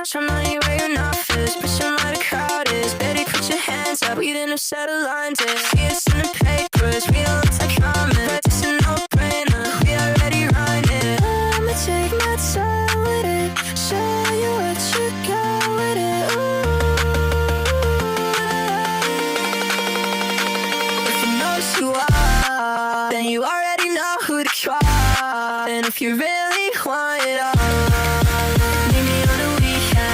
Show money where your mouth is, pushing where the crowd is. Baby, put your hands up, we didn't set a line to see us in the papers. We don't look like common, but this a no-brainer. We already run it. I'ma take my time with it, show you what you got with it. Ooh. If you know who you are, then you already know who to try. And if you really want it all, meet me on the weekend.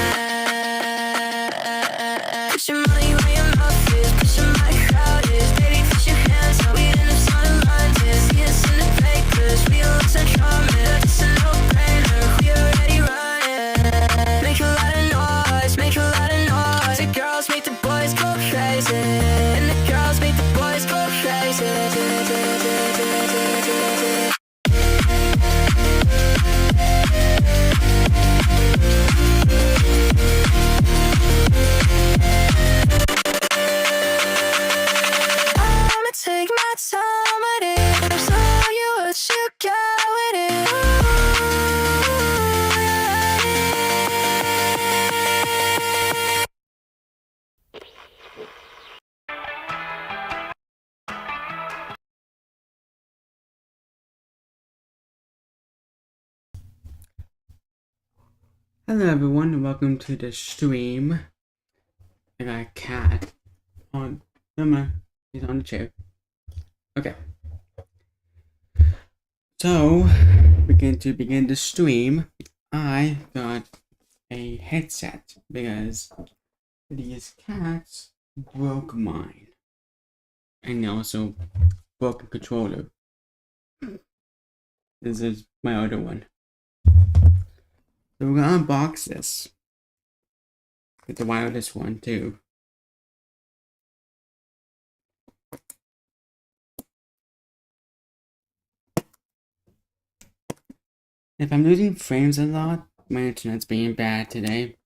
Put your money where your mouth is, push your my crowd is. Baby, put your hands up, we in the sun lines is. See us in the papers, we don't look like common. It's a no-brainer, we already run it. Make a lot of noise, make a lot of noise. The girls make the boys go crazy, and the girls make the boys go crazy. I'ma take my time with it, show you what you got with it. Hello everyone and welcome to the stream. I got a cat on, never mind, he's on the chair. Okay. So, begin the stream, I got a headset because these cats broke mine. And also broke a controller. This is my other one. So we're gonna unbox this. It's a wireless one too. If I'm losing frames a lot, my internet's being bad today.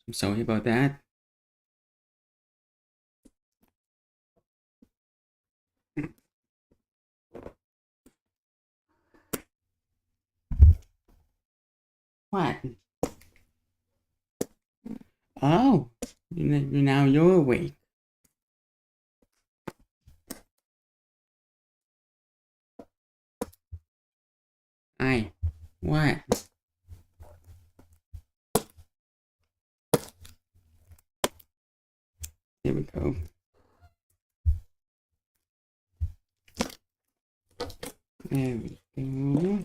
I'm sorry about that. What? Oh, now you're awake. Aye. What? Here we go. There we go.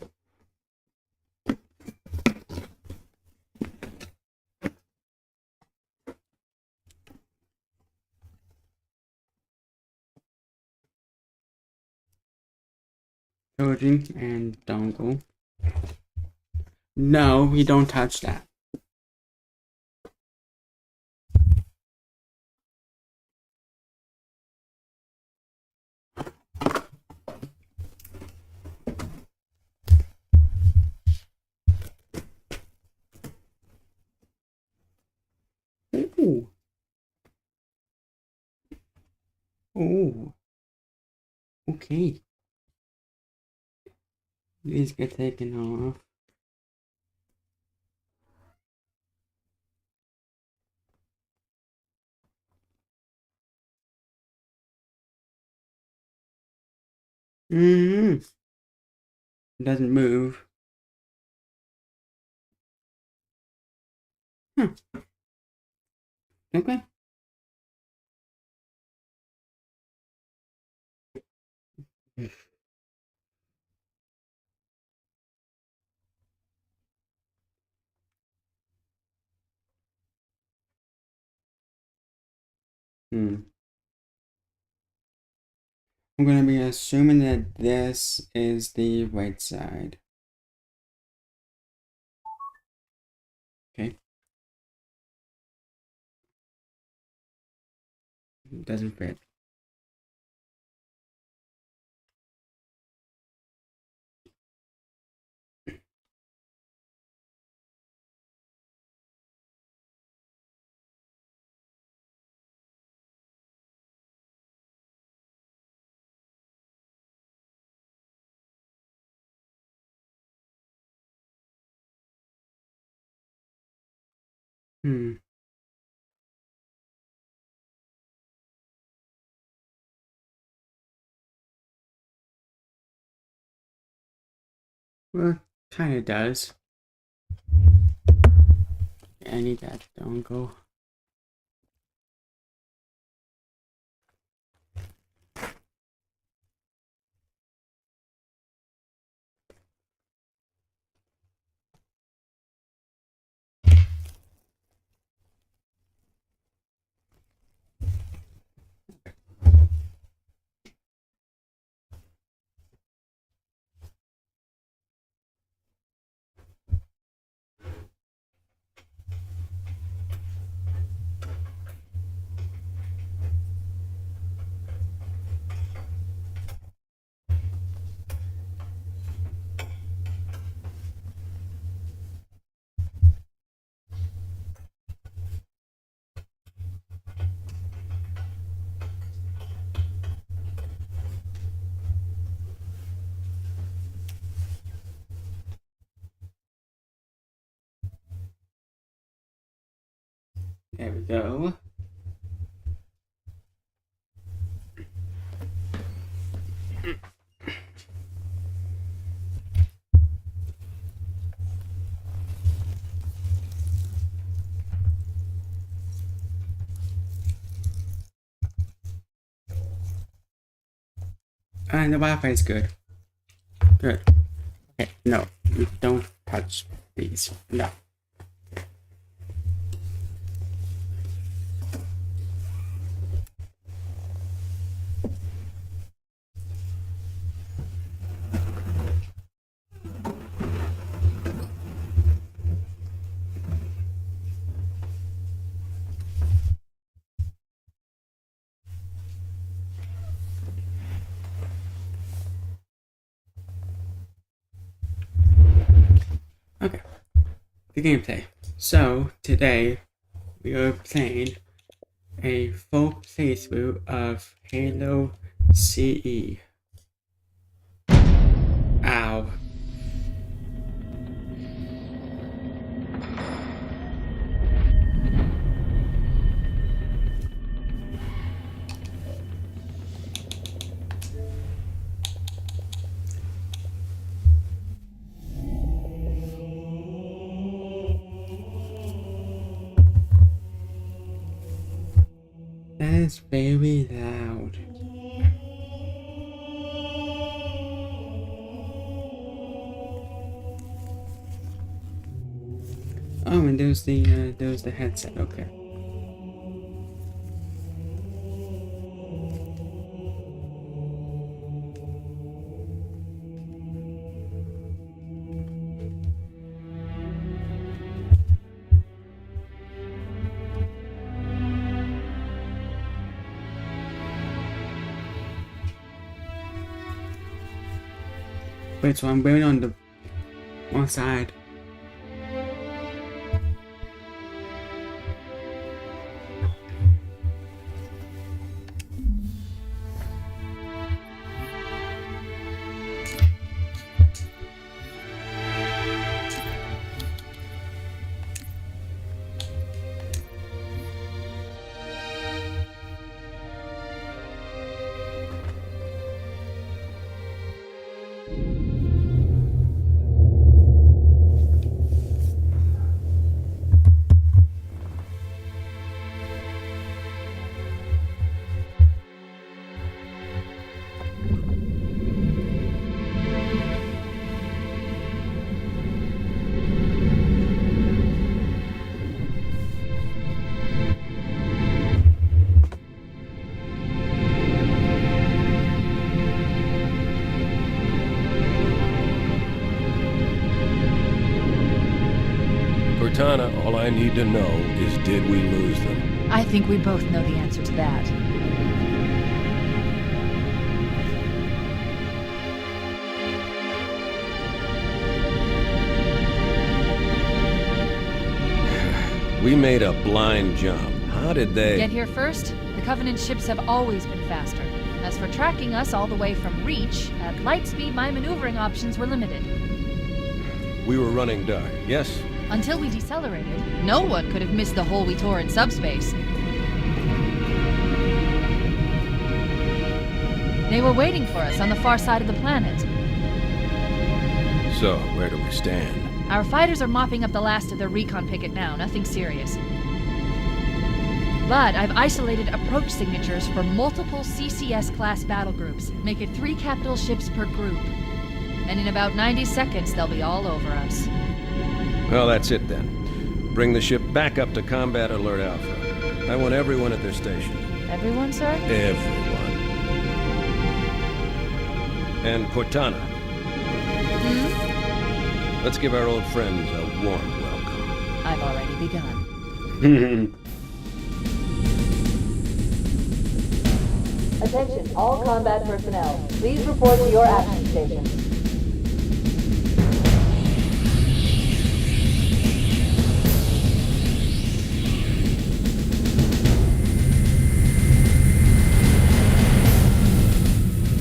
Charging and dongle. No, we don't touch that. Ooh. Oh. Okay. These get taken off. It doesn't move. Huh. Okay. I'm gonna be assuming that this is the right side. Okay. It doesn't fit. Well, kinda does. I need that dongle. There we go. And the Wi-Fi is good. Good. Okay, no, you don't touch these. No. Okay, the gameplay. So, today, we are playing a full playthrough of Halo CE. Ow. That is very loud. Oh, and there's the headset. Okay. Wait, so I'm waiting on the one side. Cortana, all I need to know is, did we lose them? I think we both know the answer to that. We made a blind jump. How did they... Get here first? The Covenant ships have always been faster. As for tracking us all the way from Reach, at light speed my maneuvering options were limited. We were running dark, yes? Until we decelerated, no one could have missed the hole we tore in subspace. They were waiting for us on the far side of the planet. So, where do we stand? Our fighters are mopping up the last of their recon picket now, nothing serious. But I've isolated approach signatures for multiple CCS-class battle groups. Make it 3 capital ships per group. And in about 90 seconds, they'll be all over us. Well, that's it then. Bring the ship back up to Combat Alert Alpha. I want everyone at their station. Everyone, sir? Everyone. And Cortana. Let's give our old friends a warm welcome. I've already begun. Attention, all combat personnel. Please report to your action stations.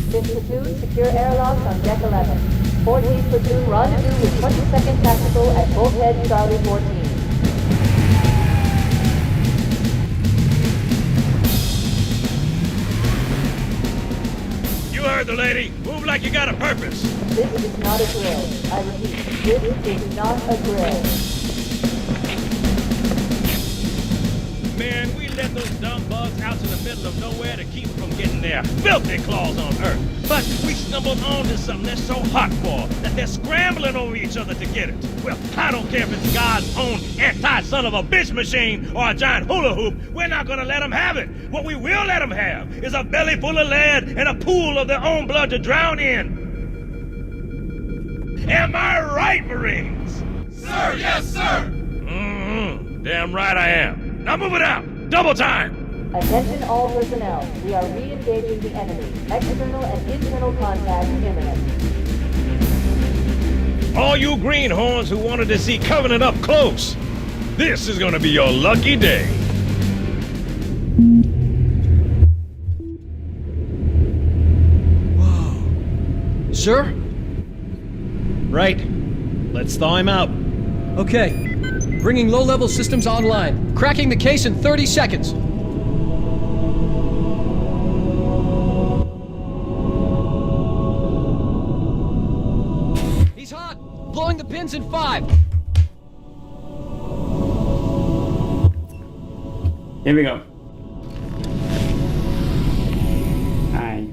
Platoon, secure airlocks on deck 11. 14th platoon, rendezvous with 22nd Tactical at Bulkhead Charlie 14. You heard the lady. Move like you got a purpose. This is not a drill. I repeat, this is not a drill. Man, we let those dumb bugs out to the middle of nowhere to keep them from getting their filthy claws on Earth. But we stumbled onto something that's so hardcore that they're scrambling over each other to get it. Well, I don't care if it's God's own anti-son-of-a-bitch machine or a giant hula hoop. We're not gonna let them have it. What we will let them have is a belly full of lead and a pool of their own blood to drown in. Am I right, Marines? Sir, yes, sir! Damn right I am. Now move it out! Double time! Attention all personnel. We are re-engaging the enemy. External and internal contact imminent. All you greenhorns who wanted to see Covenant up close, this is gonna be your lucky day. Whoa. Sir? Right. Let's thaw him out. Okay. Bringing low-level systems online. Cracking the case in 30 seconds. He's hot! Blowing the pins in 5. Here we go. Hi.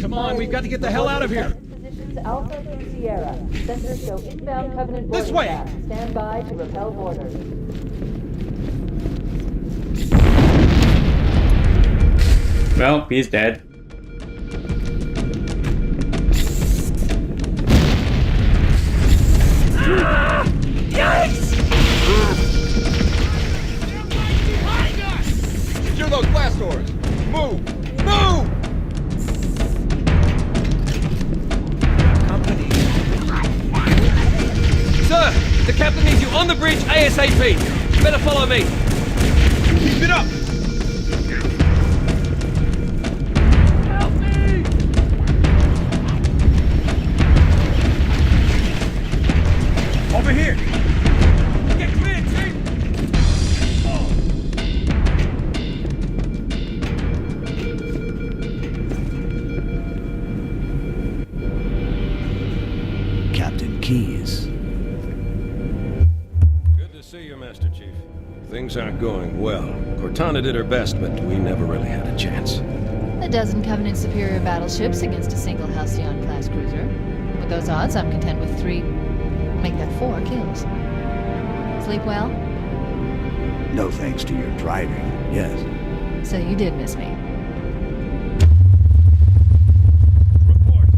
Come on, we've got to get the hell out of here! Positions Alpha through Sierra. Sensors show inbound Covenant This boarding way! craft. Stand by to repel boarders. Well, he's dead. Secure those blast doors! Move! Move! Sir, the captain needs you on the bridge ASAP. You better follow me. Keep it up! Help me! Over here! Get clear, Chief! Captain Keyes. Good to see you, Master Chief. Things aren't going well. Cortana did her best, but we never really had a chance. A dozen Covenant superior battleships against a single Halcyon-class cruiser. With those odds, I'm content with 3, make that 4 kills. Sleep well? No thanks to your driving, yes. So you did miss me. Report.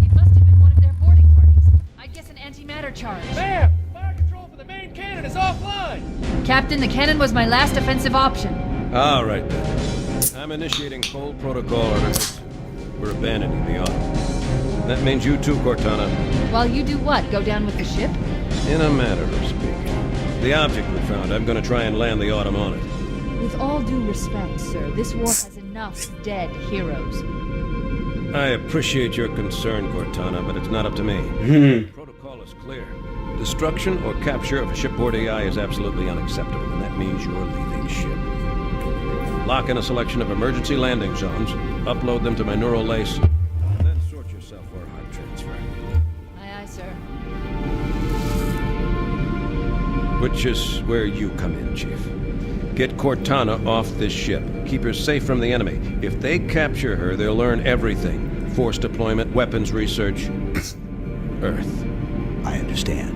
It must have been one of their boarding parties. I guess an antimatter charge. Ma'am! Fire control for the main cannon is offline! Captain, the cannon was my last offensive option. All right, then. I'm initiating full protocol order. We're abandoning the Autumn. That means you too, Cortana. While you do what? Go down with the ship? In a manner of speaking. The object we found, I'm gonna try and land the Autumn on it. With all due respect, sir, this war has enough dead heroes. I appreciate your concern, Cortana, but it's not up to me. The protocol is clear. Destruction or capture of a shipboard AI is absolutely unacceptable, and that means you're leaving ship. Lock in a selection of emergency landing zones, upload them to my neural lace, and then sort yourself for a heart transfer. Aye, aye, sir. Which is where you come in, Chief. Get Cortana off this ship. Keep her safe from the enemy. If they capture her, they'll learn everything. Force deployment, weapons research, Earth. I understand.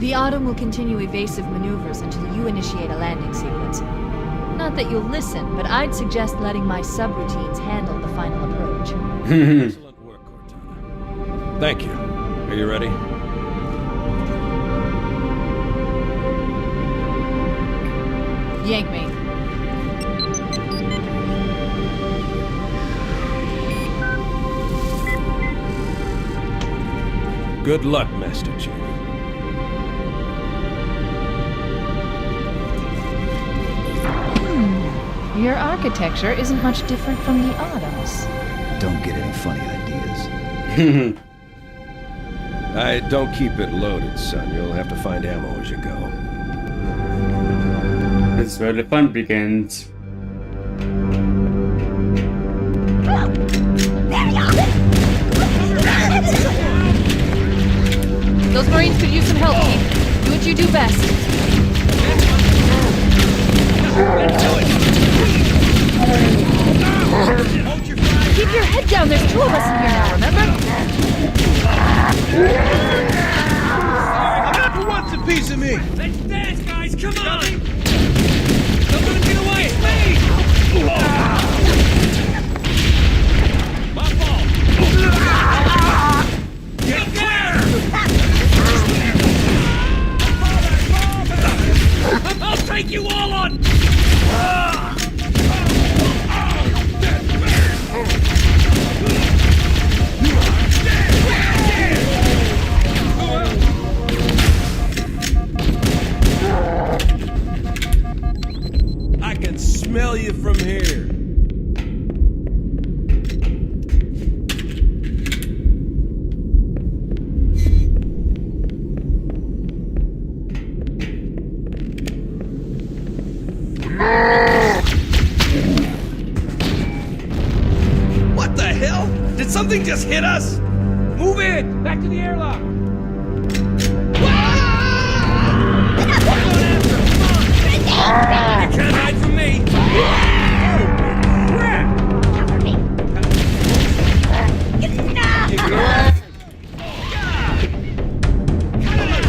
The Autumn will continue evasive maneuvers until you initiate a landing sequence. Not that you'll listen, but I'd suggest letting my subroutines handle the final approach. Excellent work, Cortana. Thank you. Are you ready? Yank me. Good luck, Master Chief. Your architecture isn't much different from the Autumn's. Don't get any funny ideas. I don't keep it loaded, son. You'll have to find ammo as you go. This is where the fun begins. Those Marines could use some help, Chief. Do what you do best. Keep your head down. There's two of us in here now, remember? Who wants a piece of me? Let's dance, guys! Come on! Don't let him get away! Please! My fault! Get clear! I'll take you all on! I can smell you from here. What the hell? Did something just hit us? Move in! Back to the airlock! You can't hide from me!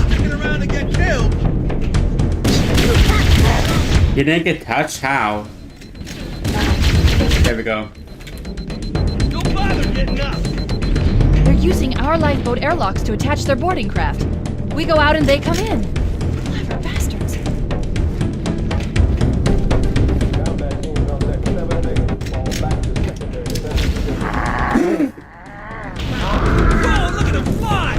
Sticking around to get killed! You didn't get touched? How? There we go. Don't bother getting up! They're using our lifeboat airlocks to attach their boarding craft. We go out and they come in. Clever bastards. Whoa, look at him fly!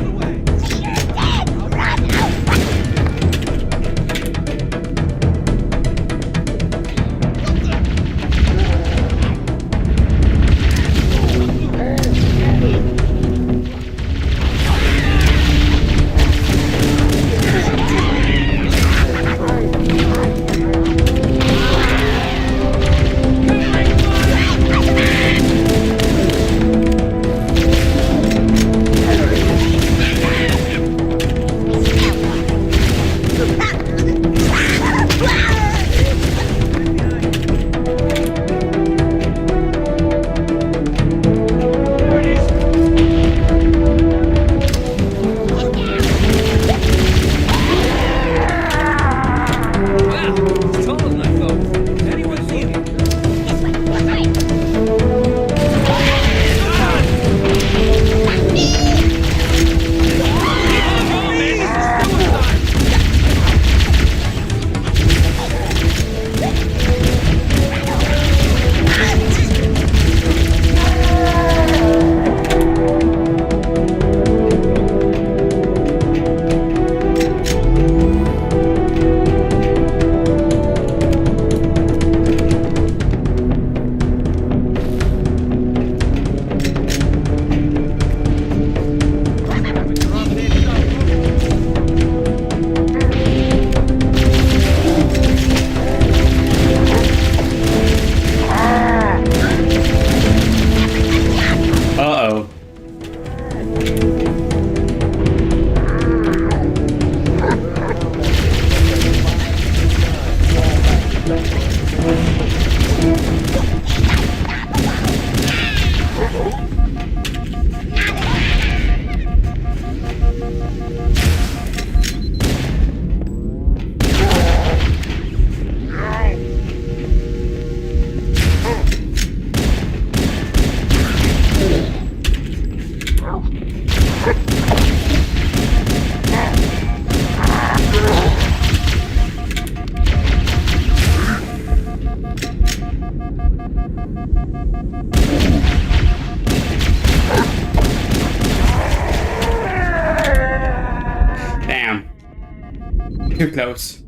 Too close.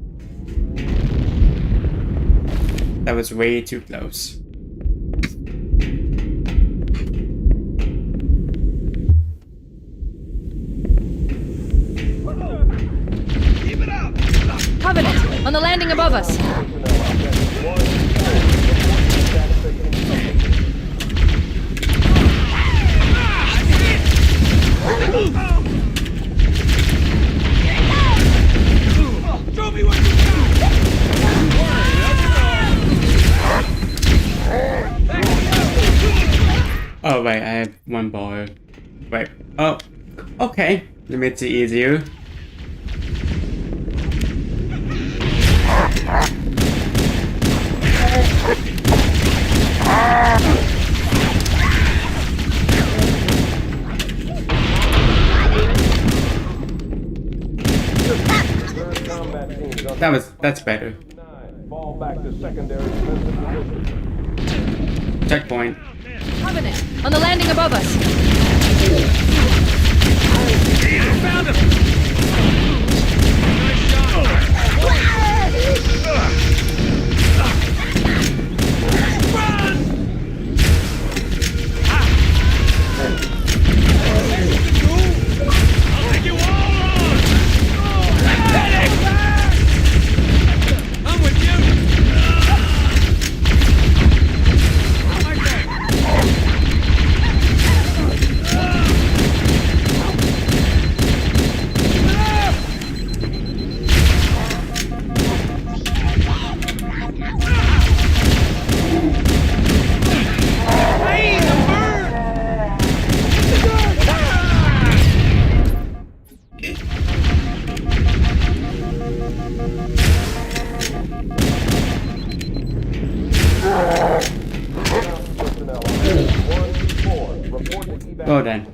That was way too close. Covenant, on the landing above us. Show me what you Oh wait, I have one ball. Wait. Oh. Okay. That makes it easier. That's better. Fall back to secondary position. Checkpoint. Covenant, on the landing above us. found him! Nice I'll take you all on! Medic! I'm with you! Like that! Go then.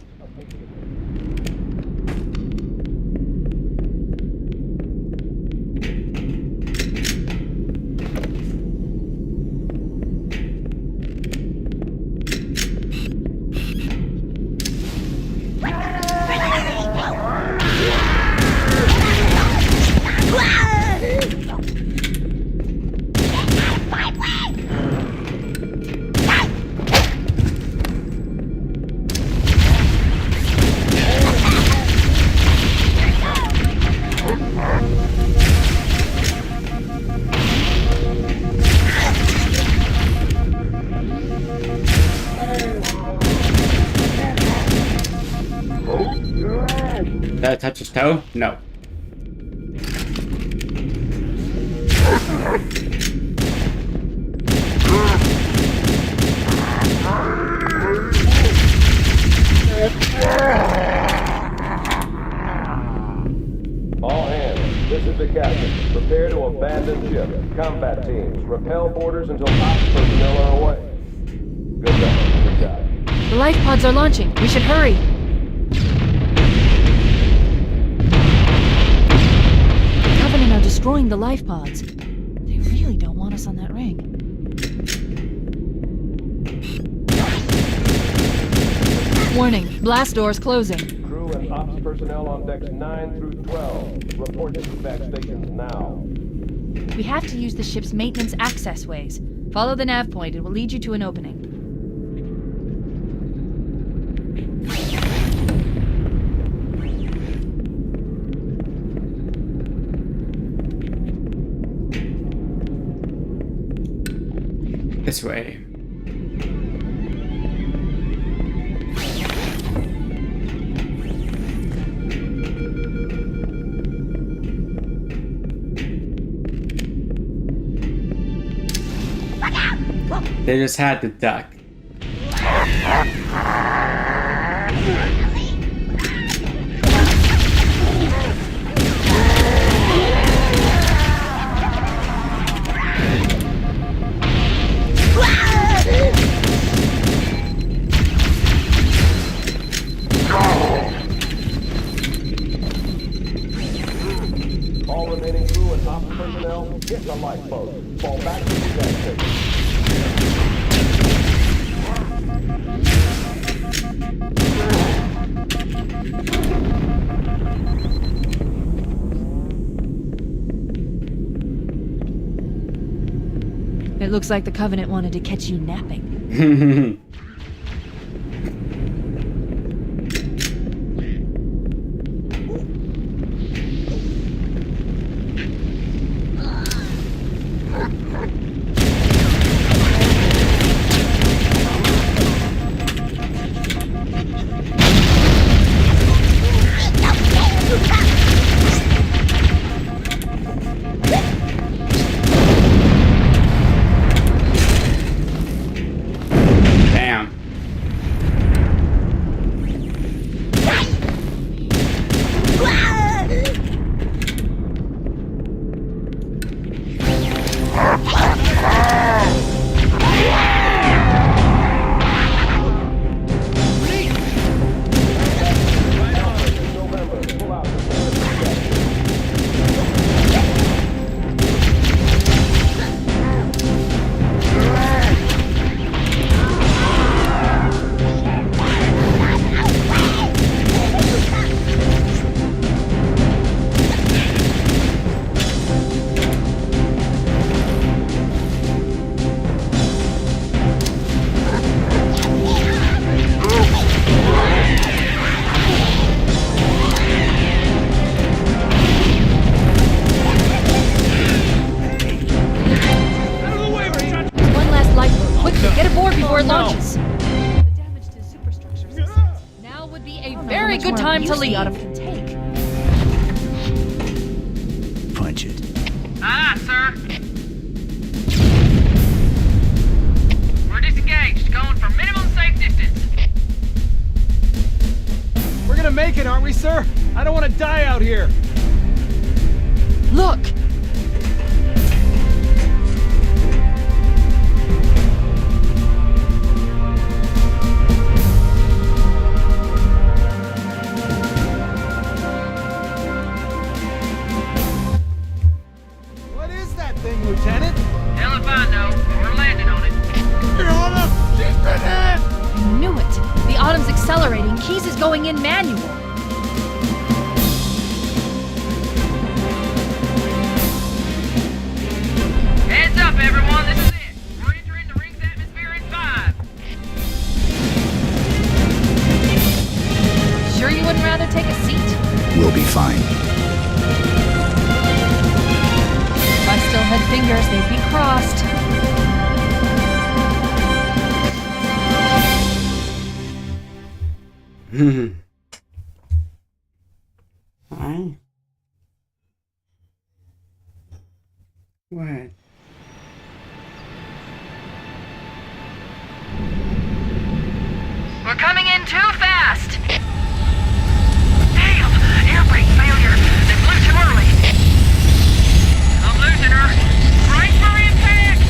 Did I touch his toe? No. All hands, this is the captain. Prepare to abandon ship. Combat teams, repel boarders until ops personnel are away. Good job. Good job. The life pods are launching. We should hurry. The Covenant are destroying the life pods. They really don't want us on that ring. Warning, blast doors closing. Crew and ops personnel on decks 9 through 12. Report to evac stations now. We have to use the ship's maintenance access ways. Follow the nav point. It will lead you to an opening. This way. They just had to duck. All remaining crew and ops personnel, get the lifeboat. Fall back to the evac station. It looks like the Covenant wanted to catch you napping. Damn. One last lifeboat. Quickly, get aboard before it launches. The damage to superstructure systems. Now would be a very good time to leave. Can take. Punch it. Aye, sir. We're disengaged, going for minimum safe distance. We're gonna make it, aren't we, sir? I don't want to die out here. Look! What is that thing, Lieutenant? Hell if I know, but we're landing on it. I knew it! The Autumn's accelerating. Keys is going in manual. Heads up, everyone, this is it. We're entering the ring's atmosphere in 5. Sure you wouldn't rather take a seat? We'll be fine. If I still had fingers, they'd be crossed. Why? What? We're coming in too fast. Damn, air brake failure. They blew too early. I'm losing her. Brace for impact.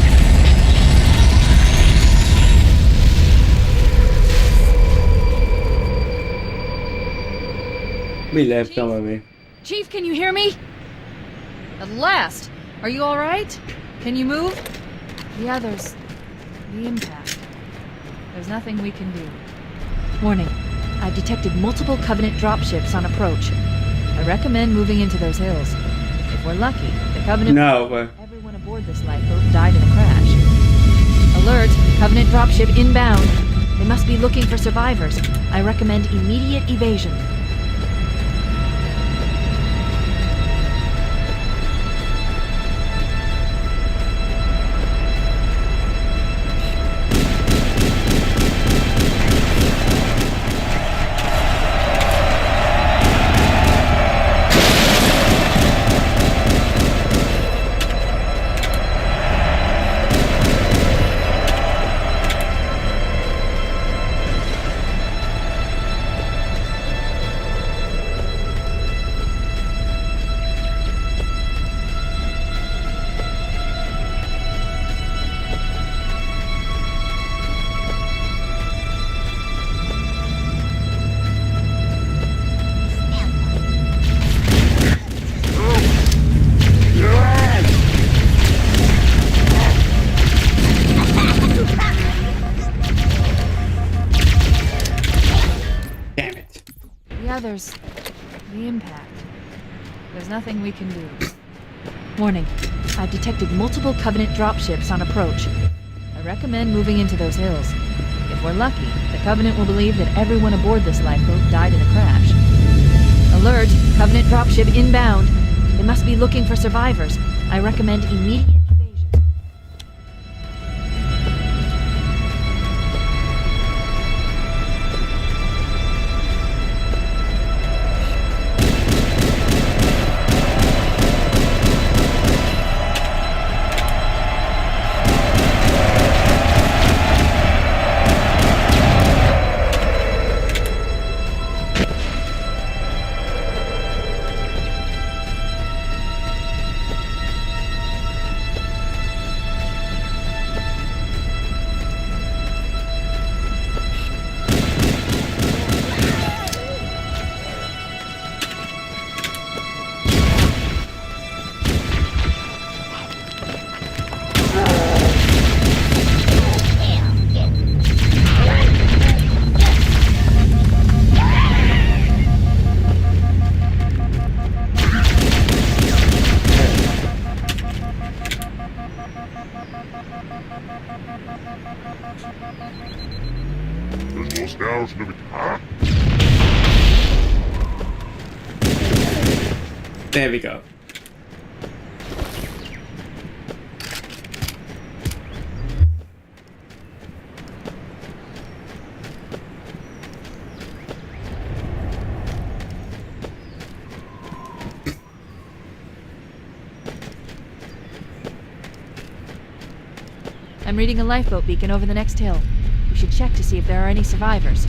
We left, don't worry. Chief, can you hear me? At last! Are you alright? Can you move? The others. The impact. There's nothing we can do. Warning. I've detected multiple Covenant dropships on approach. I recommend moving into those hills. If we're lucky, the Covenant... No, but... Everyone aboard this lifeboat died in the crash. Alert! Covenant dropship inbound. They must be looking for survivors. I recommend immediate evasion. The others. The impact. There's nothing we can do. Warning. I've detected multiple Covenant dropships on approach. I recommend moving into those hills. If we're lucky, the Covenant will believe that everyone aboard this lifeboat died in the crash. Alert! Covenant dropship inbound. They must be looking for survivors. I recommend immediate evasion. There we go. I'm reading a lifeboat beacon over the next hill. We should check to see if there are any survivors.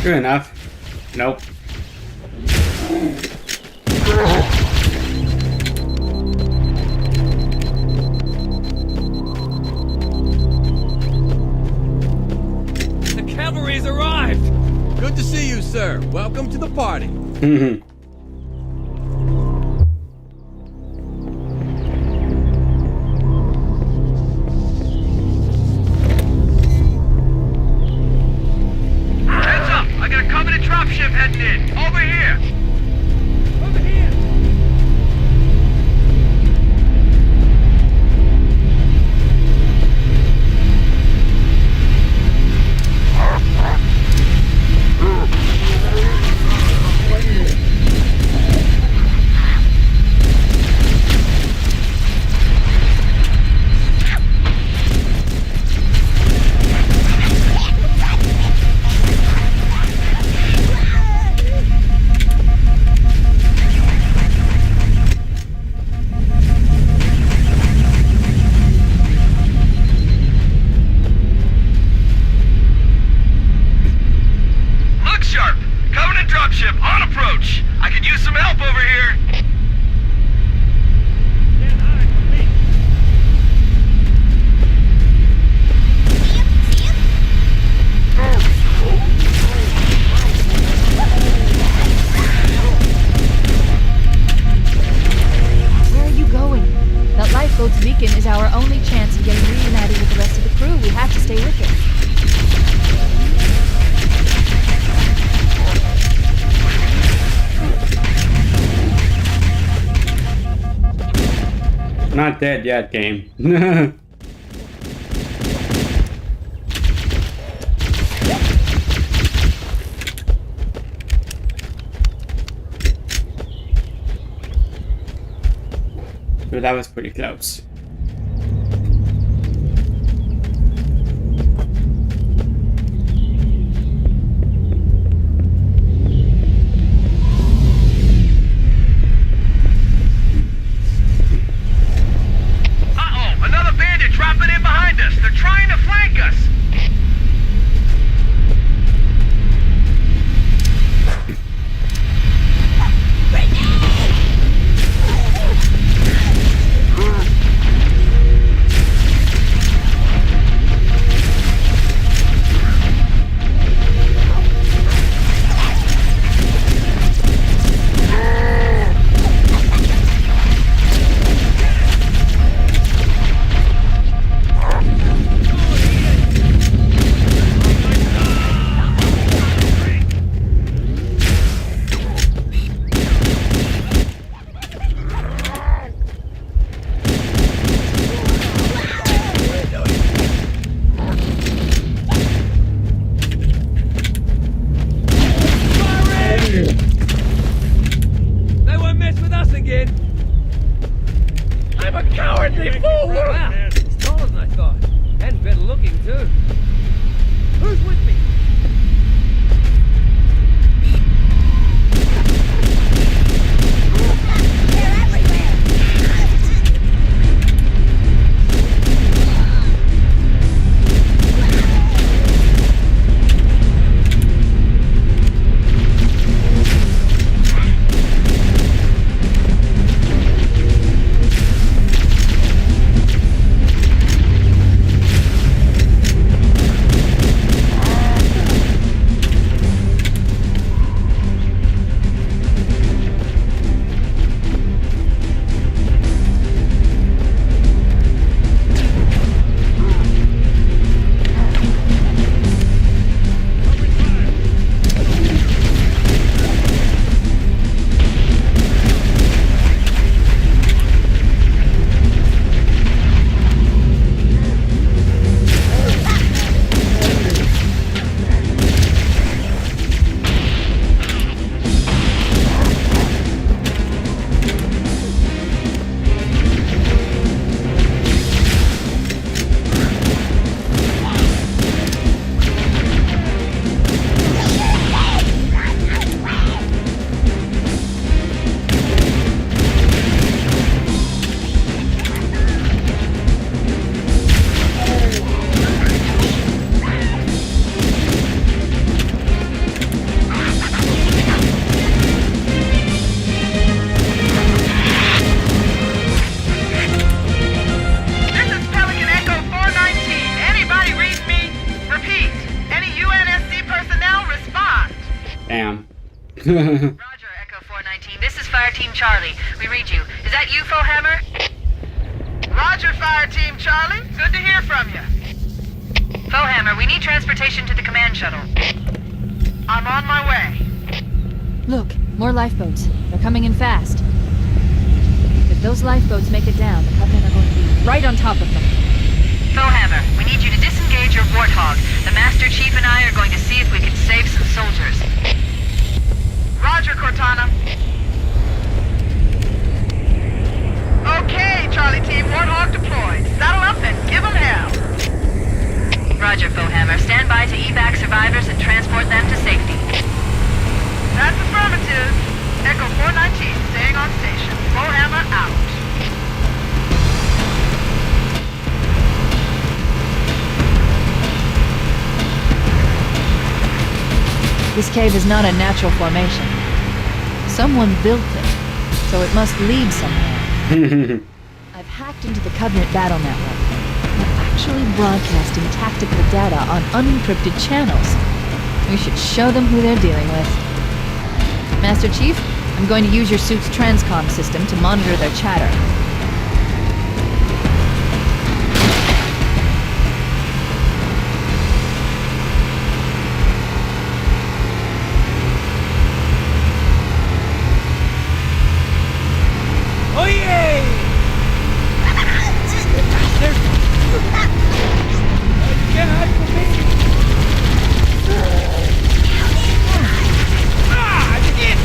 Good enough. Nope. The cavalry's arrived! Good to see you, sir. Welcome to the party. Heads up! I got a Covenant dropship heading in. Over here! Over here! Look sharp! Covenant dropship on approach! I could use some help over here! Stand high for me. Where are you going? That lifeboat's beacon is our only chance of getting reunited with the rest of the crew. We have to stay with it. Not dead yet, game. But that was pretty close. Uh-oh! Another bandit dropping in behind us! They're trying to flank us! am. Roger, Echo 419. This is Fire Team Charlie. We read you. Is that you, Fohammer? Roger, Fire Team Charlie. Good to hear from you. Fohammer, we need transportation to the command shuttle. I'm on my way. Look, more lifeboats. They're coming in fast. If those lifeboats make it down, the Covenant are going to be right on top of them. Fohammer, we need you to disengage your Warthog. The Master Chief and I are going to see if we can save some soldiers. Roger, Cortana. Okay, Charlie Team, Warthog deployed. Saddle up and give them hell. Roger, Fohammer. Stand by to evac survivors and transport them to safety. That's affirmative. Echo 419, staying on station. Fohammer out. This cave is not a natural formation. Someone built it, so it must lead somewhere. I've hacked into the Covenant battle network. They're actually broadcasting tactical data on unencrypted channels. We should show them who they're dealing with. Master Chief, I'm going to use your suit's transcom system to monitor their chatter. Oh, yay! You can't hide from me! Ah, shit!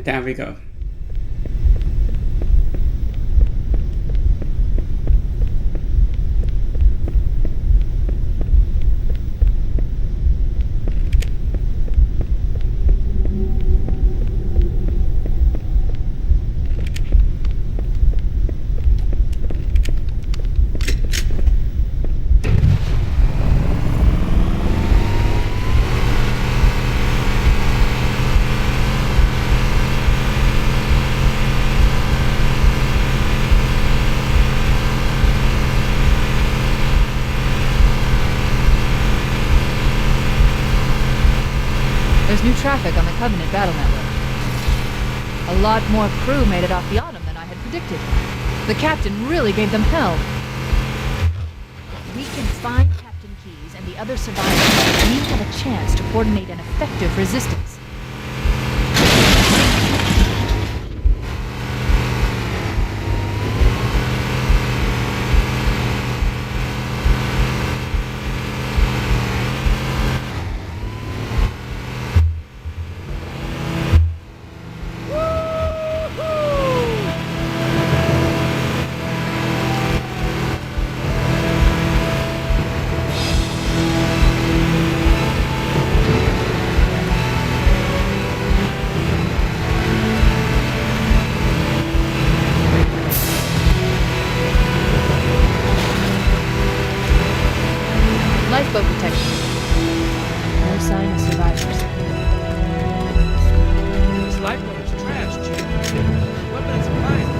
There we go. There's new traffic on the Covenant battle network. A lot more crew made it off the Autumn than I had predicted. The captain really gave them hell. If we can find Captain Keyes and the other survivors, we have a chance to coordinate an effective resistance. Lifeboat detection. No sign of survivors. This lifeboat is trash, Jim. What that's surprising.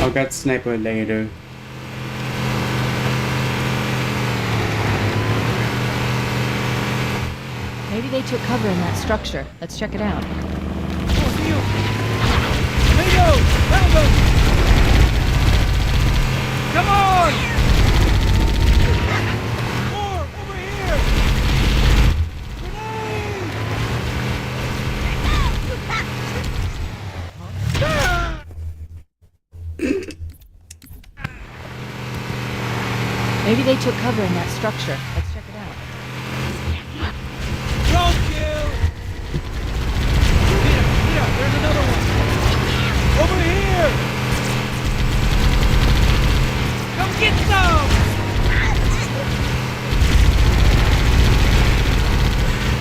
I'll get sniper later. Maybe they took cover in that structure. Let's check it out. Tomatoes! Found them! Come on! More! Over here! Grenade! Maybe they took cover in that structure. Let's check it out. Drone kill! Peter, there's another one! Over here! Come get some!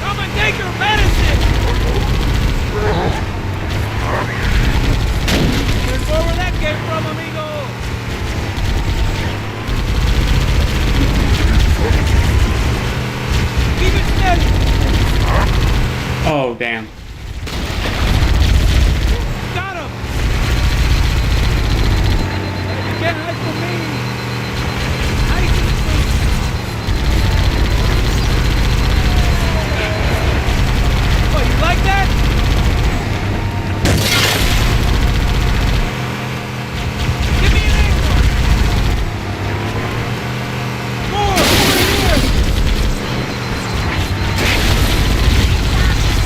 Come and take your medicine! There's more where that came from, amigo! Keep it steady! Oh, damn. Got him! You can't hide from me! Nice and sweet! Oh, you like that? Give me an angle! More! Over here!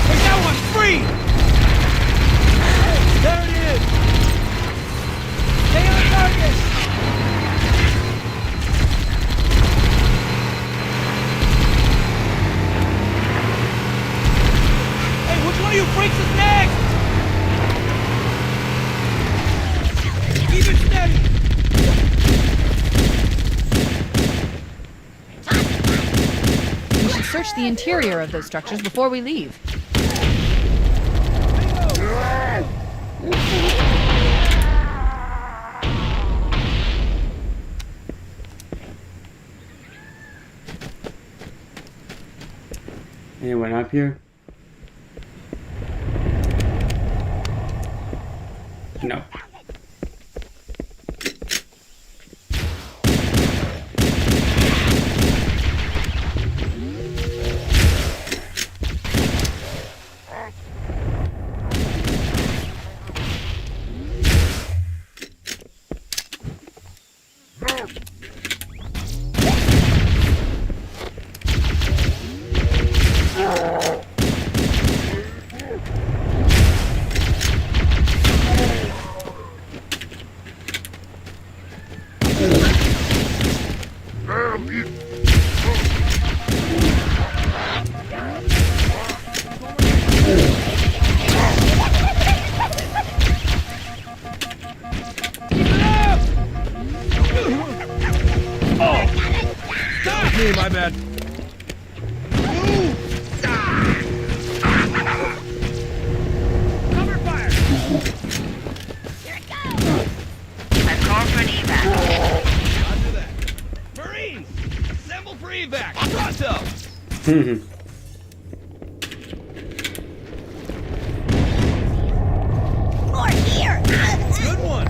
Hey, that one's free! There it is! Stay on target! Hey, which one of you freaks is next? Keep it steady! We should search the interior of those structures before we leave. Anyone up here? No. More here! Good one.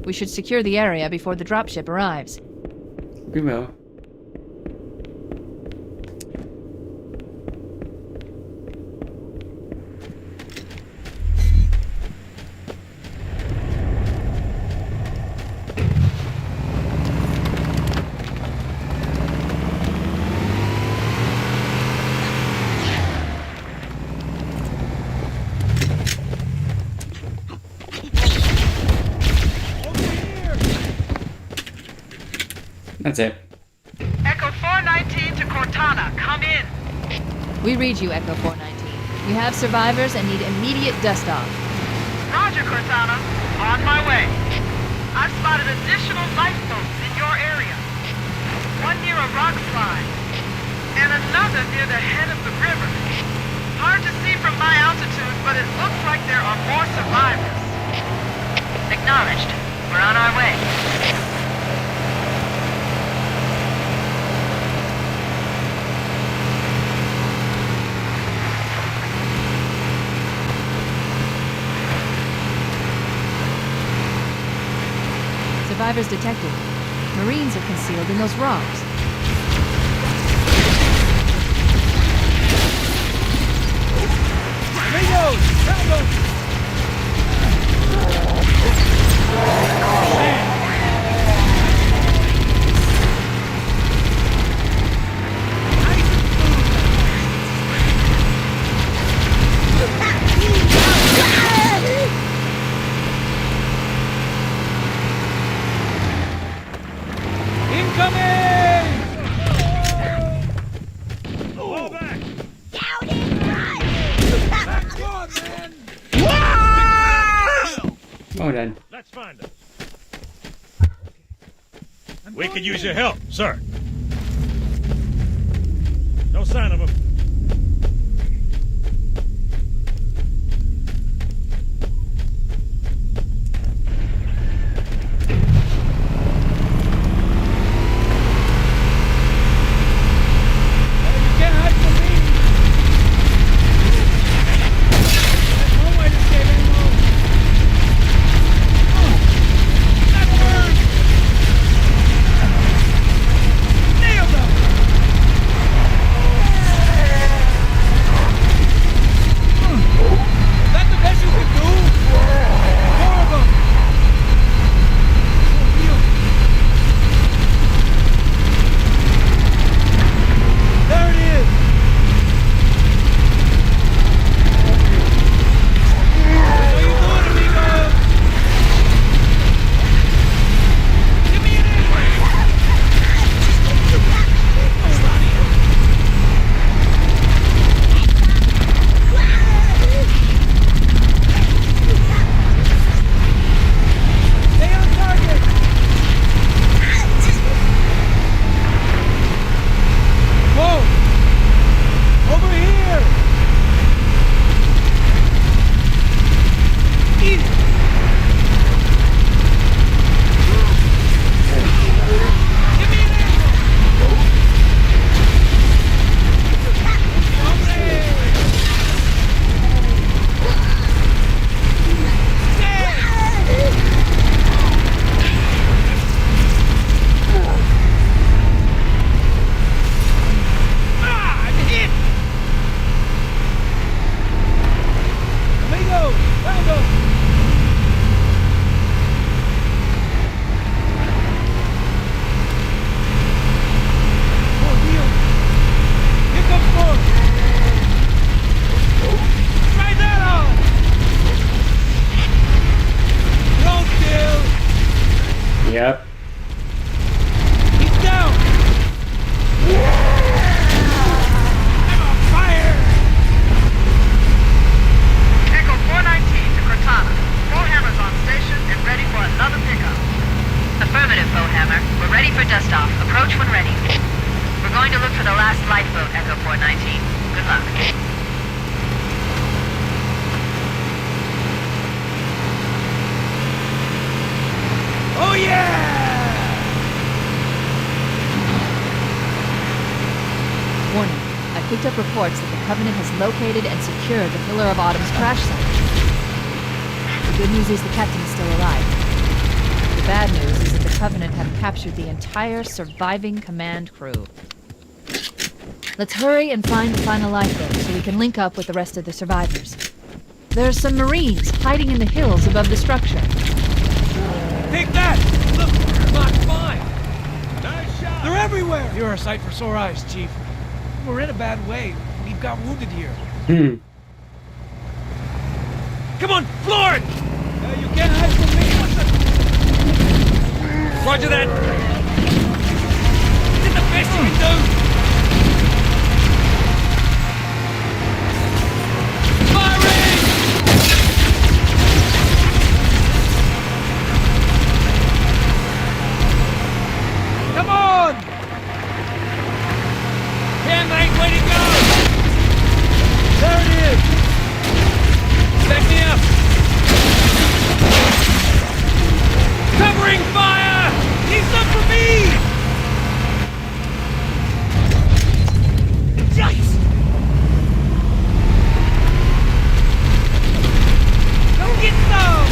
We should secure the area before the dropship arrives. We will. That's it. Echo 419 to Cortana, come in. We read you, Echo 419. We have survivors and need immediate dust-off. Roger, Cortana. On my way. I've spotted additional lifeboats in your area. One near a rock slide, and another near the head of the river. Hard to see from my altitude, but it looks like there are more survivors. Acknowledged. We're on our way. Survivors detected. Marines are concealed in those rocks. Amigos! Help! Oh, then. Let's find them. We could use your help, sir. No sign of them. Yep. He's down! I'm on fire! Echo 419 to Cortana. Bowhammer's on station and ready for another pickup. Affirmative, Bowhammer. We're ready for dust-off. Approach when ready. We're going to look for the last lifeboat, Echo 419. Good luck. picked up reports that the Covenant has located and secured the Pillar of Autumn's crash site. The good news is the captain is still alive. The bad news is that the Covenant have captured the entire surviving command crew. Let's hurry and find the final lifeboat so we can link up with the rest of the survivors. There are some Marines hiding in the hills above the structure. Take that! Look, not fine! Nice shot! They're everywhere! You're a sight for sore eyes, Chief. We're in a bad way. We've got wounded here. Come on, floor it! You can't hide from me! Roger that! Is it the best you can do? Firing! Come on! Yeah, mate, way to go! There it is! Back me up! Covering fire! He's up for me! Yikes! Go get some!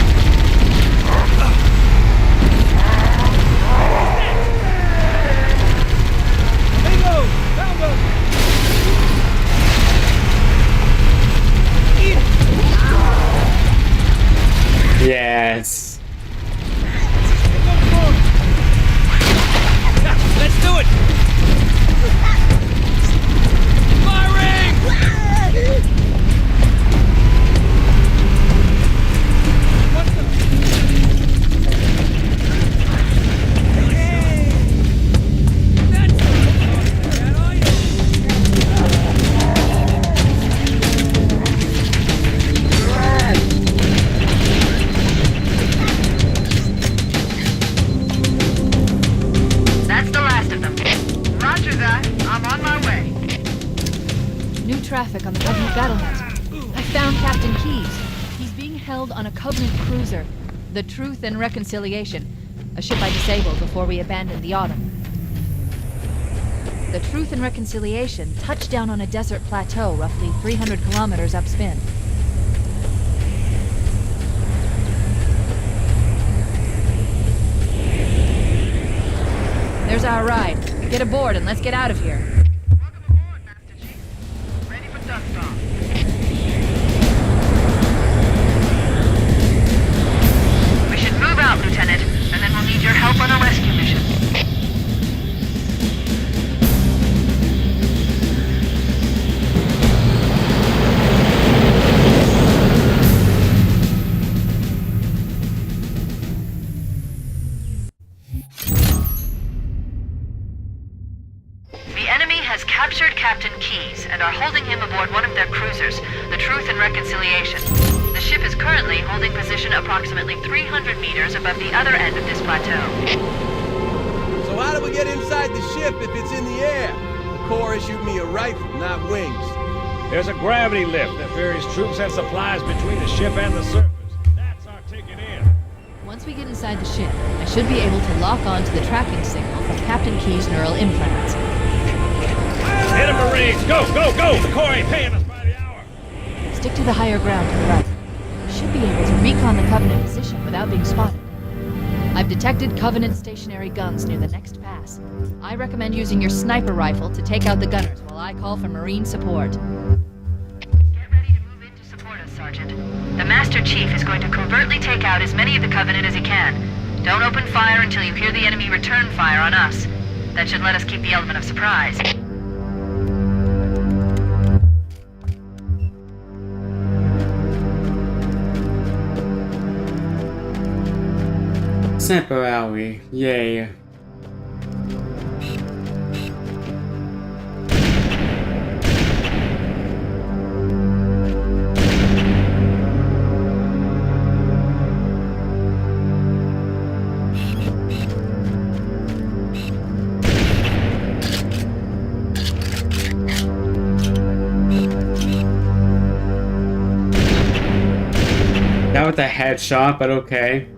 Bingo! Found them! Yes. Let's do it! Firing! What the? Hey! That's not bad, are you? That's the last of them. Roger that. I'm on my way. New traffic on the Covenant battlement. I found Captain Keyes. He's being held on a Covenant cruiser, the Truth and Reconciliation, a ship I disabled before we abandoned the Autumn. The Truth and Reconciliation touched down on a desert plateau roughly 300 kilometers upspin. There's our ride. Get aboard and let's get out of here. Welcome aboard, Master Chief. Ready for dust off. We should move out, Lieutenant, and then we'll need your help on a rescue mission. The enemy has captured Captain Keyes and are holding him aboard one of their cruisers, the Truth and Reconciliation. The ship is currently holding position approximately 300 meters above the other end of this plateau. So how do we get inside the ship if it's in the air? The Corps issued me a rifle, not wings. There's a gravity lift that ferries troops and supplies between the ship and the surface. That's our ticket in. Once we get inside the ship, I should be able to lock on to the tracking signal from Captain Keyes' neural implants. Hit 'em, Marines! Go, go, go! The Corps ain't paying us by the hour. Stick to the higher ground to the right. We should be able to recon the Covenant position without being spotted. I've detected Covenant stationary guns near the next pass. I recommend using your sniper rifle to take out the gunners while I call for Marine support. Get ready to move in to support us, Sergeant. The Master Chief is going to covertly take out as many of the Covenant as he can. Don't open fire until you hear the enemy return fire on us. That should let us keep the element of surprise. Sniper Alley, yay. That was a headshot, but okay.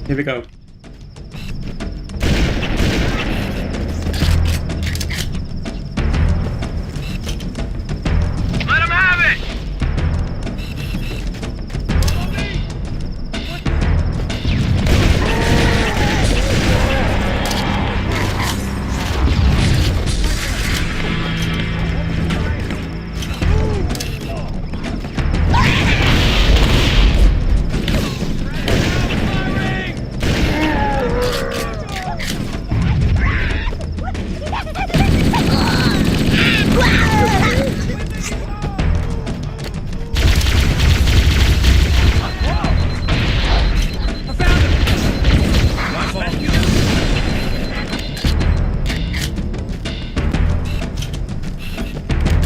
Here we go. Let him have it!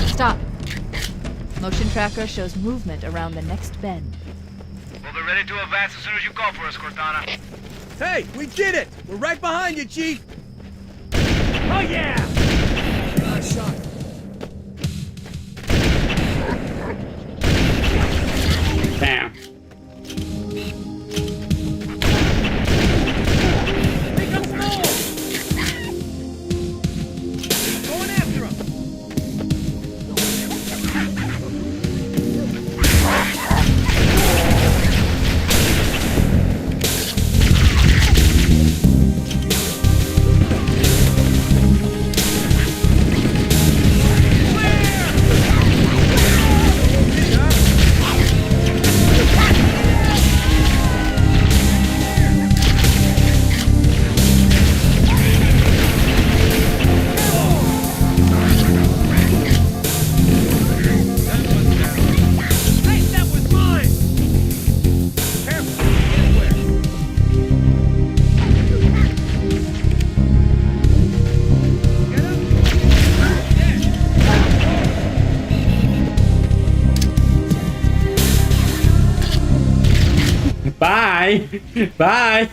Stop. Motion tracker shows movement around the next bend. We'll be ready to advance as soon as you call for us, Cortana. Hey, we did it! We're right behind you, Chief! Oh yeah! Nice shot. Damn. Here comes more! Going after him! Bye. Bye.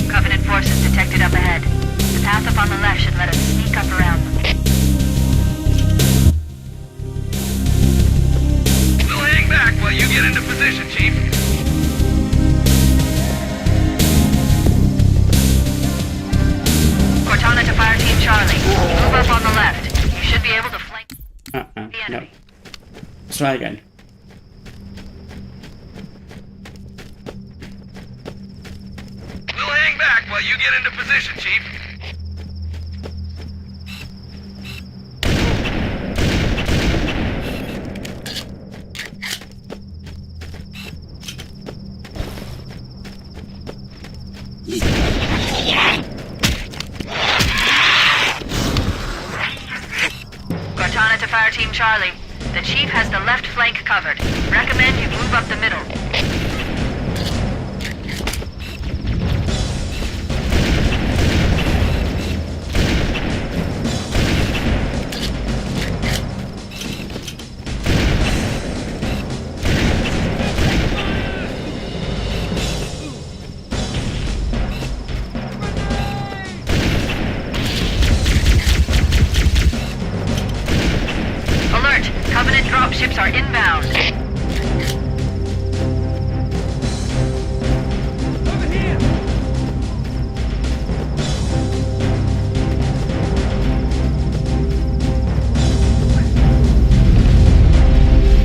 Covenant forces detected up ahead. The path up on the left should let us sneak up around them. We'll hang back while you get into position, Chief. Cortana to Fire Team Charlie. Move up on the left. You should be able to flank the No. enemy. Let's try again. We'll hang back while you get into position, Chief. Cortana to Fire Team Charlie. The Chief has the left flank covered. Recommend you move up the middle. Alert! Covenant dropships are inbound. Over here!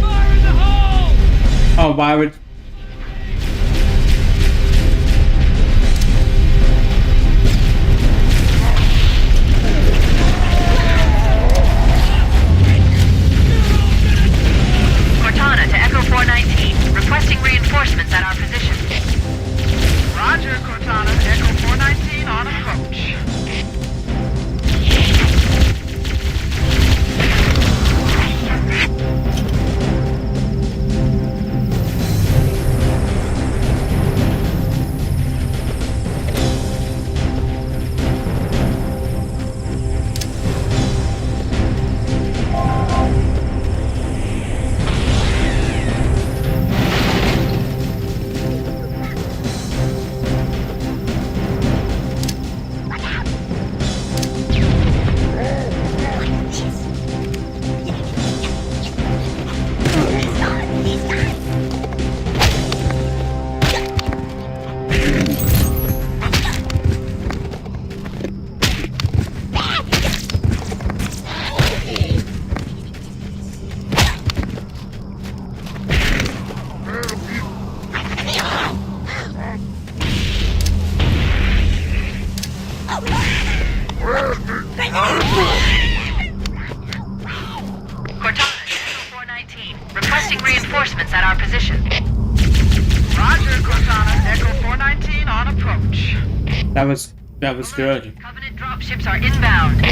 Fire in the hole! Oh, why would... Cortana to Echo 419. Requesting reinforcements at our position. Roger, Cortana. Echo 419 on approach. reinforcements at our position. Roger, Cortana. Echo 419 on approach. That was good. Covenant dropships are inbound.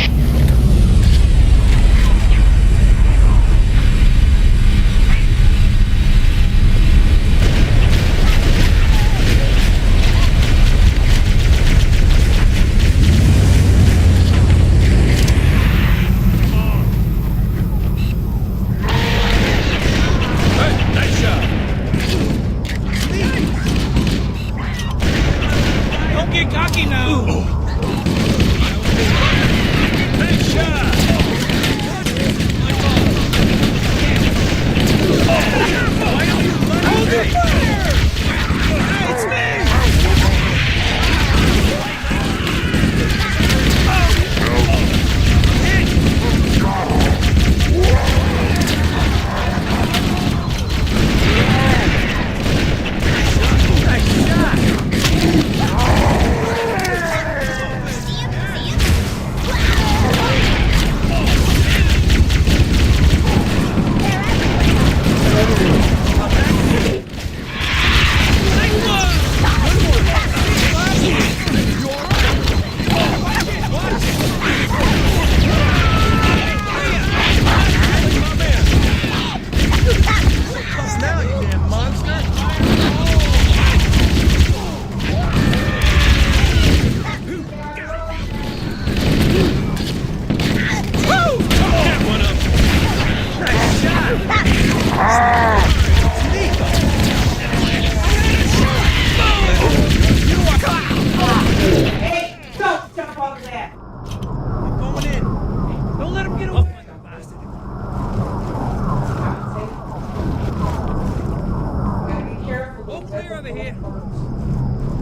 Nice shot. Don't get cocky now. Nice shot. Hold your fire! It's me!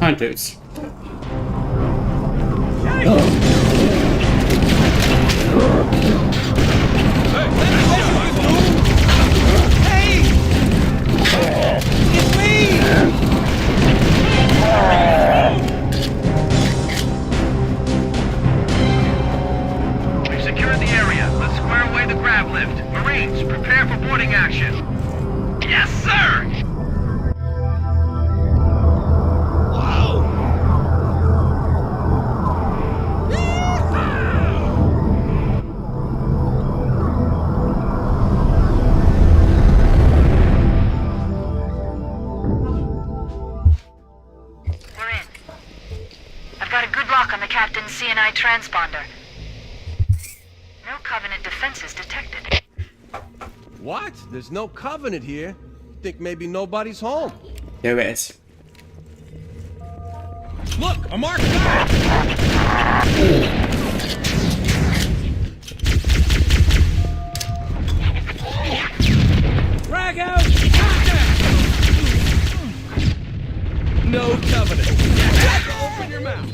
Hunters. We've secured the area. Let's square away the grab lift. Marines, prepare for boarding action. Yes, sir! CNI transponder. No Covenant defenses detected. What? There's no Covenant here. Think maybe nobody's home. There it is. Look, a marked guy! Frag out! No Covenant. Open your mouth.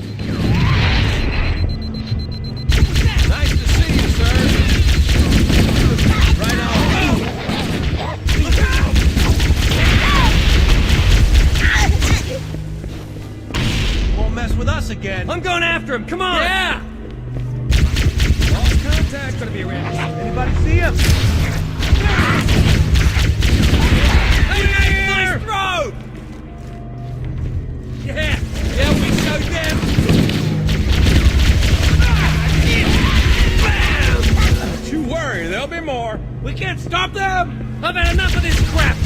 Nice to see you, sir. Right on. Look out! Won't mess with us again. I'm going after him, come on! Yeah! Lost contact, gonna be around. Anybody see him? Nice throw! Yeah, we showed them! Don't you worry, there'll be more. We can't stop them! I've had enough of this crap!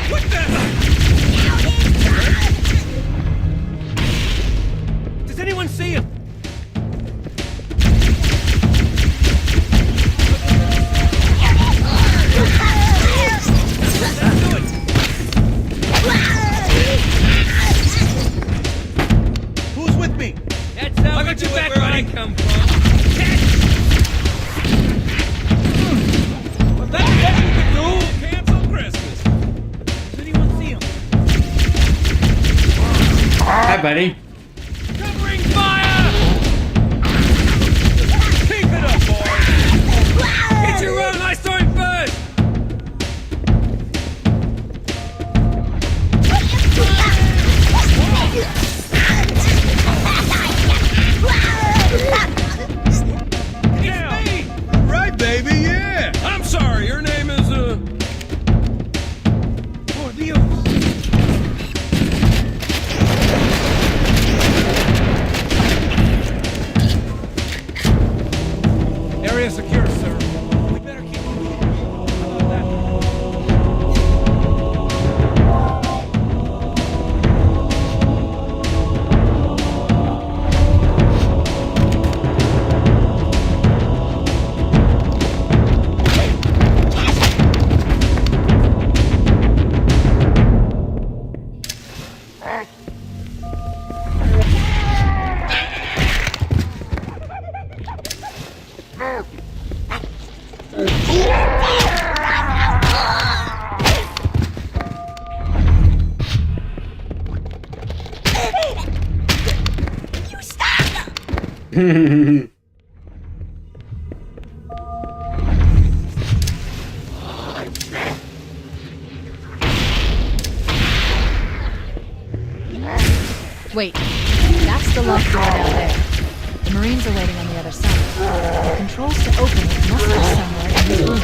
What the? Does anyone see him? Who's with me? That's how I got you back, where I come from. Well, that's what you can do! Cancel Christmas. Does anyone see him? Hi, buddy. Covering fire! Keep it up, boys. Get your run! I saw him first! Wait, that's the locked door down there. The Marines are waiting on the other side. The controls to open it must be somewhere in this room.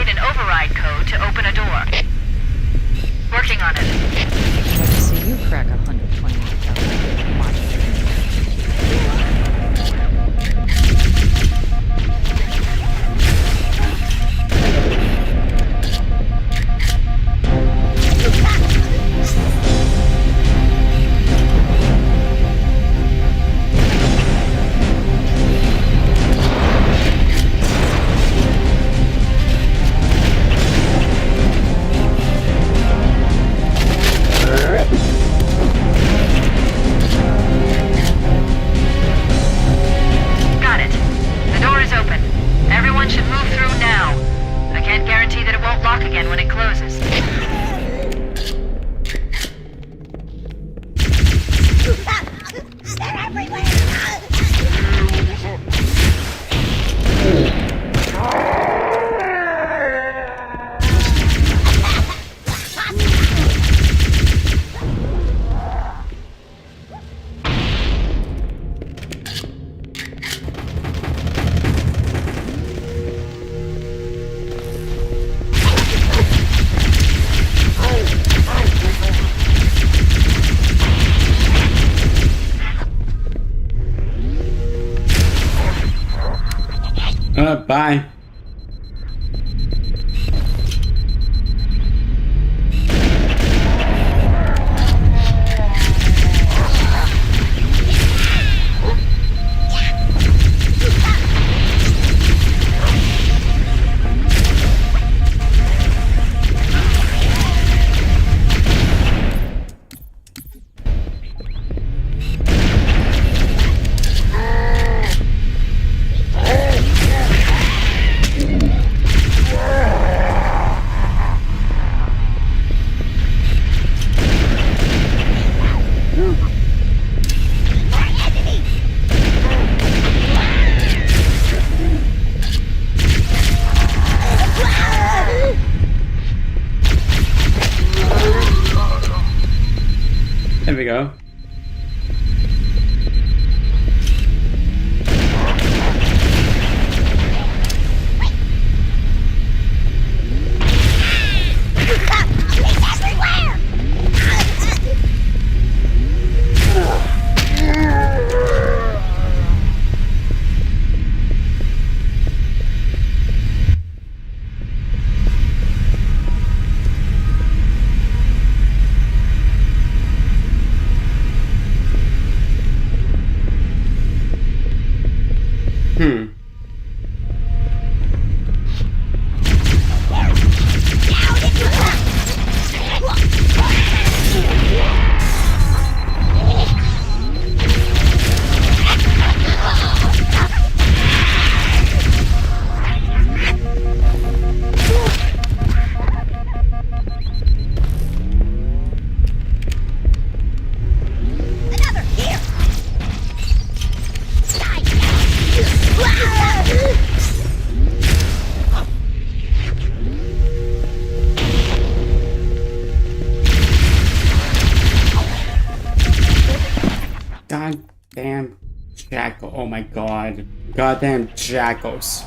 need an override code to open a door. Working on it. I'd like to see you crack 128,000. Watch it. Got it. The door is open. Everyone should move through now. I can't guarantee that it won't lock again when it closes. Bye. There we go. Goddamn jackal. Oh my god. Goddamn jackals.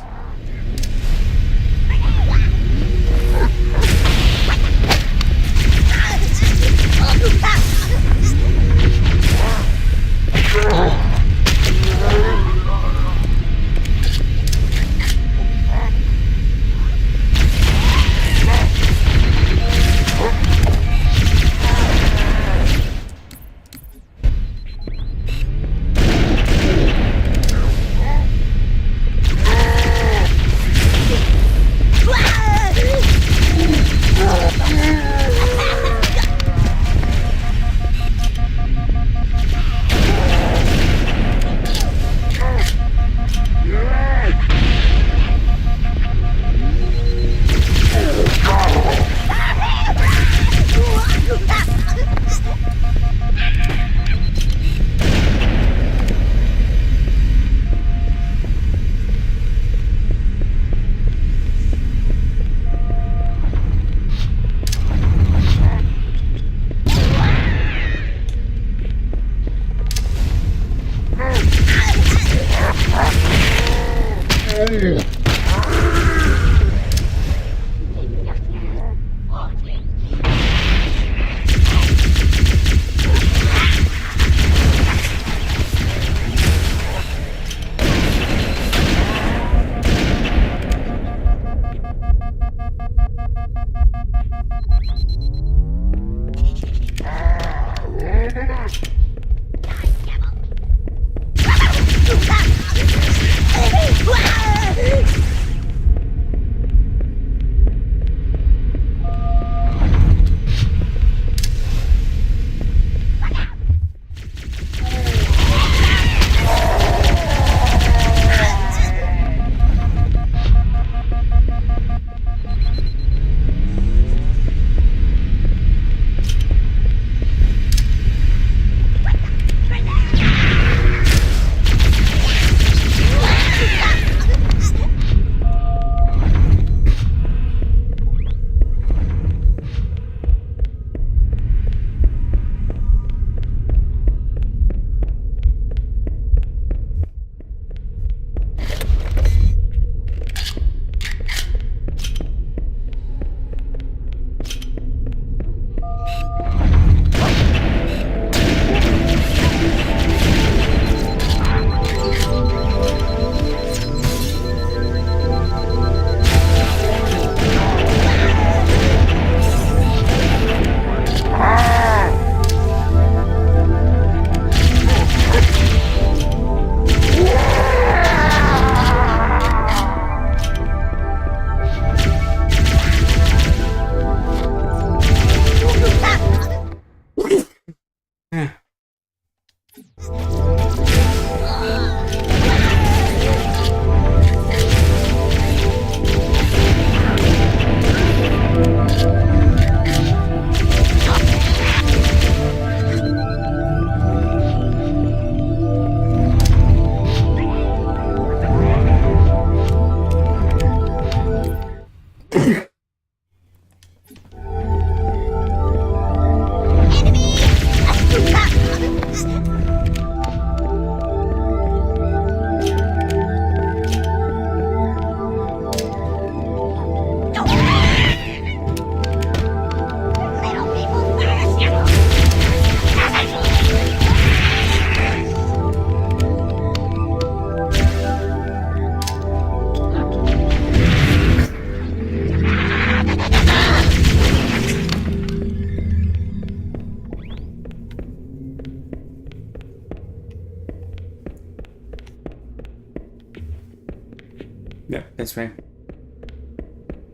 this way.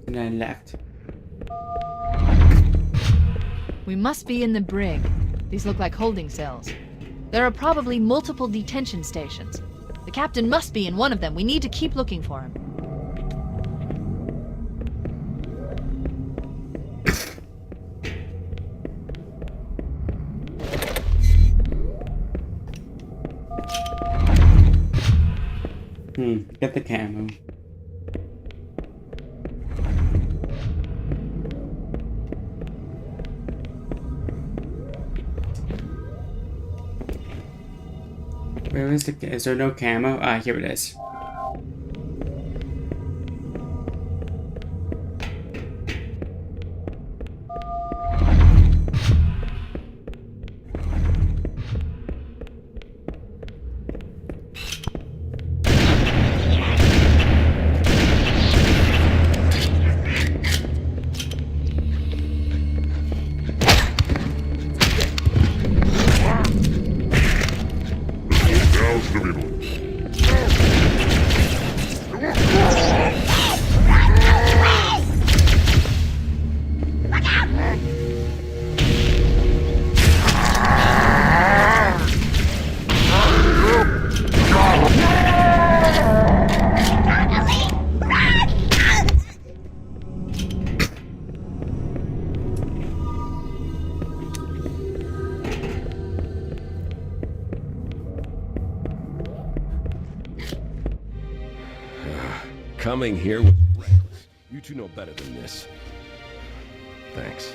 And then left. We must be in the brig. These look like holding cells. There are probably multiple detention stations. The captain must be in one of them. We need to keep looking for him. Get the camo. Where is the? Is there no camo? Ah, here it is. Coming here was reckless. You two know better than this. Thanks.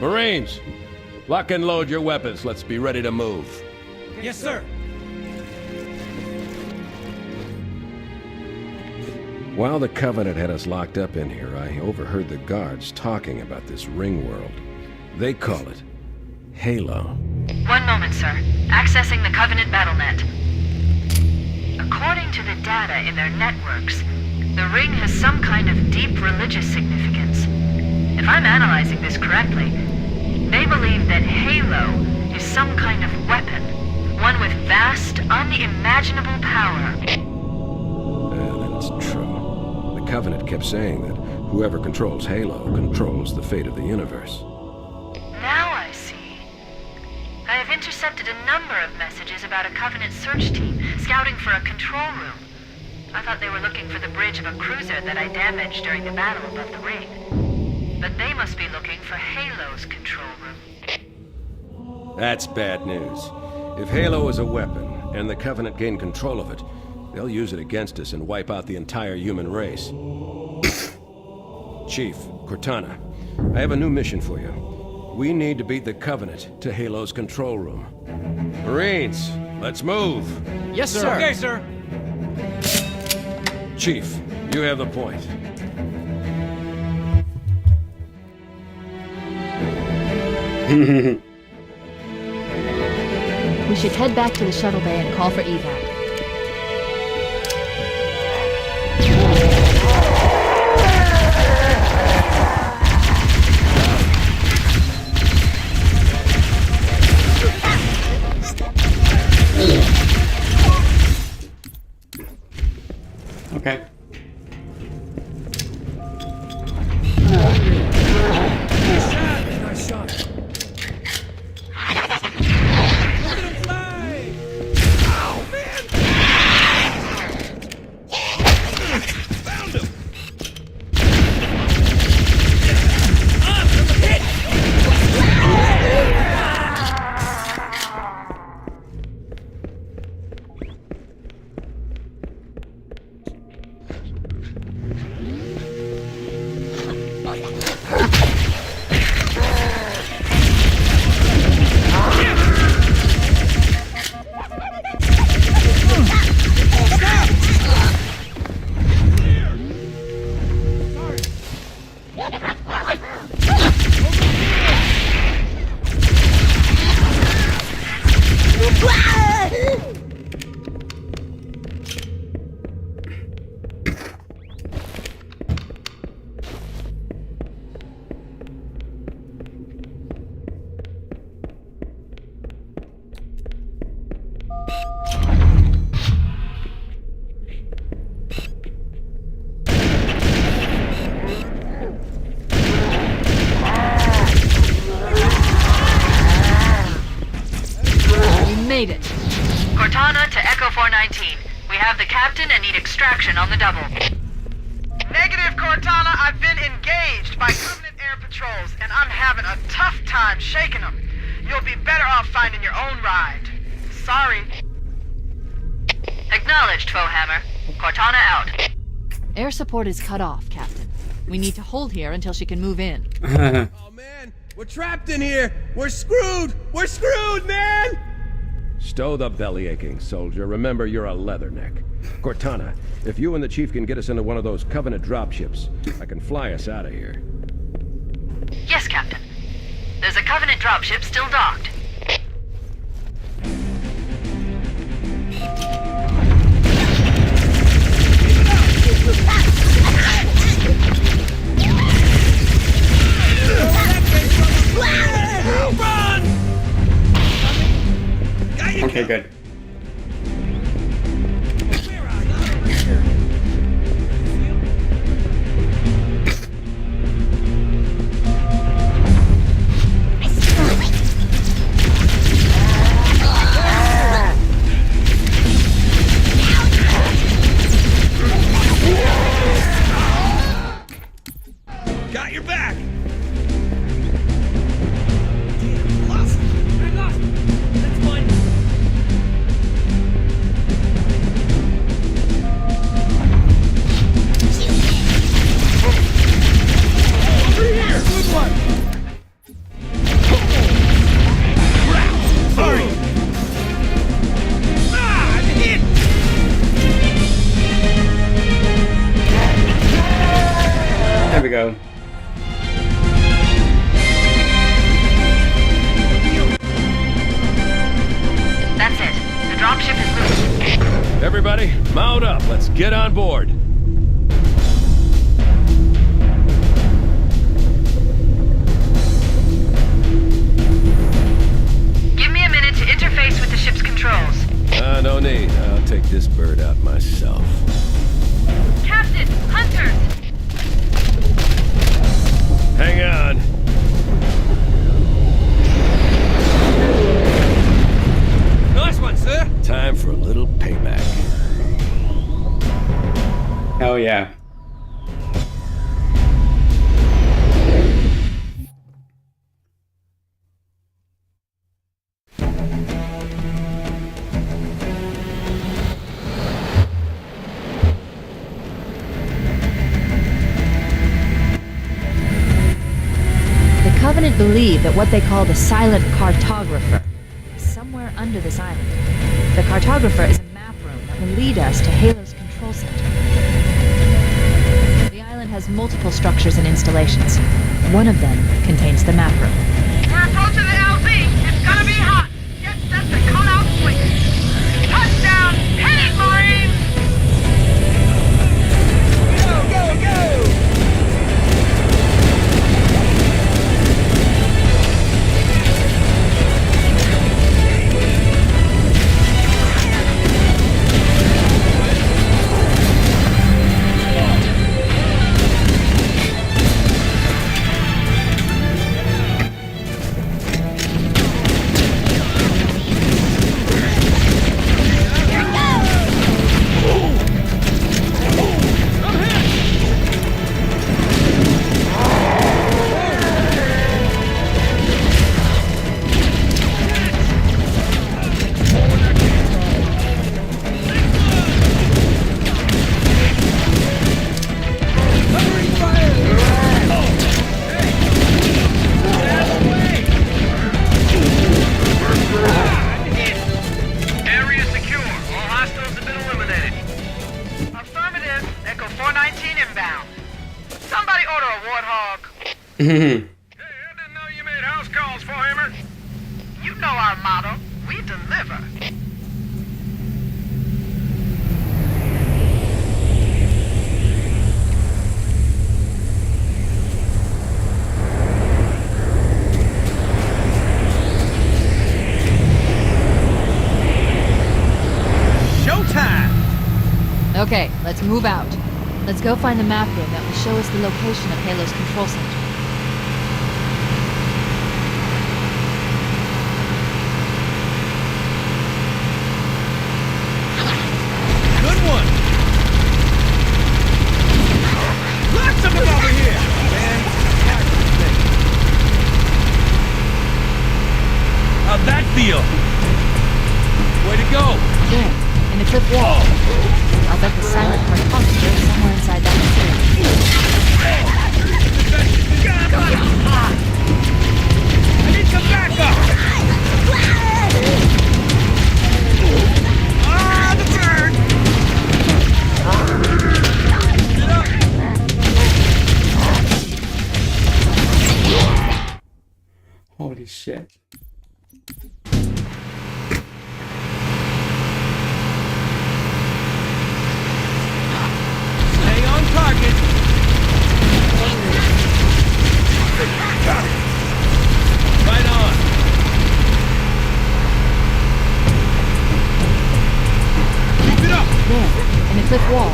Marines, lock and load your weapons. Let's be ready to move. Yes, sir. While the Covenant had us locked up in here, I overheard the guards talking about this ring world. They call it Halo. One moment, sir. Accessing the Covenant BattleNet. According to the data in their networks, the ring has some kind of deep religious significance. If I'm analyzing this correctly, they believe that Halo is some kind of weapon, one with vast, unimaginable power. Then it's true. The Covenant kept saying that whoever controls Halo controls the fate of the universe. Now I see. I have intercepted a number of messages about a Covenant search team scouting for a control room. I thought they were looking for the bridge of a cruiser that I damaged during the battle above the ring. But they must be looking for Halo's control room. That's bad news. If Halo is a weapon, and the Covenant gain control of it, they'll use it against us and wipe out the entire human race. Chief, Cortana, I have a new mission for you. We need to beat the Covenant to Halo's control room. Marines, let's move! Yes, sir. Okay, sir. Chief, you have the point. We should head back to the shuttle bay and call for evac. Okay. Nice shot. Look at him fly! Oh, man, made it. Cortana to Echo 419. We have the captain and need extraction on the double. Negative, Cortana. I've been engaged by Covenant air patrols, and I'm having a tough time shaking them. You'll be better off finding your own ride. Sorry. Acknowledged, Foehammer. Cortana out. Air support is cut off, Captain. We need to hold here until she can move in. Oh, man! We're trapped in here! We're screwed! We're screwed, man! Stow the belly aching, soldier. Remember, you're a leatherneck. Cortana, if you and the Chief can get us into one of those Covenant dropships, I can fly us out of here. Yes, Captain. There's a Covenant dropship still docked. Okay, good. Got your back! There we go. That's it. The dropship is loose. Everybody, mount up. Let's get on board. Give me a minute to interface with the ship's controls. No need. I'll take this bird out myself. Captain! Hunters! Hang on. Nice one, sir. Time for a little payback. Hell yeah. The Covenant believe that what they call the silent cartographer is somewhere under this island. The cartographer is a map room that will lead us to Halo's control center. The island has multiple structures and installations. One of them contains the map room. We're approaching the LZ. It's gonna be hot. Get set to cut out quick. Touchdown! Hit it, Marines! Go, go, go! Hey, I didn't know you made house calls, Foehammer. You know our motto. We deliver. Showtime! Okay, let's move out. Let's go find the map room that will show us the location of Halo's control center. wall. I'll bet the silent cartographer is somewhere inside that I need some backup! Ah, the bird! Holy shit. Stay on target! Right on! Keep it up! there, in the cliff wall.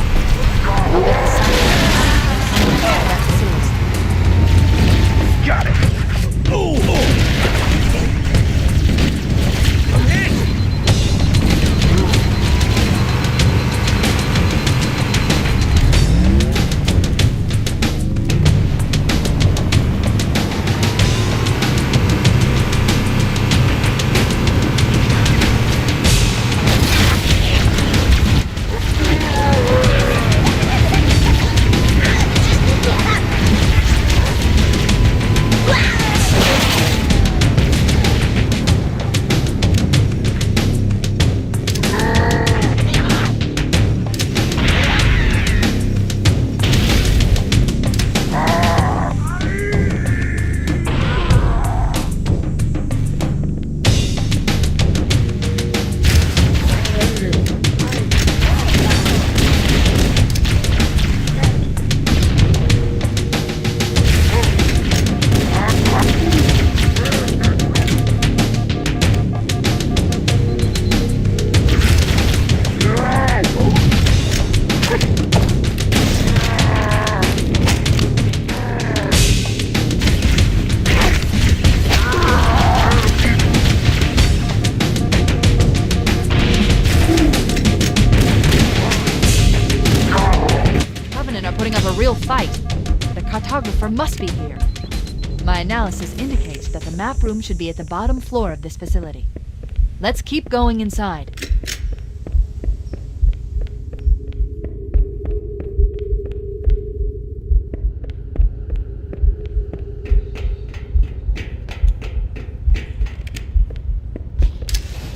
I'll bet the silent cartographer is somewhere inside that facility. Got it! Ooh! Real fight. The cartographer must be here. My analysis indicates that the map room should be at the bottom floor of this facility. Let's keep going inside.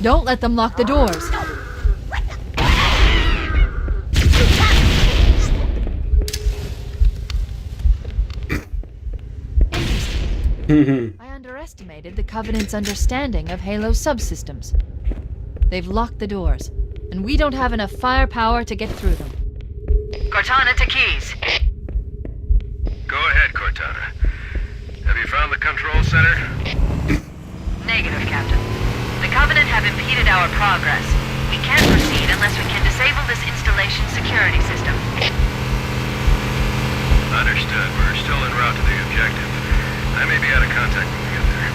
Don't let them lock the doors. I underestimated the Covenant's understanding of Halo subsystems. They've locked the doors, and we don't have enough firepower to get through them. Cortana to Keys. Go ahead, Cortana. Have you found the control center? Negative, Captain. The Covenant have impeded our progress. We can't proceed unless we can disable this installation's security system. Understood. We're still en route to the objective. I may be out of contact when we get there.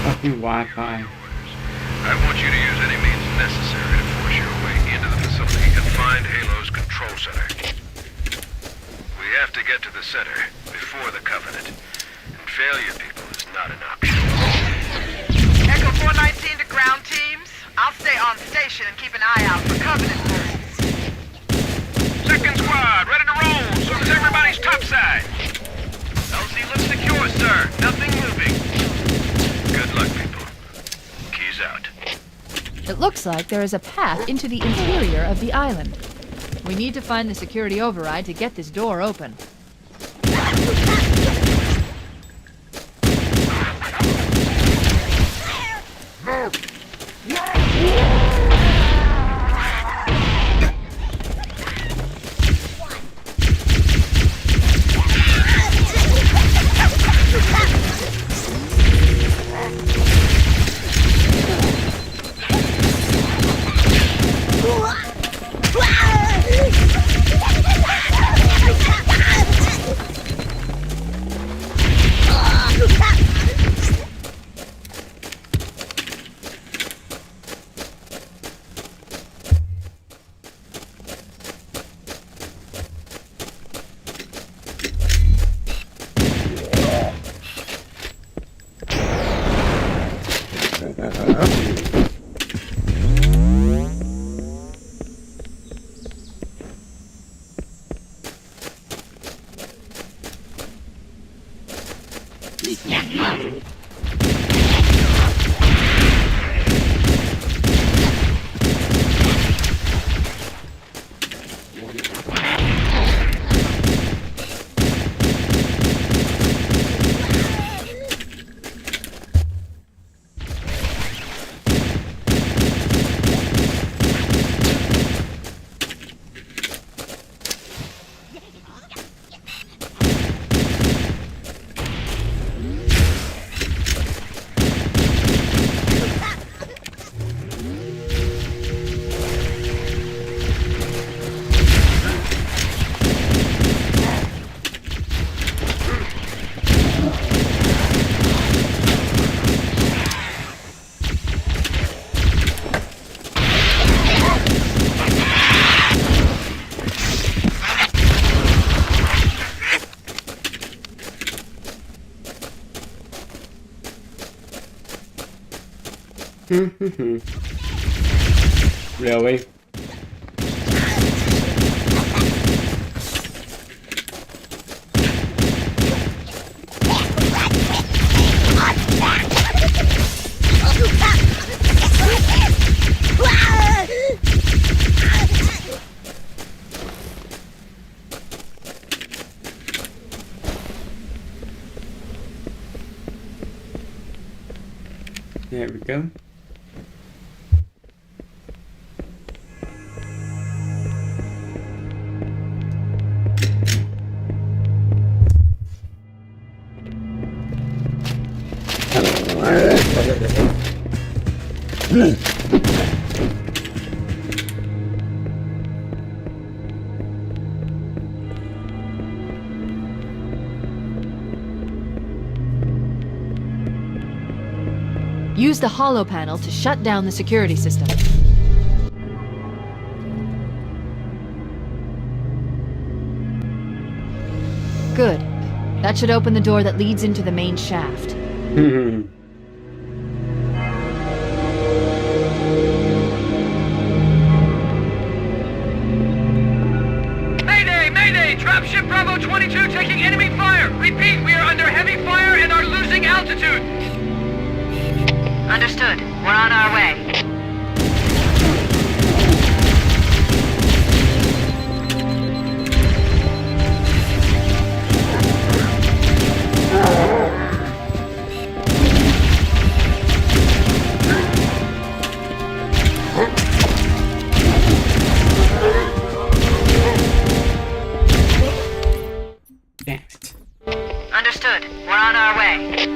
Fucking Wi-Fi. I want you to use any means necessary to force your way into the facility and find Halo's control center. We have to get to the center before the Covenant. And failure, people, is not an option. Echo 419 to ground teams. I'll stay on station and keep an eye out for Covenant forces. Second squad, ready to roll as soon as everybody's topside. LC looks secure, sir. Nothing moving. Good luck, people. Keys out. It looks like there is a path into the interior of the island. We need to find the security override to get this door open. Really? There we go. Use the holo panel to shut down the security system. Good. That should open the door that leads into the main shaft. Mayday! Mayday! Dropship Bravo 22 taking enemy fire! Repeat, we are under heavy fire and are losing altitude! Understood. We're on our way. Next. Understood. We're on our way.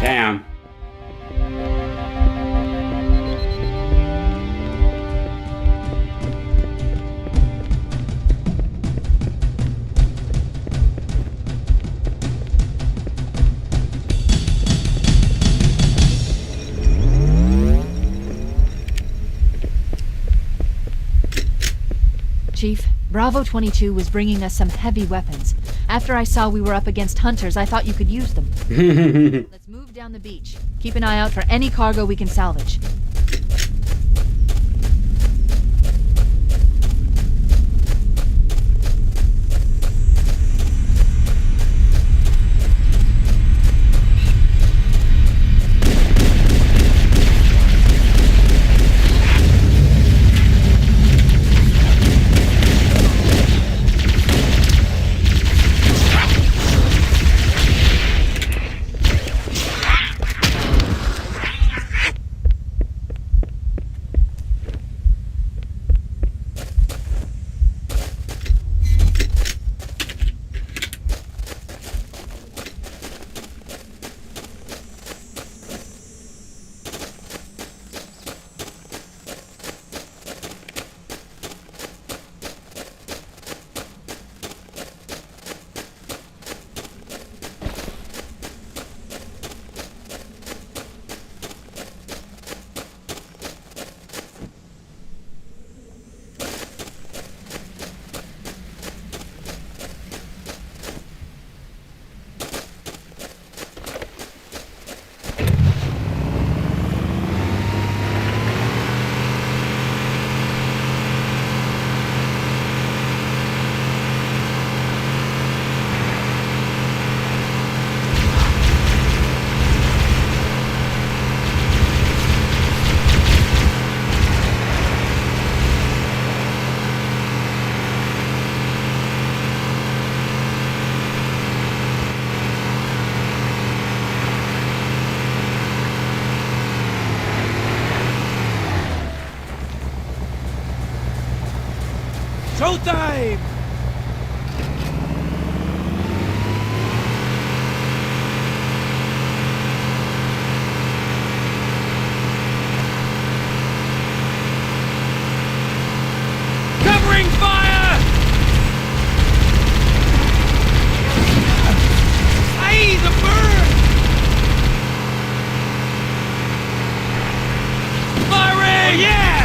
Damn. Chief, Bravo 22 was bringing us some heavy weapons. After I saw we were up against hunters, I thought you could use them. Let's move down the beach. Keep an eye out for any cargo we can salvage. Showtime! Covering fire! Aye, the bird! Firing! Yeah!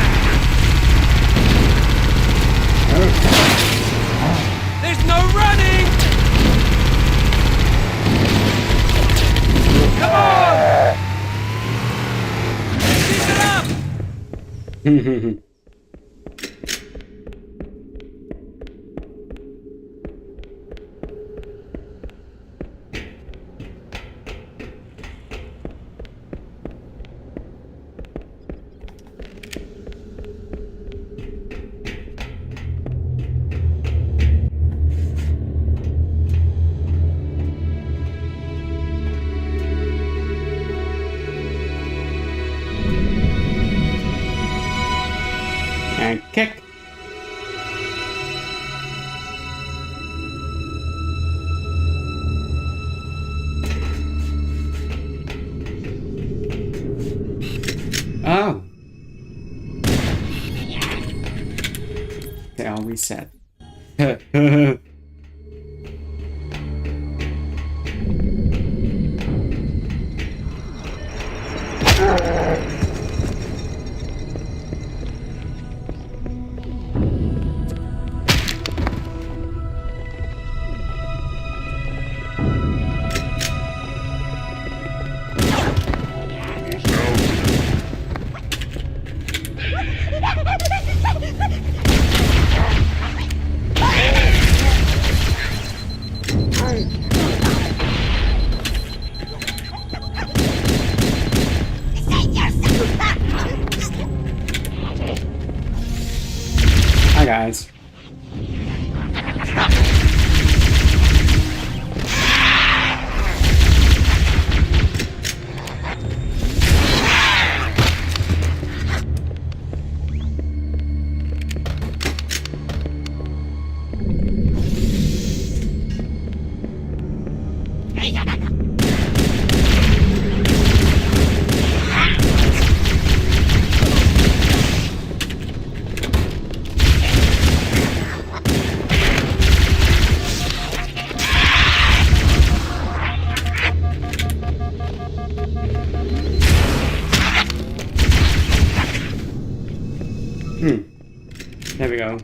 There's no running! Come on! Keep it up! And kick. Oh. Okay, I'll reset. Hi guys. There we go.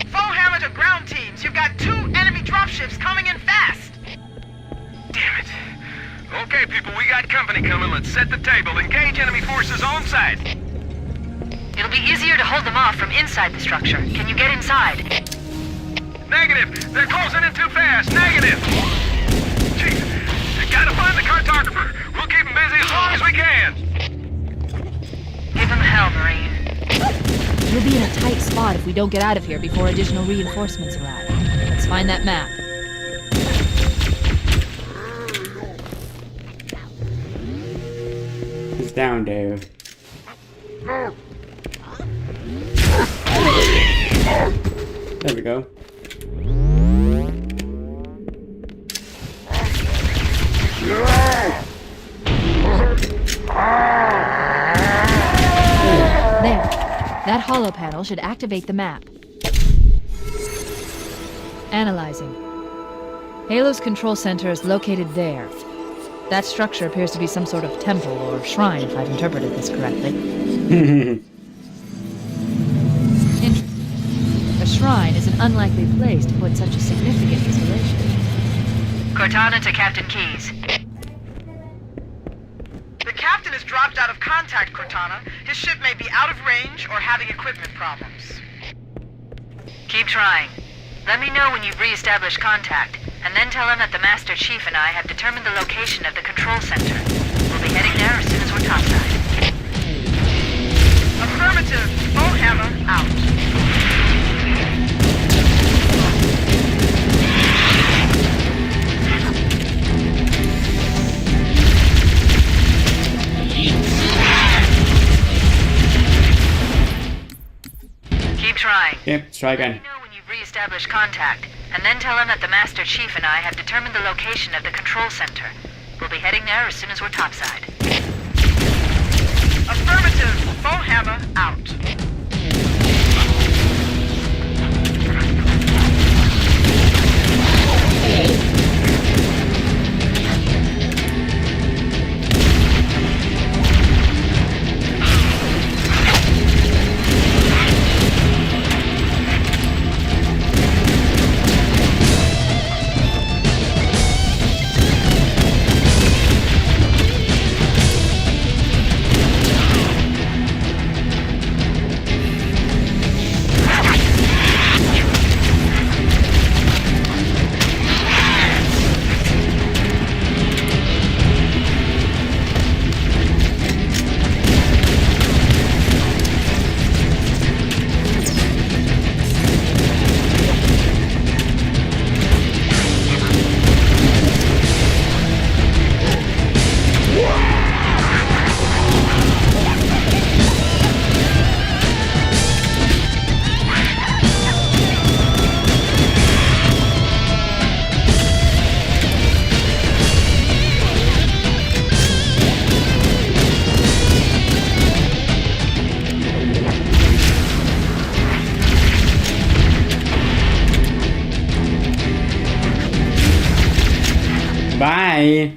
Full hammer to ground teams. You've got 2 enemy dropships coming in fast. Damn it. Okay, people, we got company coming. Let's set the table. Engage enemy forces on site. It'll be easier to hold them off from inside the structure. Can you get inside? Negative. They're closing in too fast. Negative. Chief, you gotta find the cartographer. We'll keep him busy as long as we can. Give him hell, Marine. We'll be in a tight spot if we don't get out of here before additional reinforcements arrive. Let's find that map. He's down, Dave. There we go. There. That hollow panel should activate the map. Analyzing. Halo's control center is located there. That structure appears to be some sort of temple or shrine, if I've interpreted this correctly. A shrine is an unlikely place to put such a significant installation. Cortana to Captain Keyes. The captain has dropped out of contact, Cortana. His ship may be out of range or having equipment problems. Keep trying. Let me know when you've re-established contact, and then tell him that the Master Chief and I have determined the location of the control center. We'll be heading there as soon as we're topside. Affirmative. Bullhammer out. trying. Yep, let's try again. Let me know when you've re-established contact, and then tell him that the Master Chief and I have determined the location of the control center. We'll be heading there as soon as we're topside. Affirmative. Bowhammer out. Bye.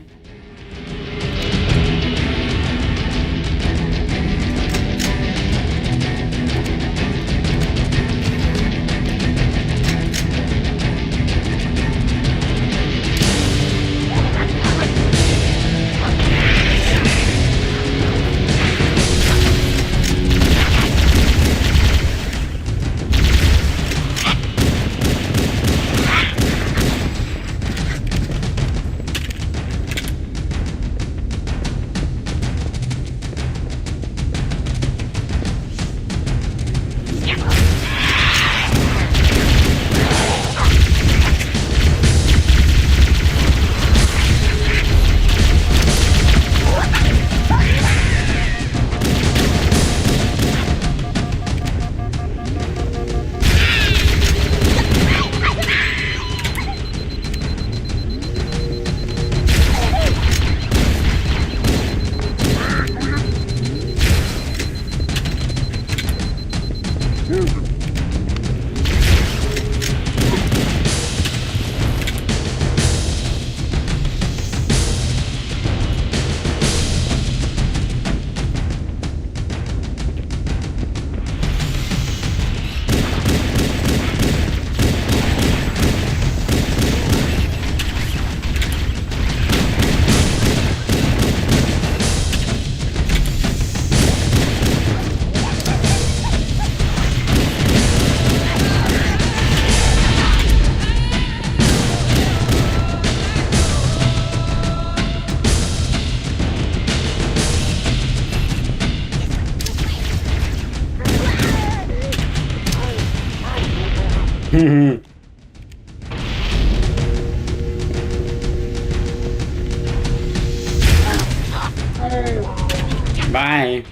Bye.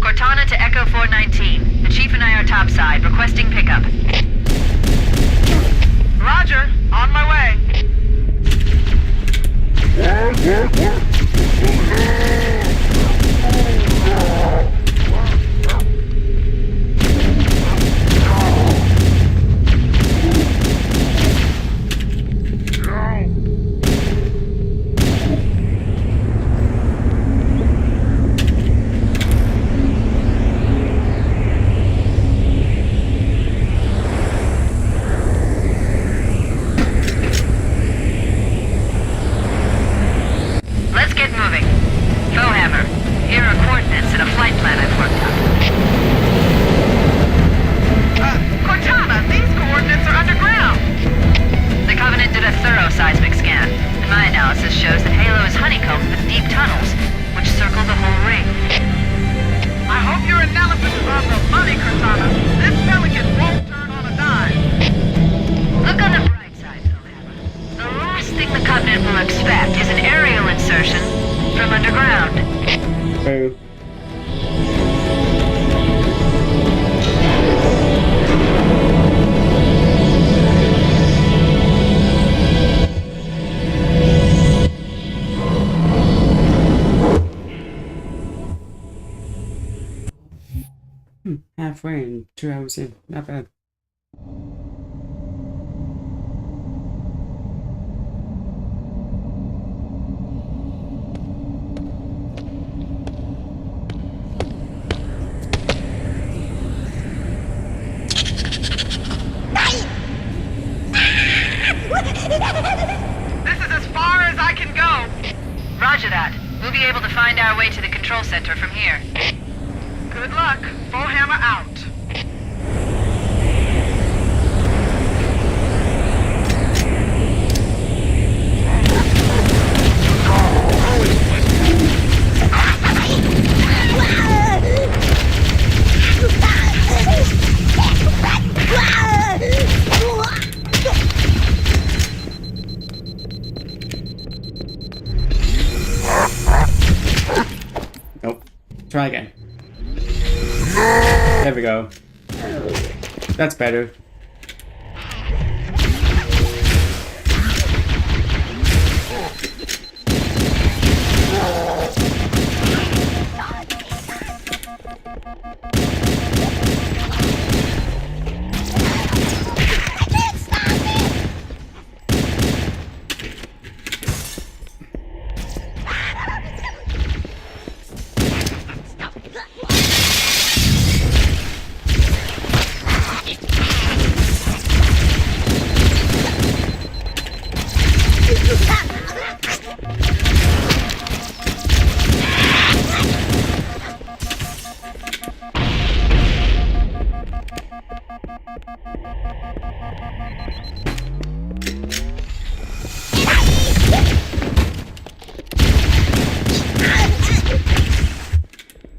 Cortana to Echo 419. The Chief and I are topside, requesting pickup. Roger. On my way. halfway and 2 hours in. Not bad. This is as far as I can go. Roger that. We'll be able to find our way to the control center from here. Good luck. Bullhammer out. Nope. Try again. There we go. That's better.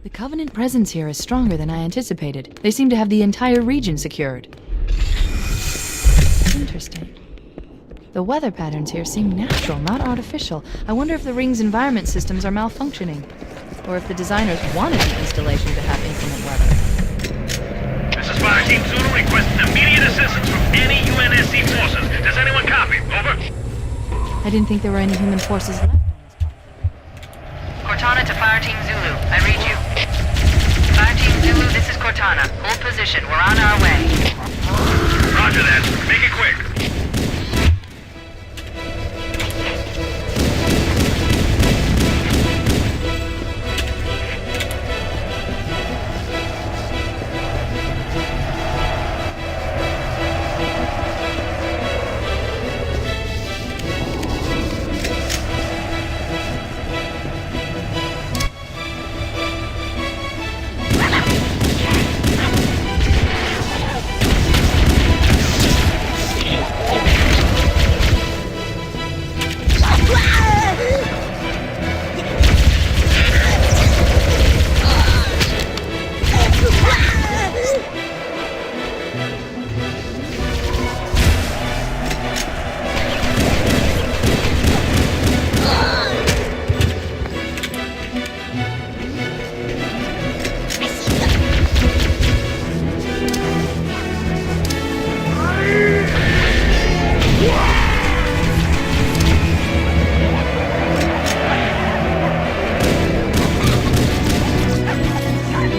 The Covenant presence here is stronger than I anticipated. They seem to have the entire region secured. Interesting. The weather patterns here seem natural, not artificial. I wonder if the ring's environment systems are malfunctioning, or if the designers wanted the installation to have inclement weather. This is Fire Team Zulu requesting immediate assistance from any UNSC forces. Does anyone copy? Over. I didn't think there were any human forces left on this part. Cortana to Fire Team Zulu. I read you. Fire Team Zulu, this is Cortana. Hold position. We're on our way. Roger that. Make it quick.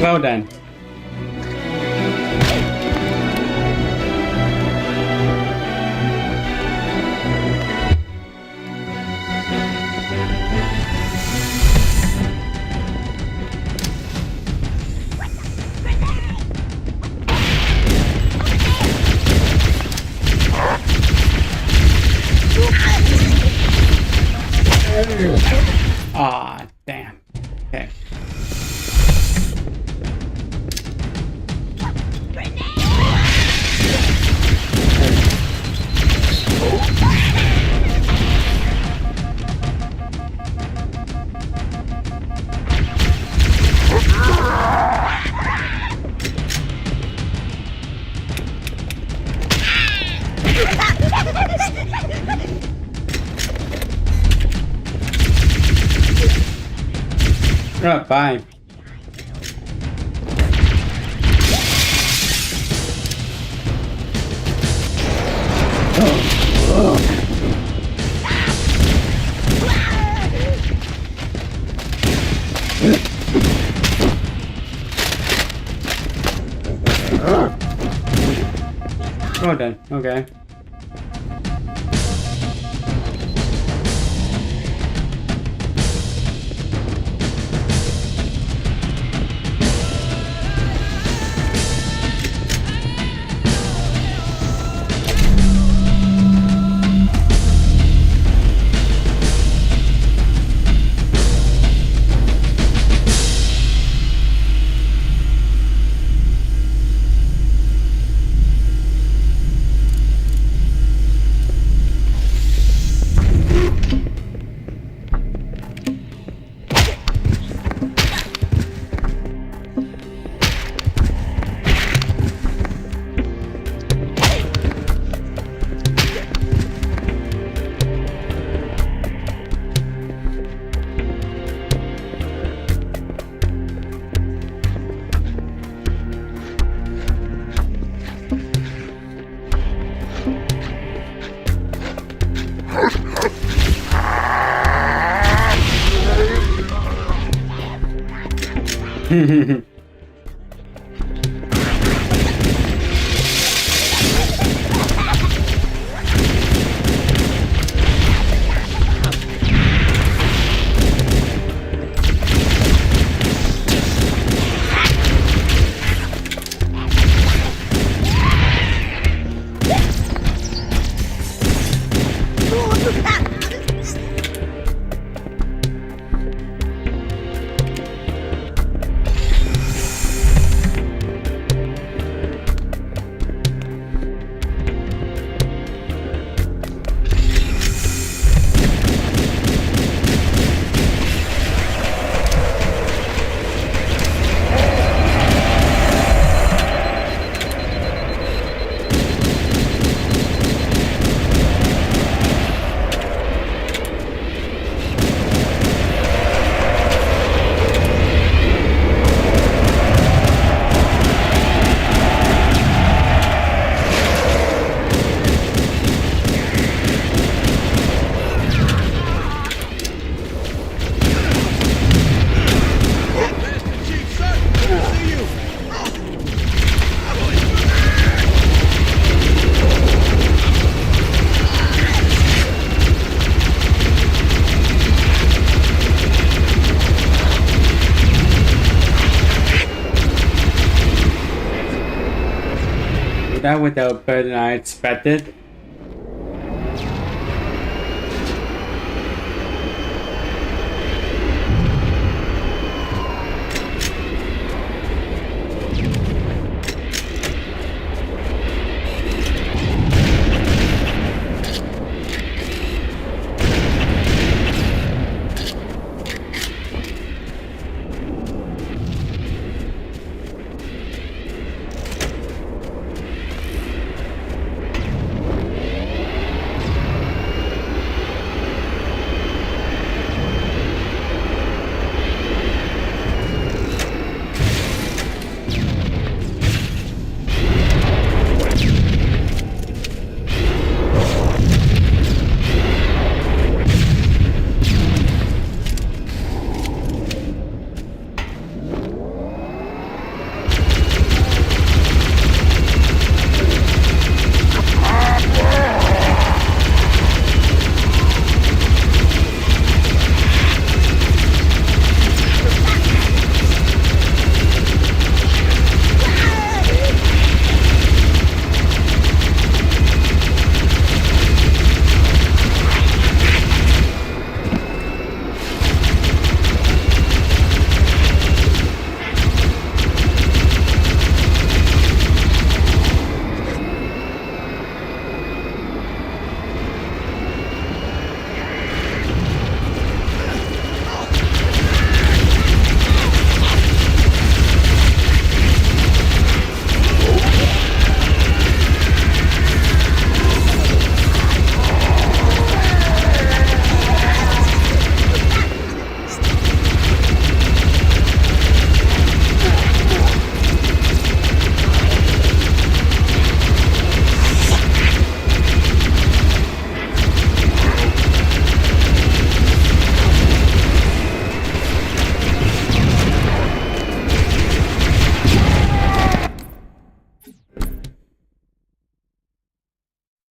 Well done. Ah, damn. Okay. Oh, bye. Oh, then. Okay. That went out better than I expected.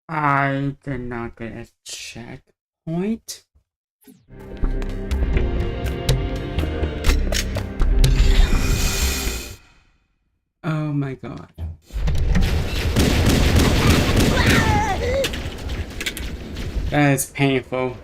I did not get a checkpoint. Oh my god. That is painful.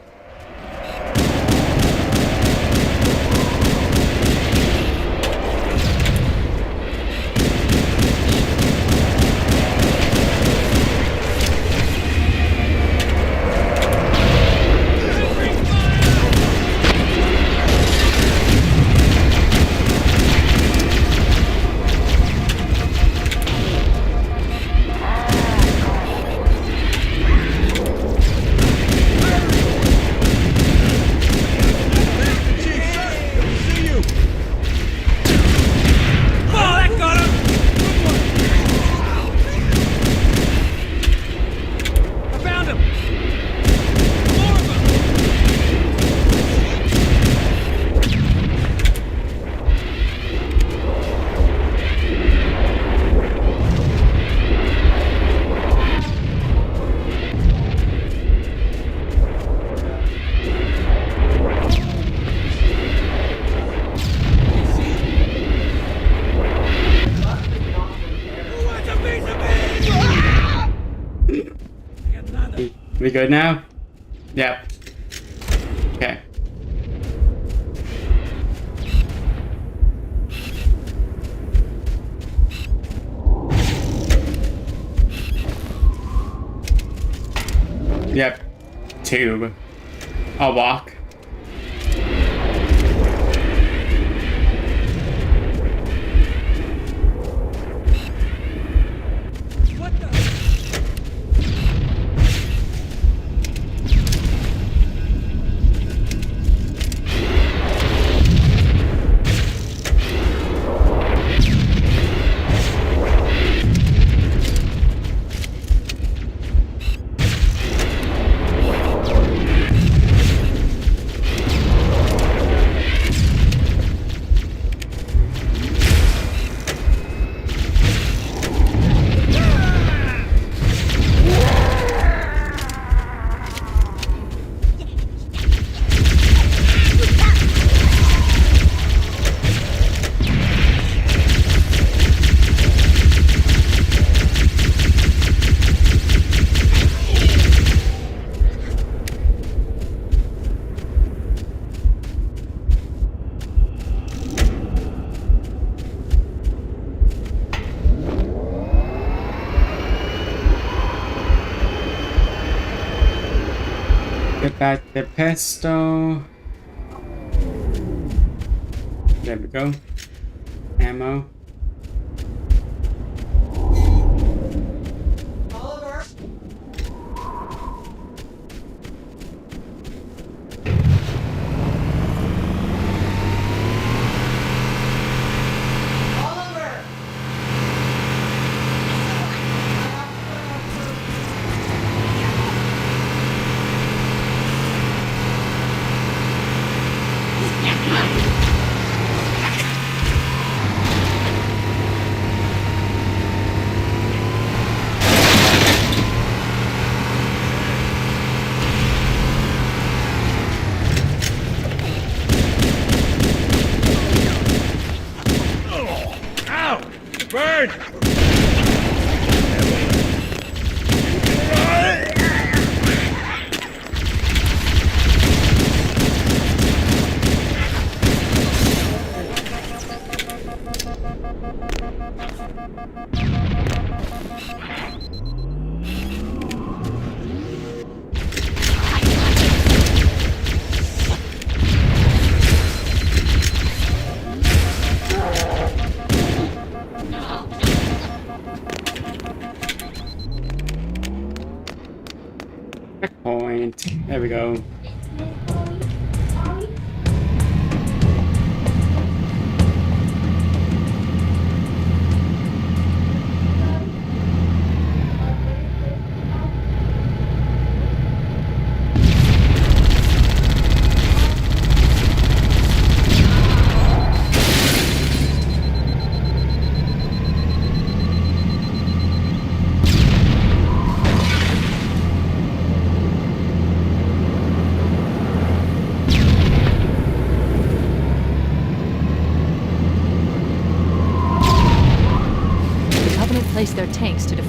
We good now? Yep. Okay. Yep. Tube. I'll walk. Get back the pistol. There we go. Ammo. Bird! Checkpoint. There we go.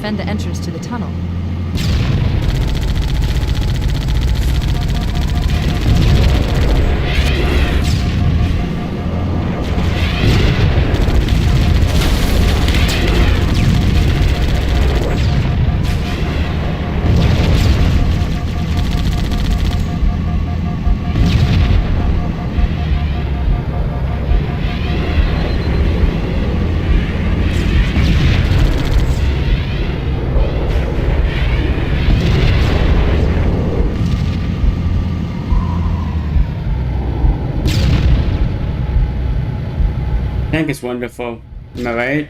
defend the entrance to the tunnel. I think it's wonderful. Am I right?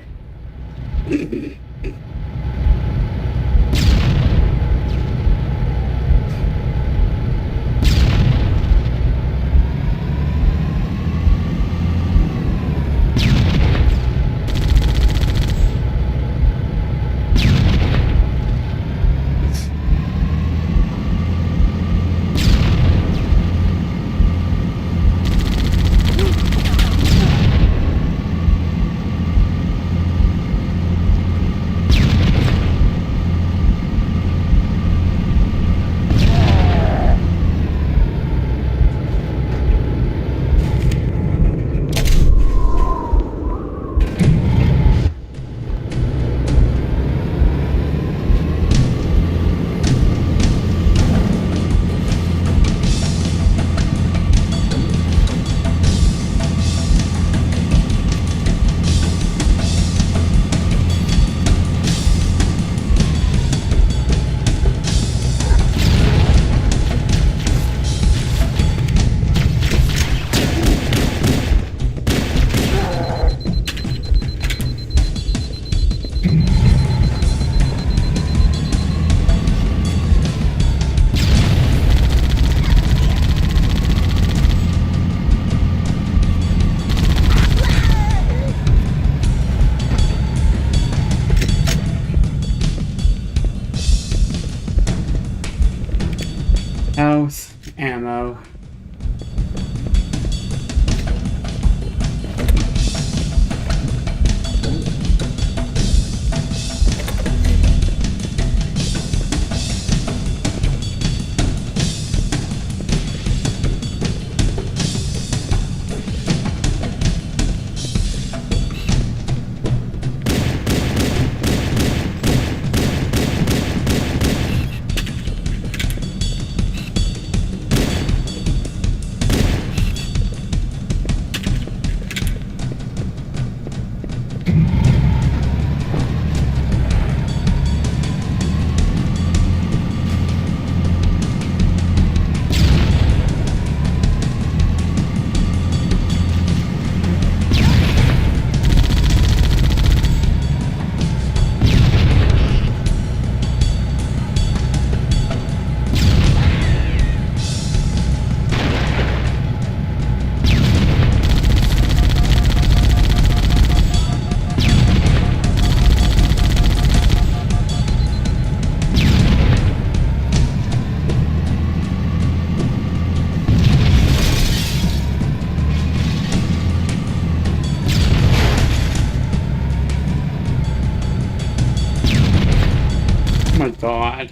Health, ammo. Oh my god.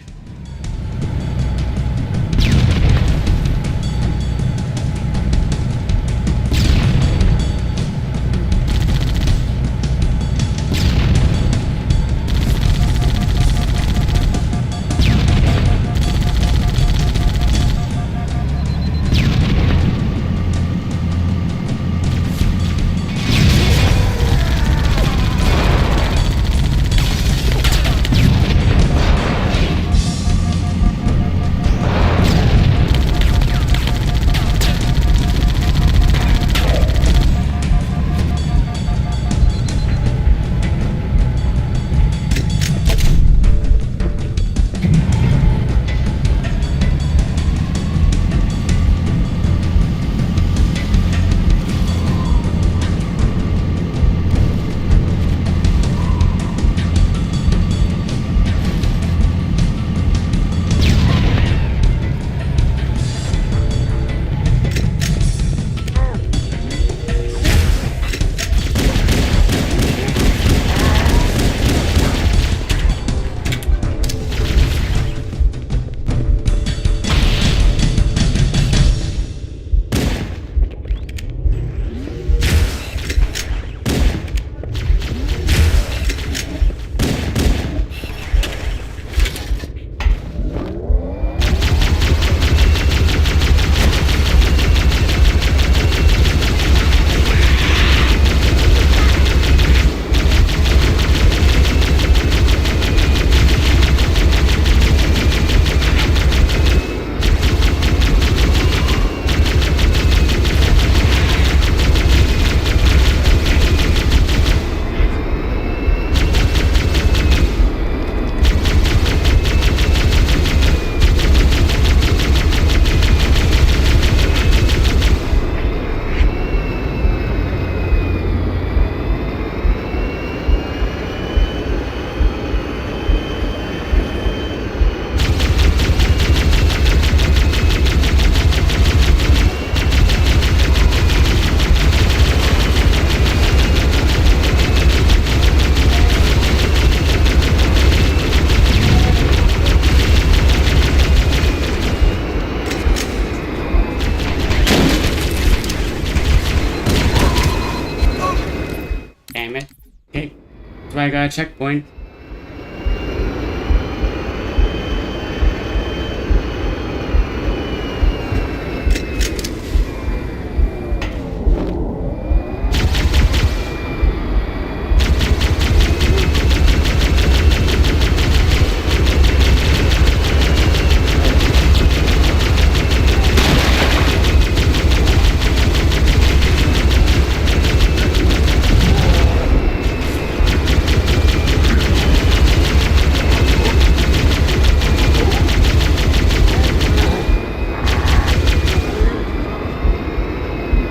why I got a checkpoint.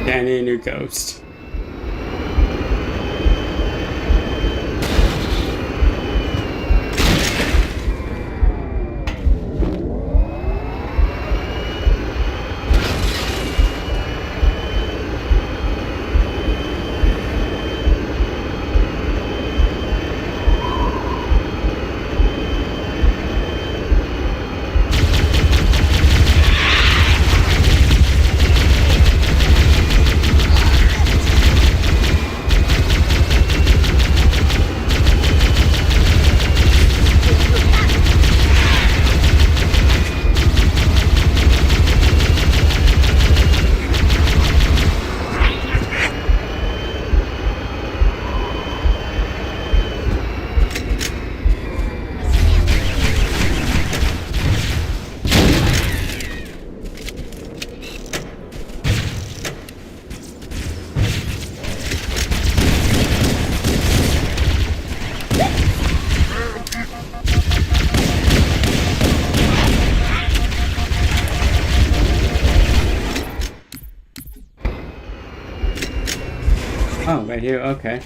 Danny, a new ghost. Oh, right here, okay.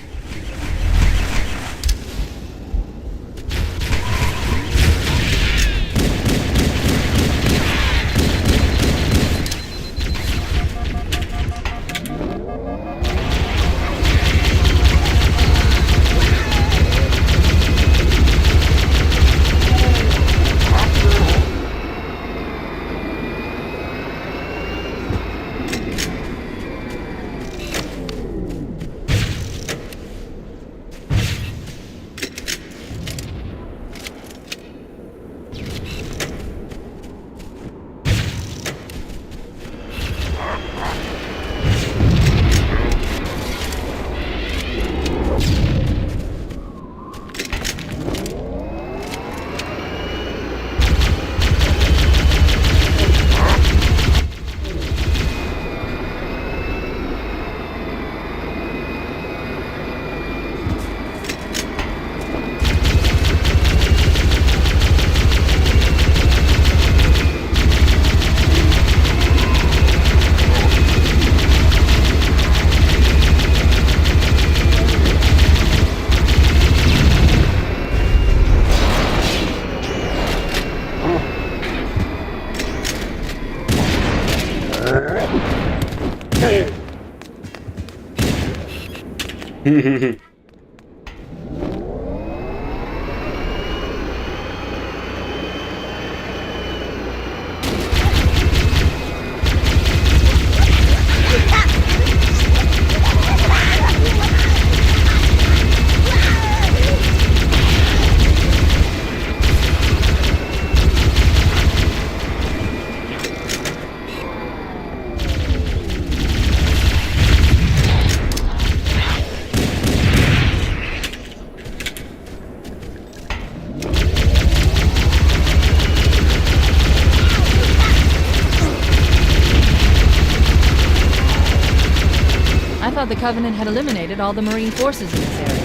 I thought the Covenant had eliminated all the Marine forces in this area.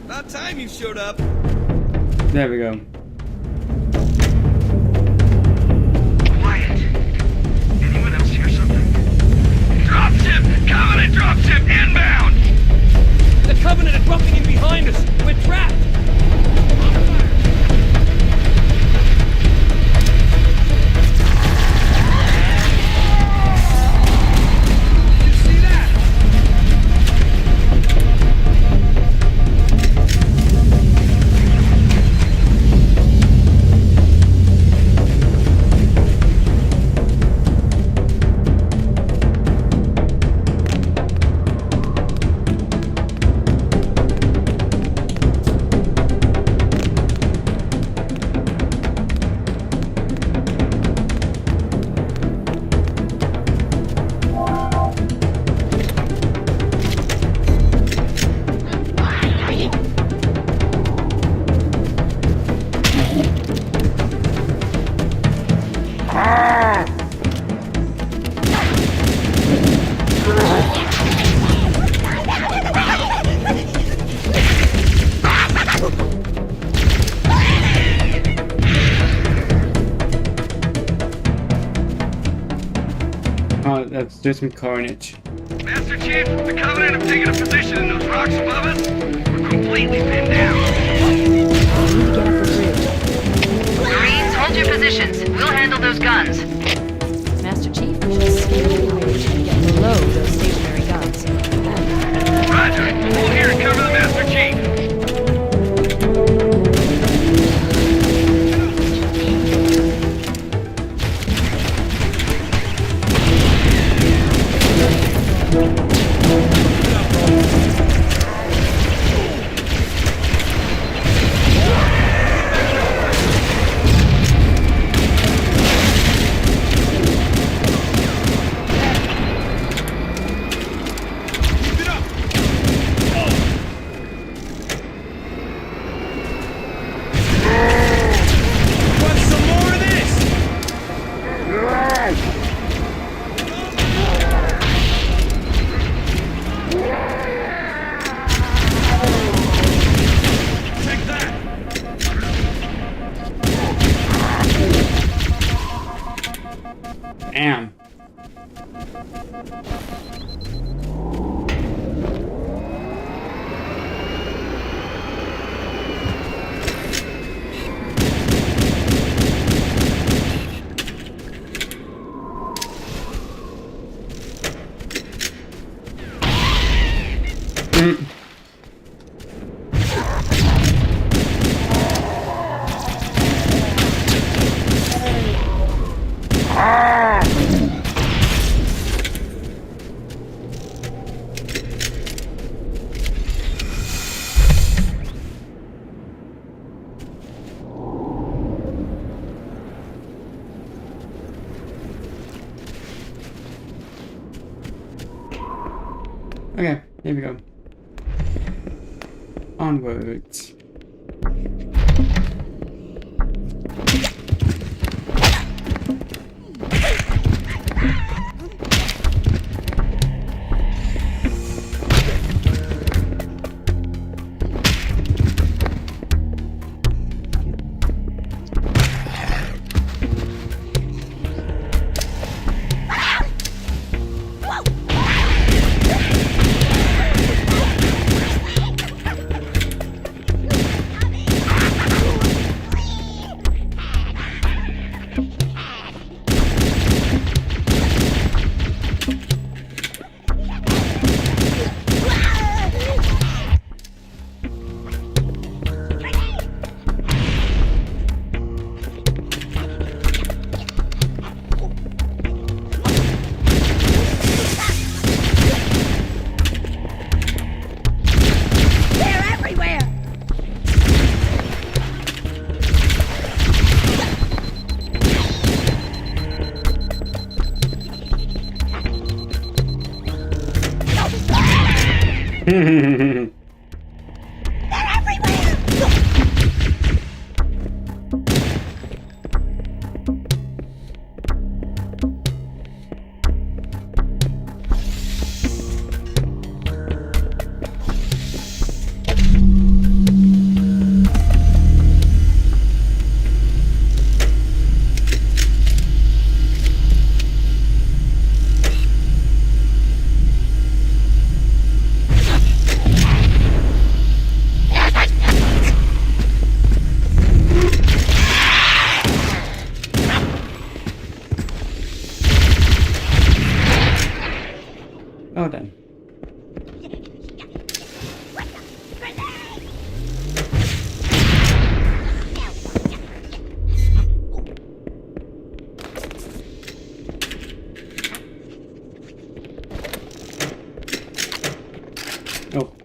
About time you showed up. There we go. Quiet. Anyone else here? Inbound! The Covenant are dropping in behind us! We're trapped! You see that? Let's do some carnage. Master Chief, the Covenant have taken a position in those rocks above us. We're completely pinned down. Marines, hold your positions. We'll handle those guns. Master Chief, we should scale the bridge and get below those stationary guns. Roger. Hold here and cover the Master Chief. Damn. Okay, here we go. Onwards.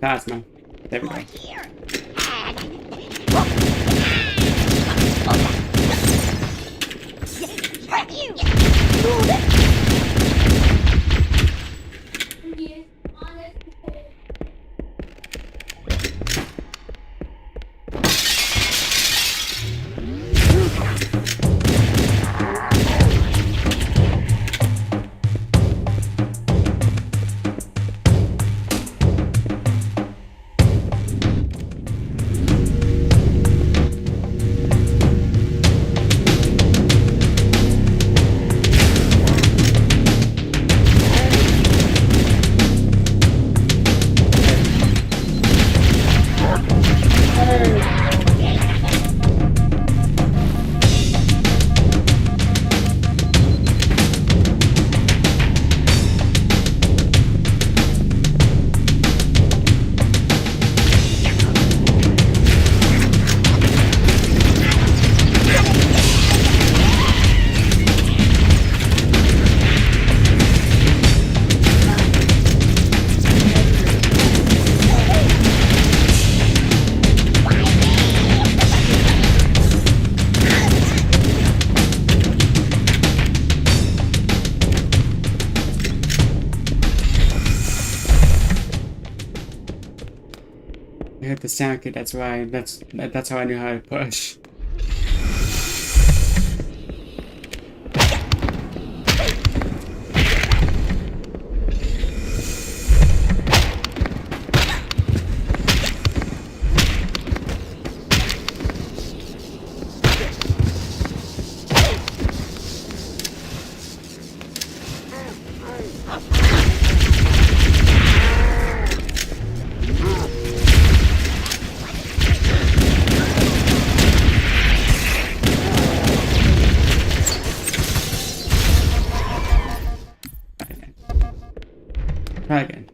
plasma. There we go. I hit the sound kit, that's why that's how I knew how to push. Try again.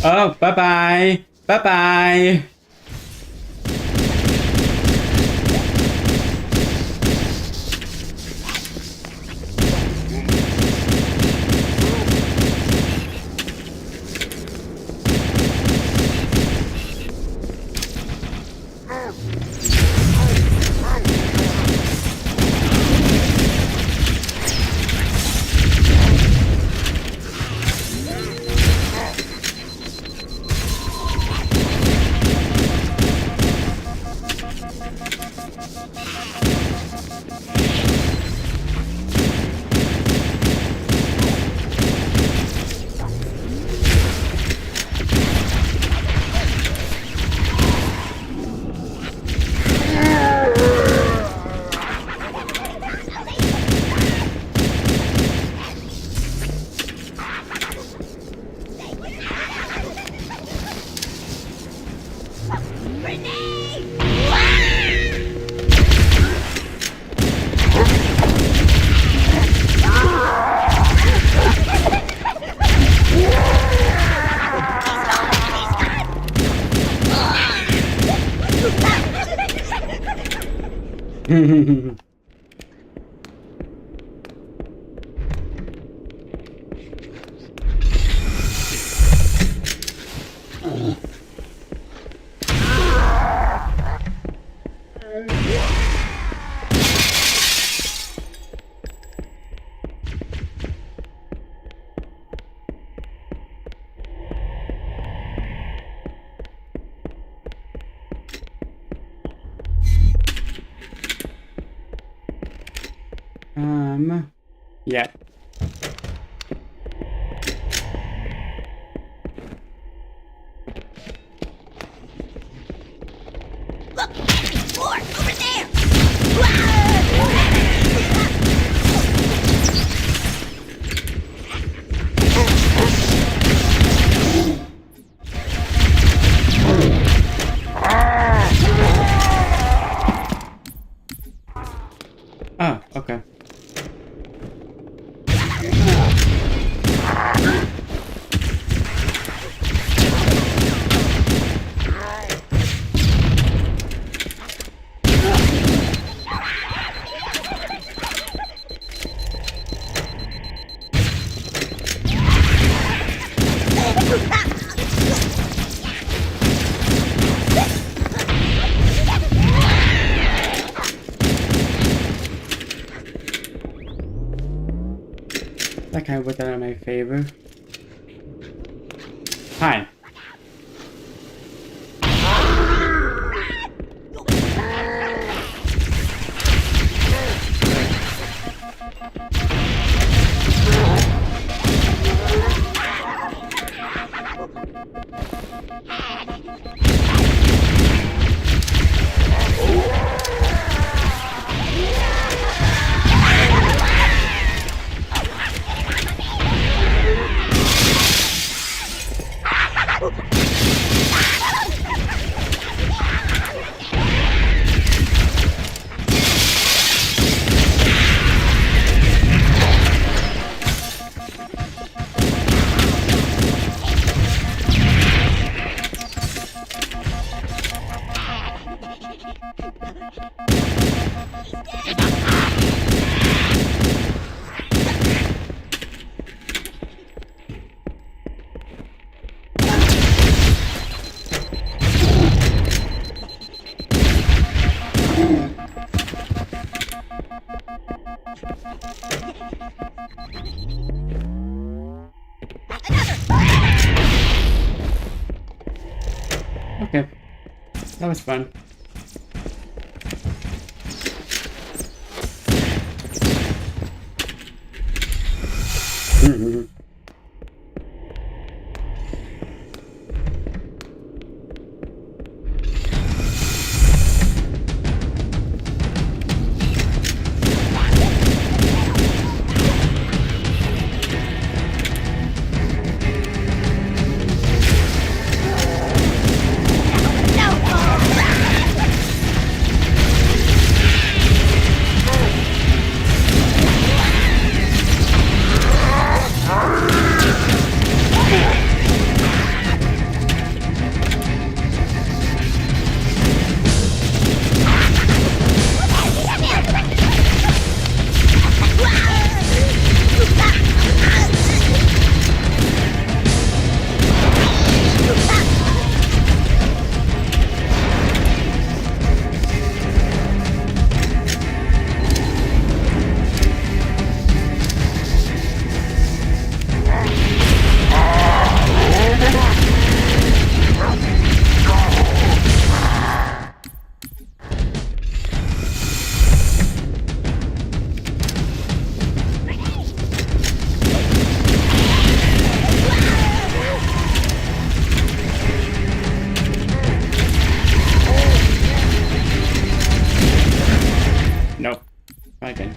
Oh, bye-bye. Bye-bye. Yeah. Look! More! Over there! I put that in my favor. Hi. Okay, that was fun. Nope. Okay.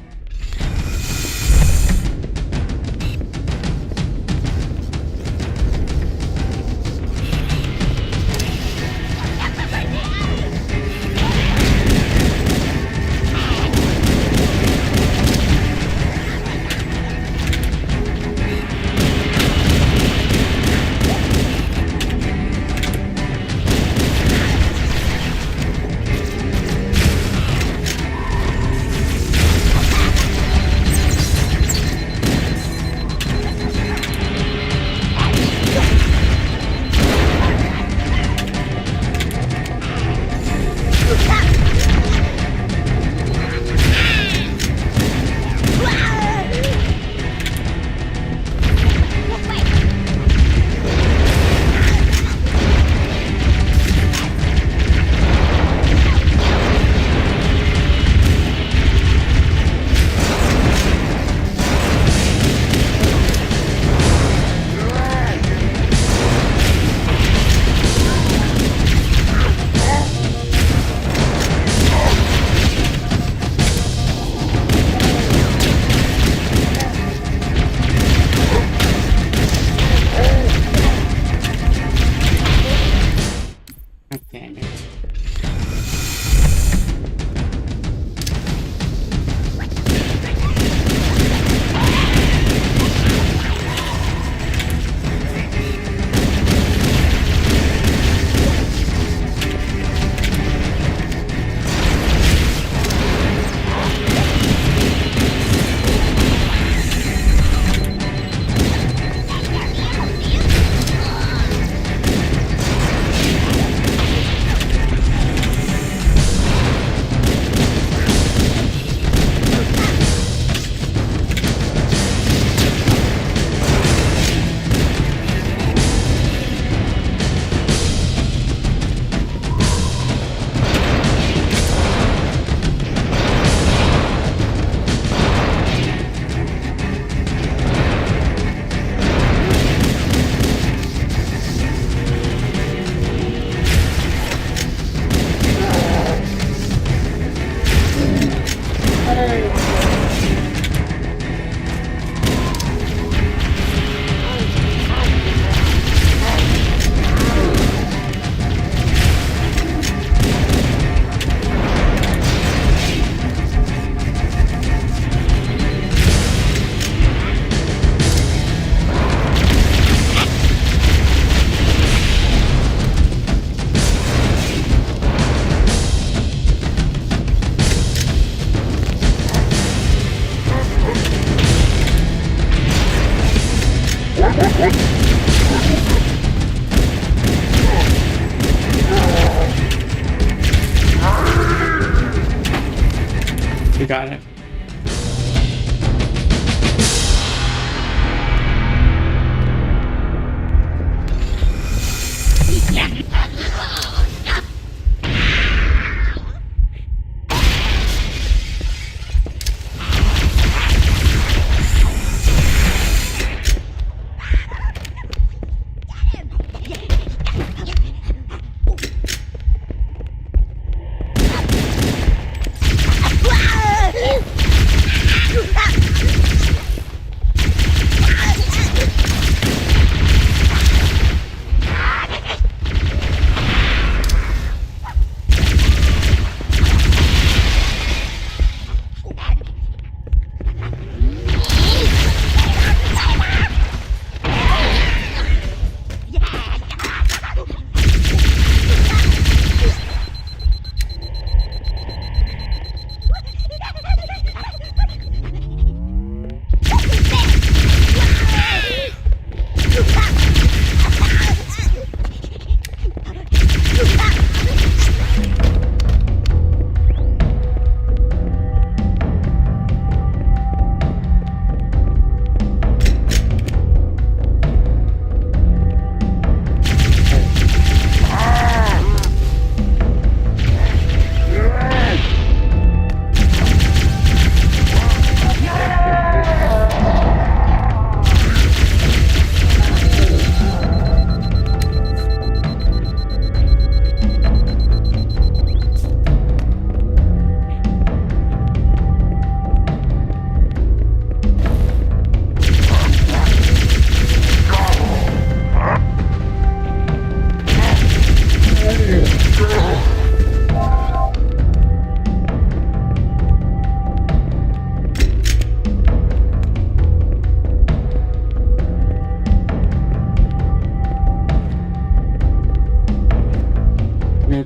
We got it.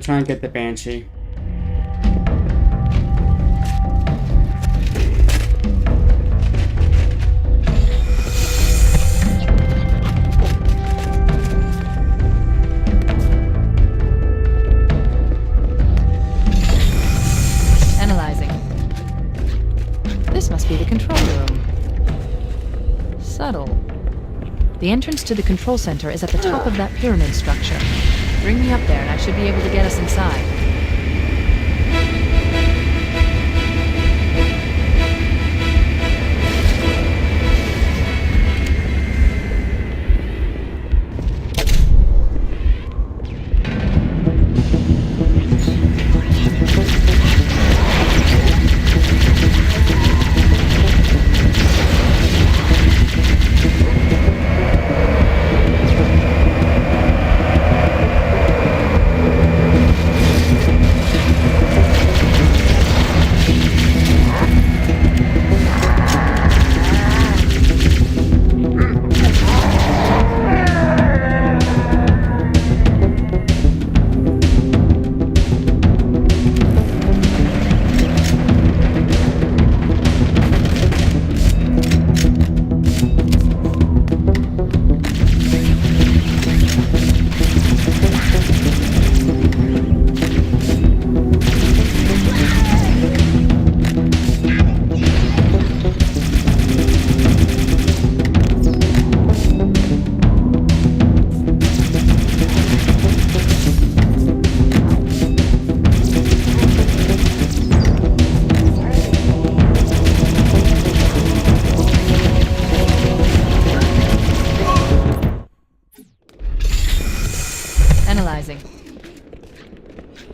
Try and get the Banshee. Analyzing. This must be the control room. Subtle. The entrance to the control center is at the top of that pyramid structure. Bring me up there and I should be able to get us inside.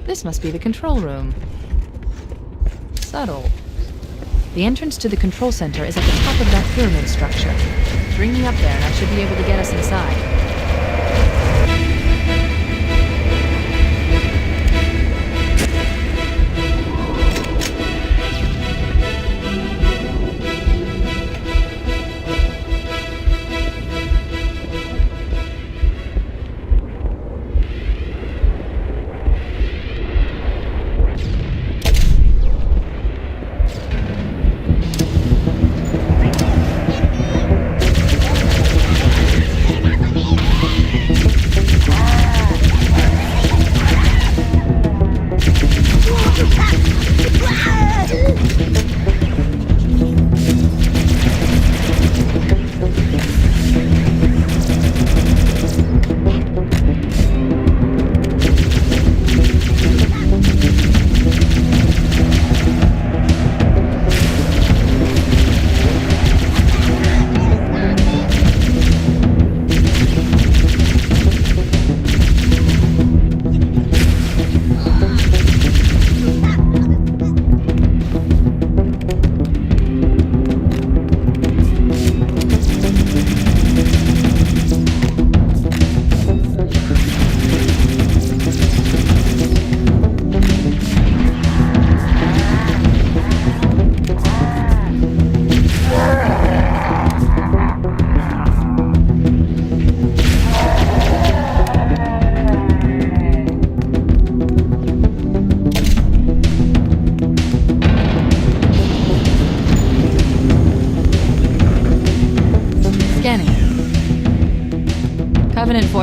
This must be the control room. Subtle. The entrance to the control center is at the top of that pyramid structure. Bring me up there and I should be able to get us inside.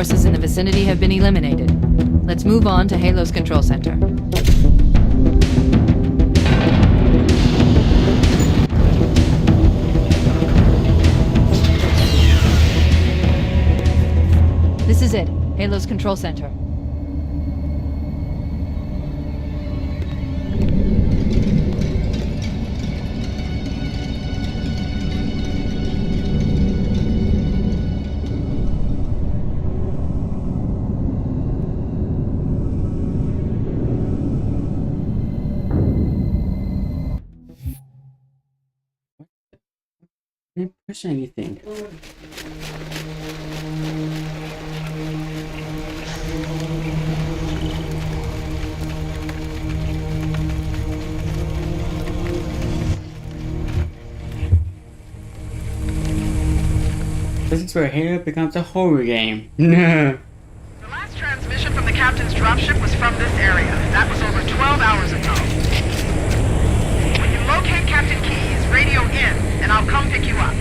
forces in the vicinity have been eliminated. Let's move on to Halo's control center. This is it. Halo's control center. I didn't push anything. This is where Halo becomes a horror game. No. The last transmission from the captain's dropship was from this area. That was over 12 hours ago. When you locate Captain Keyes, radio in, and I'll come pick you up.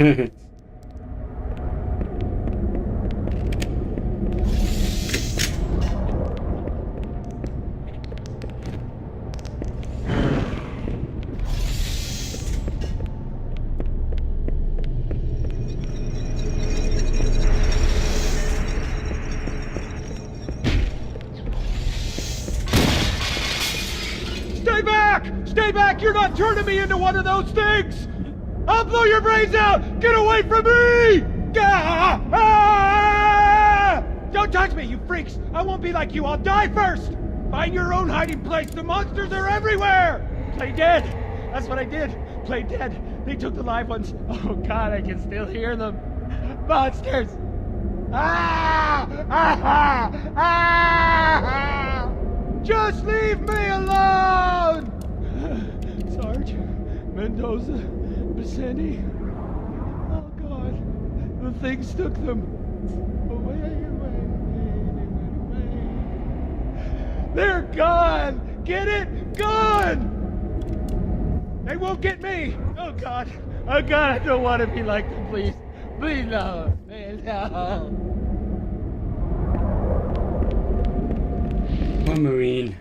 Stay back! Stay back! You're not turning me into one of those things! I'll blow your brains out! Get away from me! Ah! Ah! Don't touch me, you freaks! I won't be like you, I'll die first! Find your own hiding place, the monsters are everywhere! Play dead! That's what I did! Play dead! They took the live ones. Oh god, I can still hear them. Monsters! Ah! Ah! Ah! Just leave me alone! Sarge, Mendoza, Vicente. Oh God, the things took them away, away, away. They're gone! Get it? Gone! They won't get me! Oh God, I don't want to be like them, please. Please no, man, no. One Marine.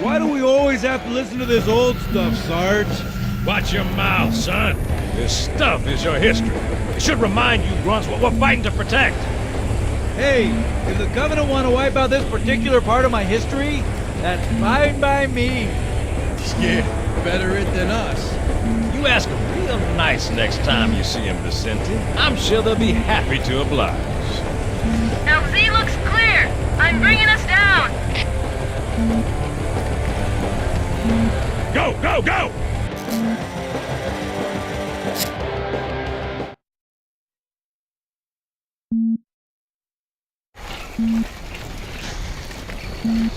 Why do we always have to listen to this old stuff, Sarge? Watch your mouth, son. This stuff is your history. It should remind you, grunts, what we're fighting to protect. Hey, if the Covenant want to wipe out this particular part of my history, that's fine by me. Yeah, better it than us. You ask them real nice next time you see him, Vicente. I'm sure they'll be happy to oblige. LZ looks clear. I'm bringing us down. Go, go, go!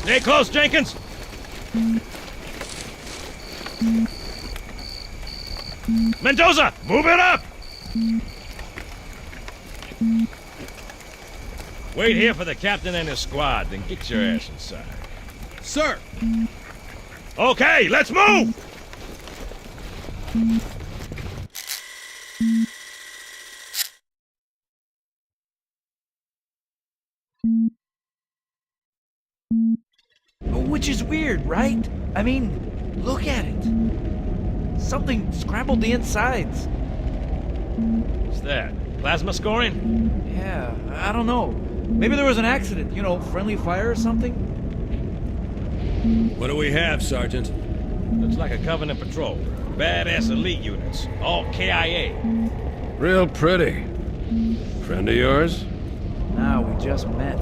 Stay close, Jenkins! Mendoza, move it up! Wait here for the captain and his squad, then get your ass inside. Sir! Okay, let's move! Which is weird, right? I mean, look at it. Something scrambled the insides. What's that? Plasma scoring? Yeah, I don't know. Maybe there was an accident, you know, friendly fire or something? What do we have, Sergeant? Looks like a Covenant patrol. Badass elite units. All KIA. Real pretty. Friend of yours? Nah, we just met.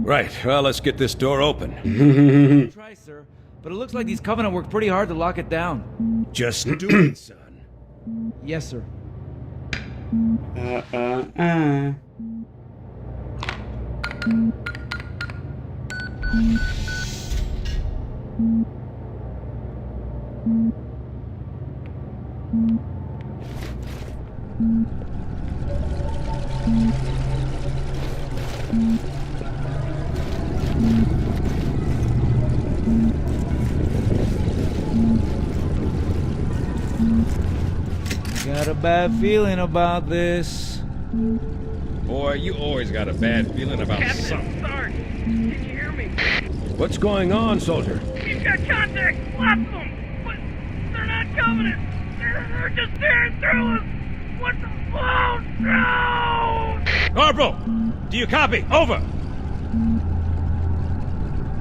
Right, well, let's get this door open. Try, sir. But it looks like these Covenant worked pretty hard to lock it down. Just do it, son. Yes, sir. Got a bad feeling about this. Boy, you always got a bad feeling about something. Sarge, can you hear me? What's going on, soldier? He's got contact, lots of them, but they're not Covenant. They're just tearing through us. What the? Oh no! Corporal, do you copy? Over.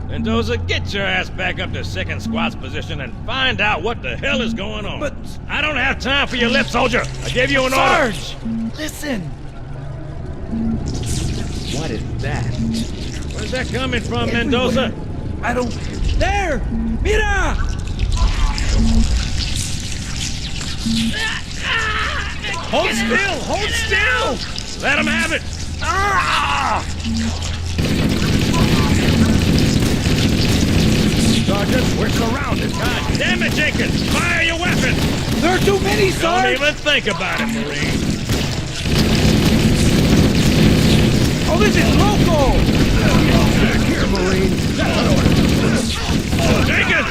Mendoza, get your ass back up to second squad's position and find out what the hell is going on. But I don't have time for your lip, soldier. I gave you an order. Sarge, listen. What is that? Where's that coming from, Mendoza? I don't. There! Mira! Hold still! Hold still! Let him have it! Sergeant, we're surrounded. God damn it, Jenkins! Fire your weapon! There are too many, Sarge! Don't even think about it, Marine. Oh, this is local! Here, Marine. That's an order. Jenkins!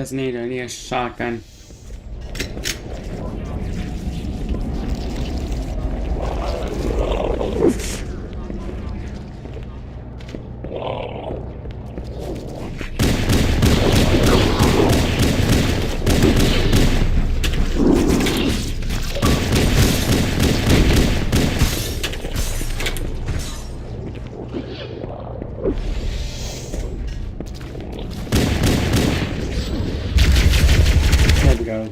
Just need a shotgun. There we go.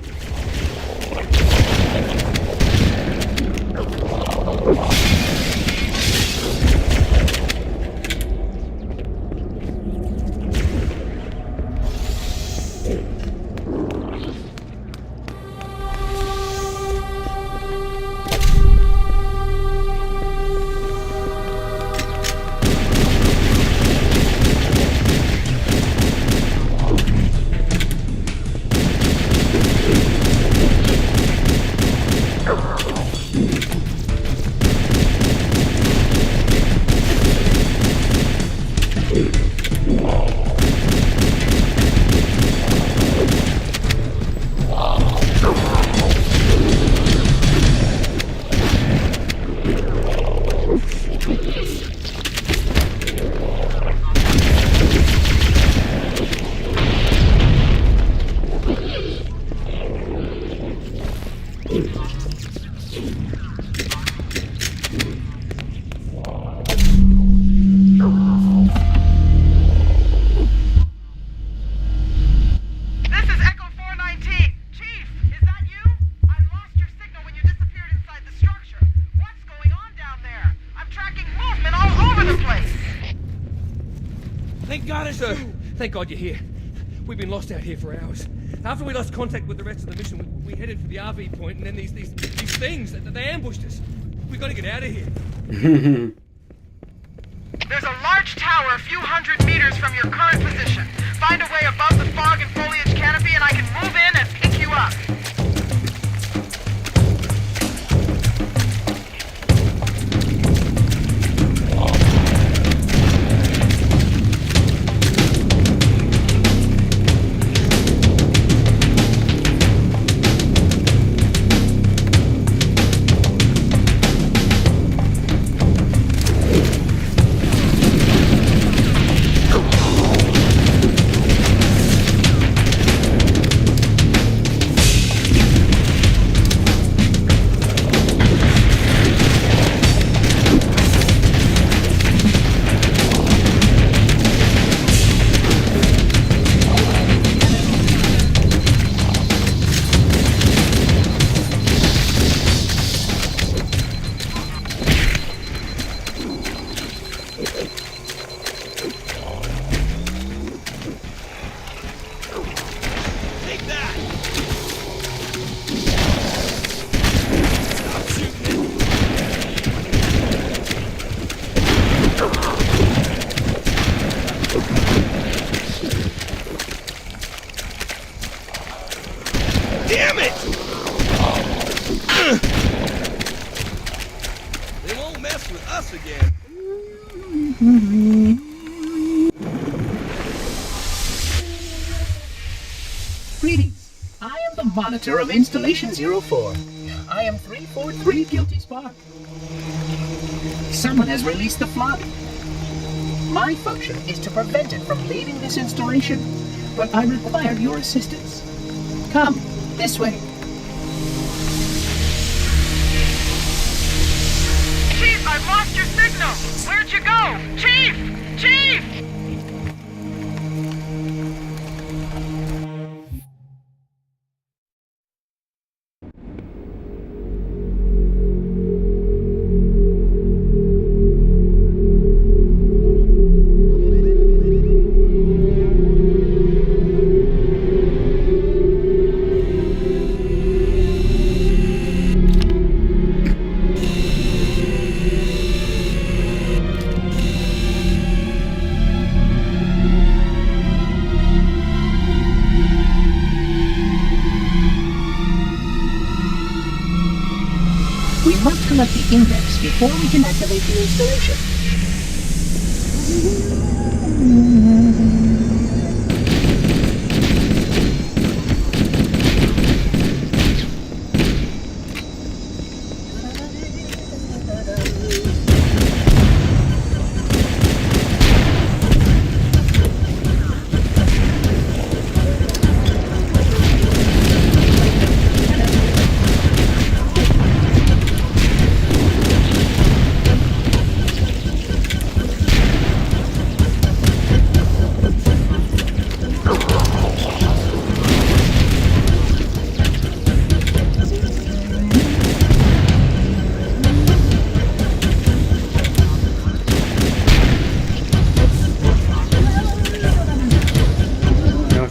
Thank God it's Sir, you. thank God you're here. We've been lost out here for hours. After we lost contact with the rest of the mission, we headed for the RV point, and then these things, they ambushed us. We gotta get out of here. There's a large tower a few hundred meters from your current position. Find a way above the fog and foliage canopy and I can move in and pick you up. Damn it! They won't mess with us again. Greetings. I am the monitor of Installation 04. I am 343 Guilty Spark. Someone has released the flood. My function is to prevent it from leaving this installation, but I require your assistance. Come, this way. Chief, I've lost your signal! Where'd you go? Chief! Chief! We must collect the index before we can activate the installation.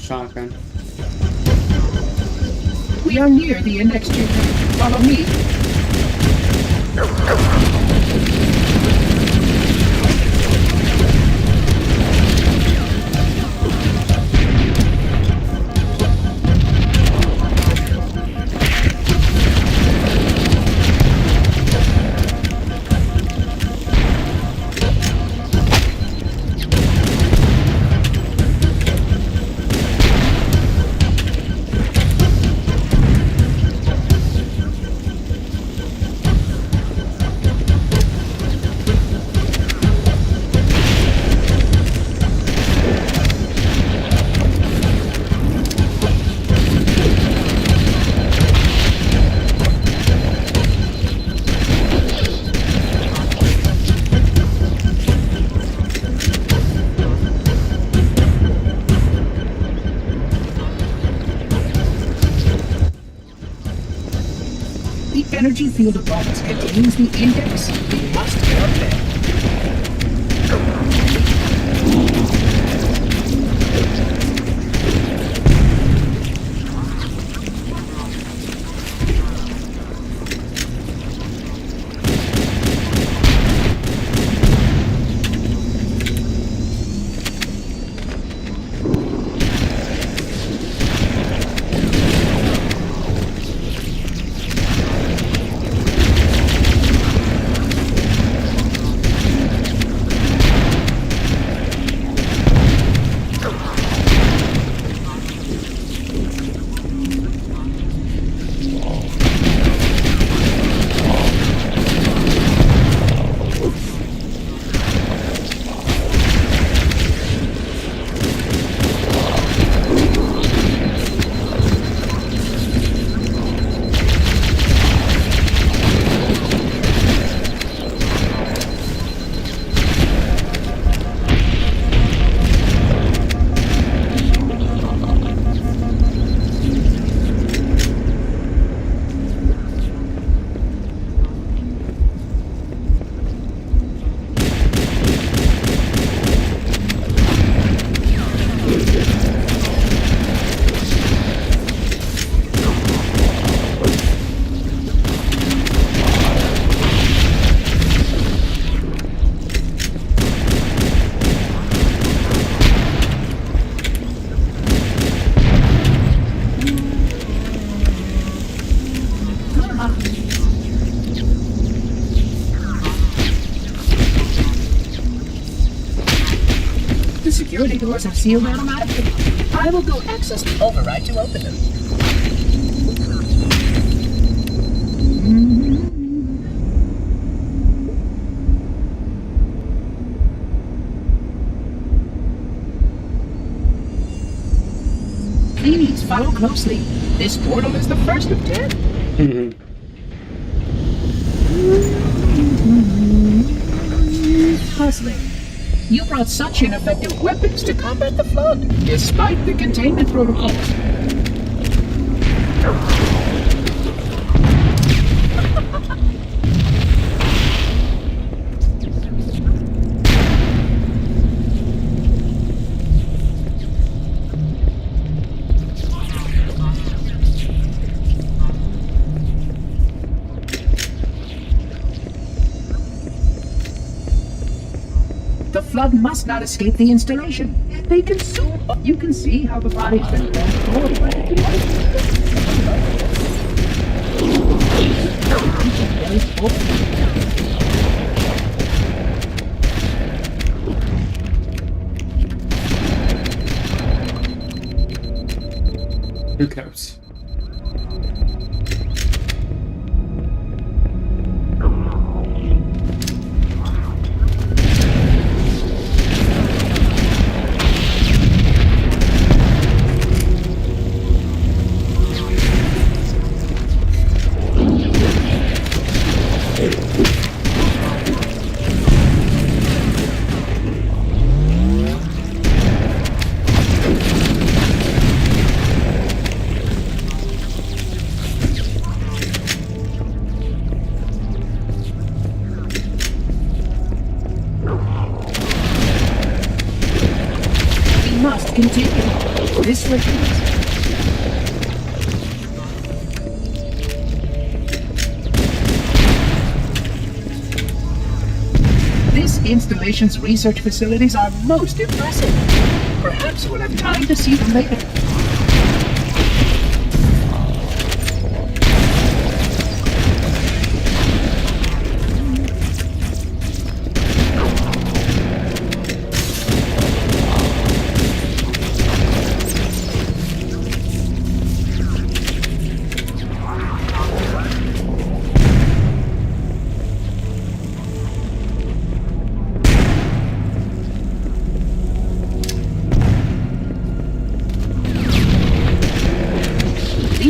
Shotgun. We are near the index chamber. Follow me. The energy field above us contains the index. We must get up there. The security doors have sealed automatically. I will go access the override to open them. Please follow closely. This portal is the first of 10. Puzzling. You brought such ineffective weapons to combat the flood, despite the containment protocols. The flood must not escape the installation. They consume. You can see how the body's been transformed by the Too close. must continue. This retreat. This installation's research facilities are most impressive. Perhaps we'll have time to see them later.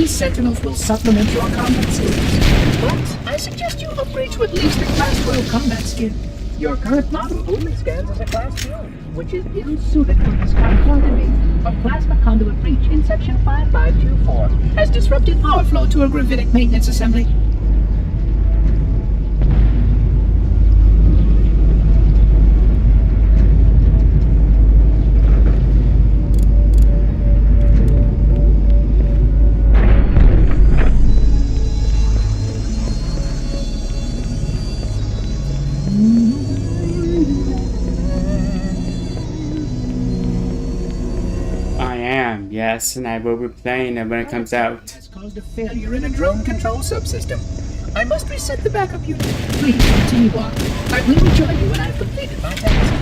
Sentinels will supplement your combat skills, but I suggest you upgrade to at least a Class 12 combat skin. Your current model only scans as a Class 12, which is ill-suited for this dichotomy of plasma conduit breach in Section 5524 has disrupted power flow to a gravitic maintenance assembly. Yes, and I will be playing it when it comes out. Has caused a failure in a drone control subsystem. I must reset the backup unit. Please continue on. I will rejoin you when I've completed my task.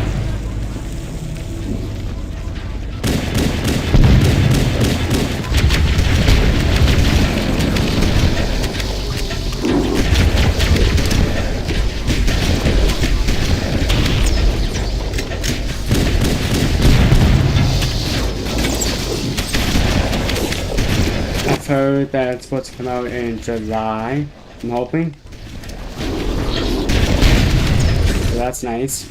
I've heard that it's supposed to come out in July, I'm hoping. So that's nice.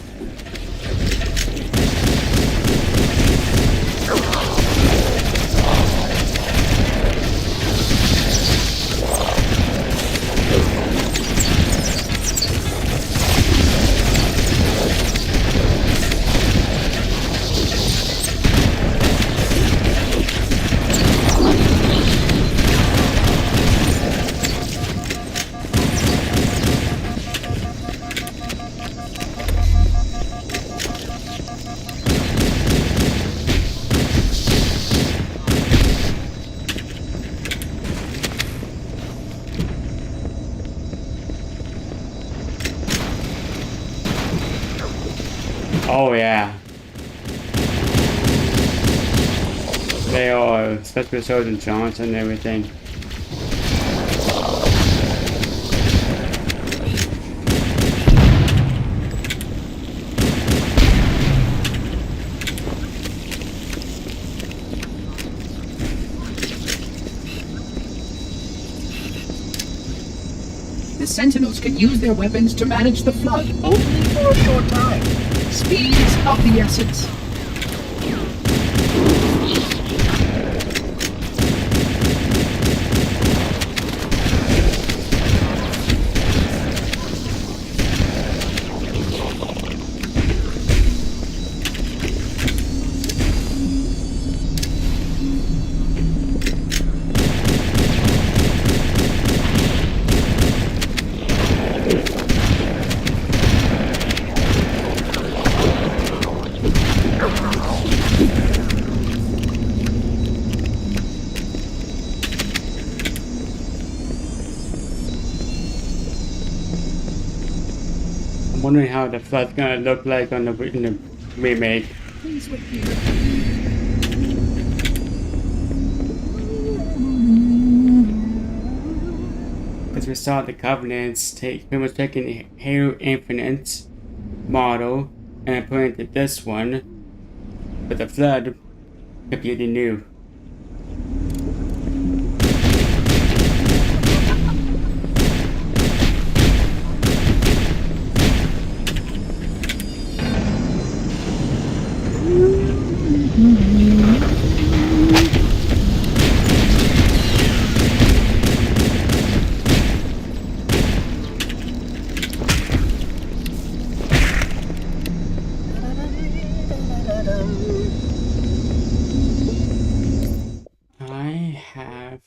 They are, especially Sergeant Johnson and everything. The Sentinels can use their weapons to manage the flood only for a short time. Speed is of the essence. I'm wondering how the flood's gonna look like on in the remake. Please wait here. Because we saw the Covenants pretty much taking Halo Infinite's model and putting it to this one, but the flood completely new. I have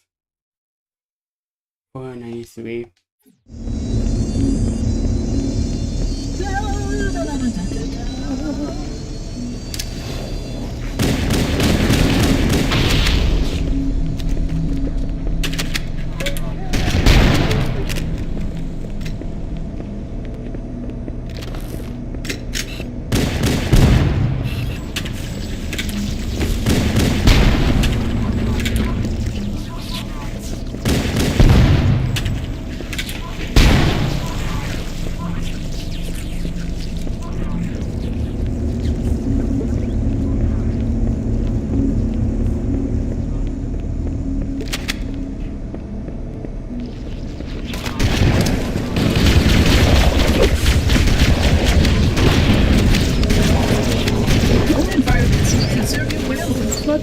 493.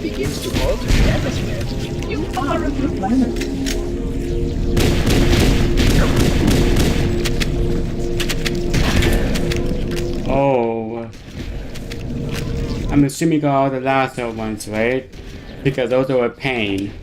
Begins to alter the atmosphere. You are a good planet. Oh, I'm assuming all the last ones, right? Because those are a pain.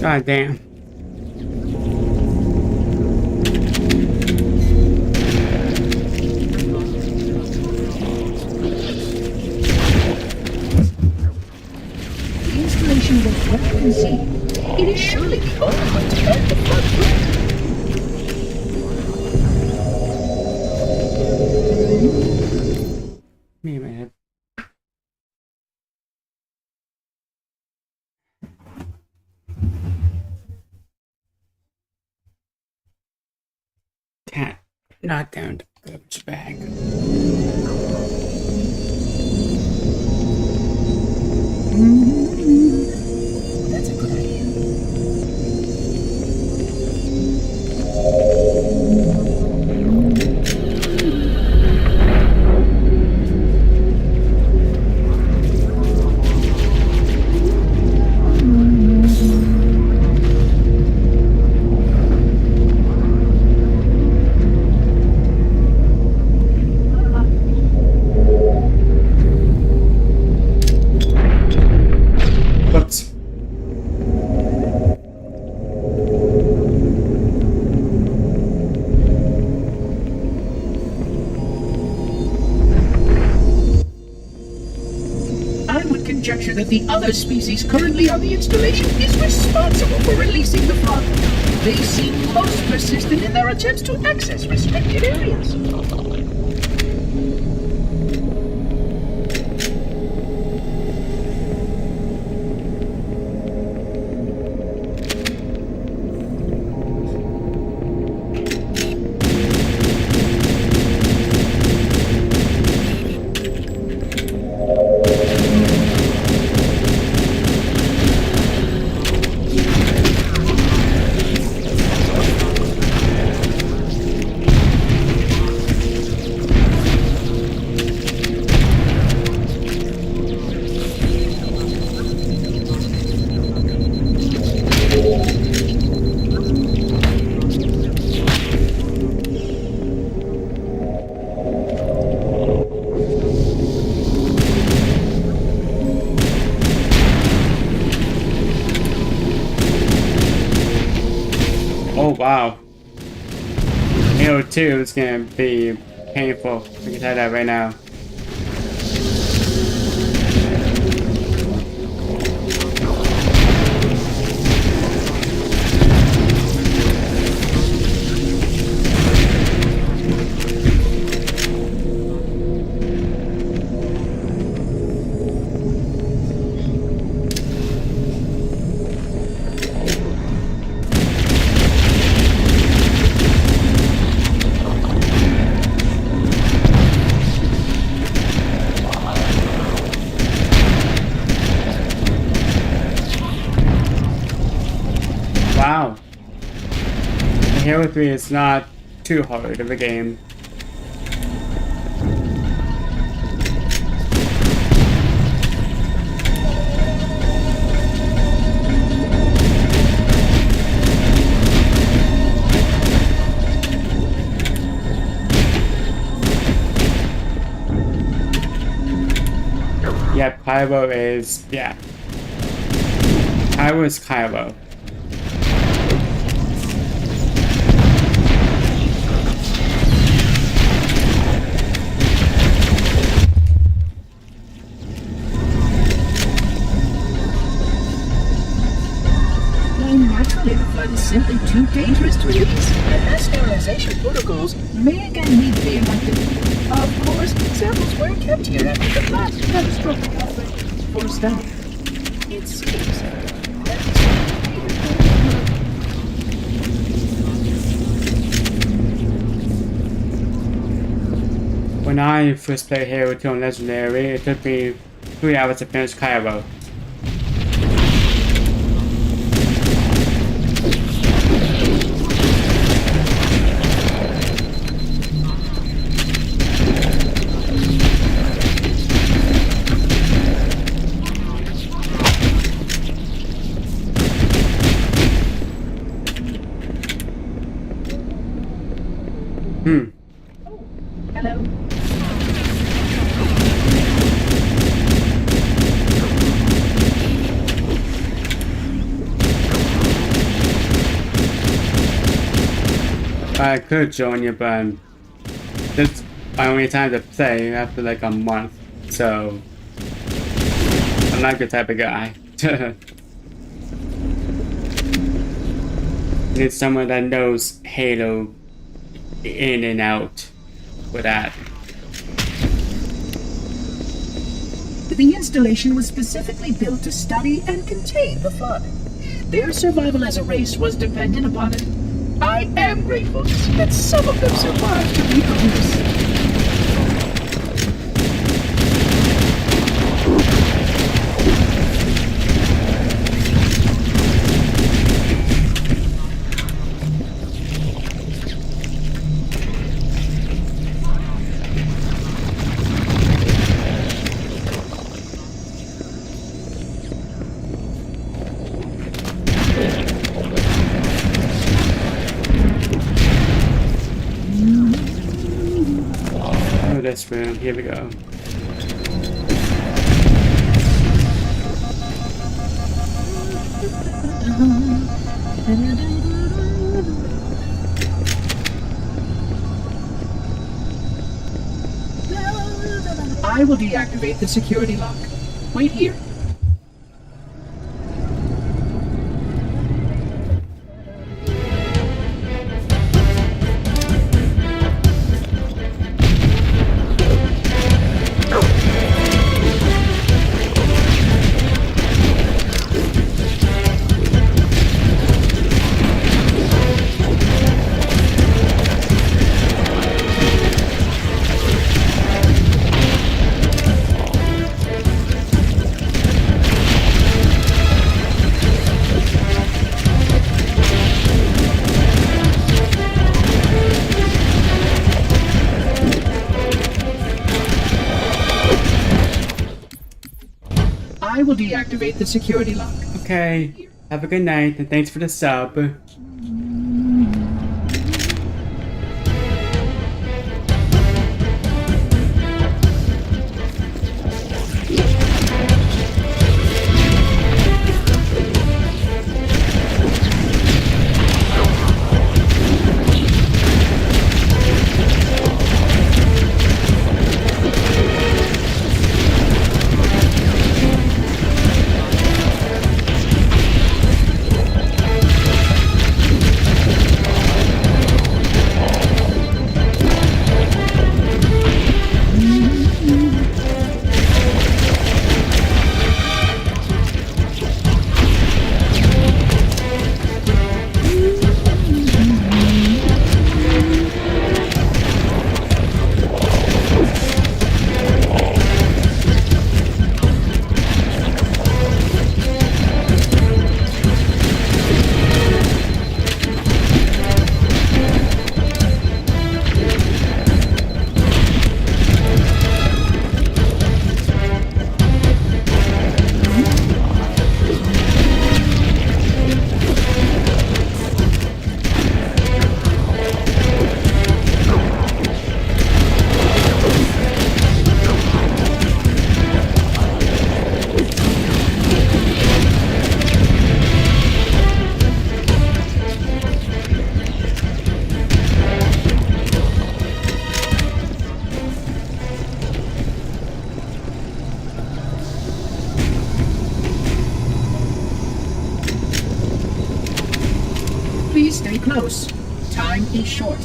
God damn. The installation was what you can see. It is surely the only way to end the flood threat. Me, man. Cat, not down the garbage bag. That's a good idea. conjecture that the other species currently on the installation is responsible for releasing the flood. They seem most persistent in their attempts to access restricted areas. Oh wow. Halo 2 is gonna be painful. I can tell that right now. Wow. Halo 3 is not too hard of a game. Yeah, Pyro is, yeah. Pyro is Pyro. Naturally, the flood is simply too dangerous to release, and mass sterilization protocols may again need to be enacted. Of course, samples were kept here after the last catastrophic outbreak for study. It seems that When I first played Halo 2 on Legendary, it took me 3 hours to finish Cairo. hello. I could join you, but this is my only time to play after like a month, so I'm not the type of guy. Need someone that knows Halo in and out for that. The installation was specifically built to study and contain the flood. Their survival as a race was dependent upon it. I am grateful to see that some of them survived to reproduce. This room, here we go. I will deactivate the security lock. Wait here. I will deactivate the security lock. Okay. Have a good night, and thanks for the sub. Please stay close. Time is short.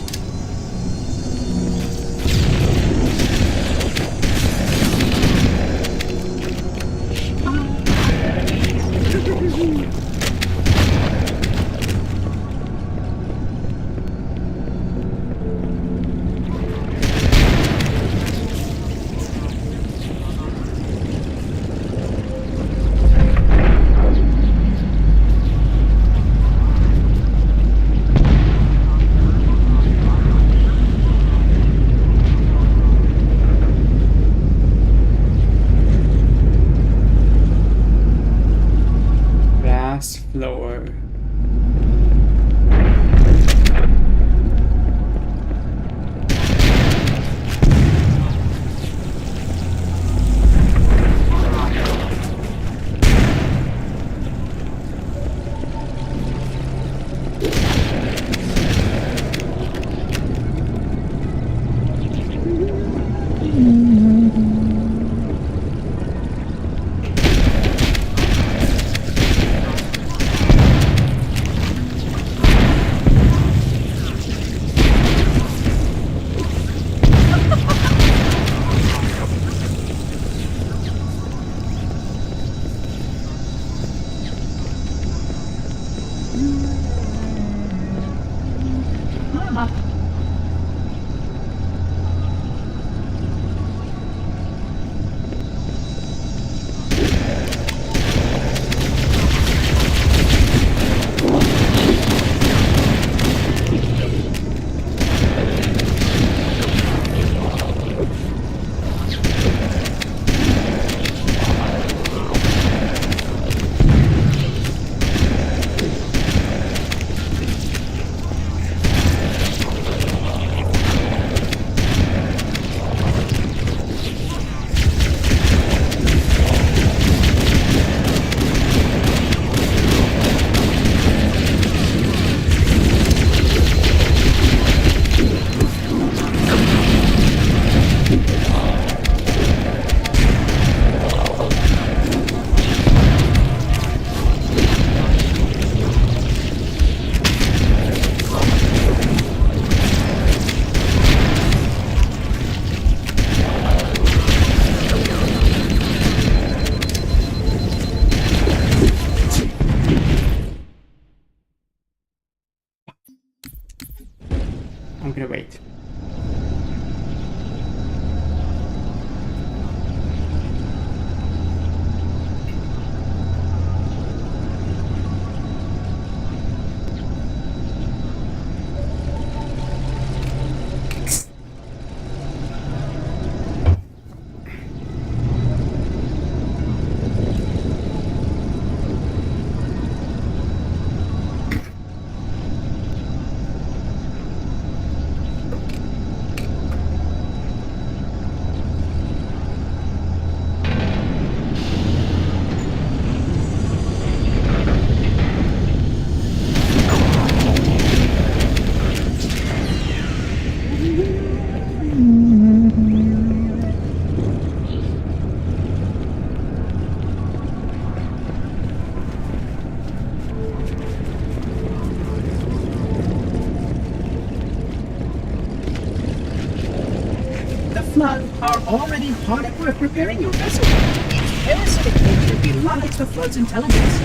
Flood are already hard at work repairing your vessel. Its parasitic nature belies the Flood's intelligence.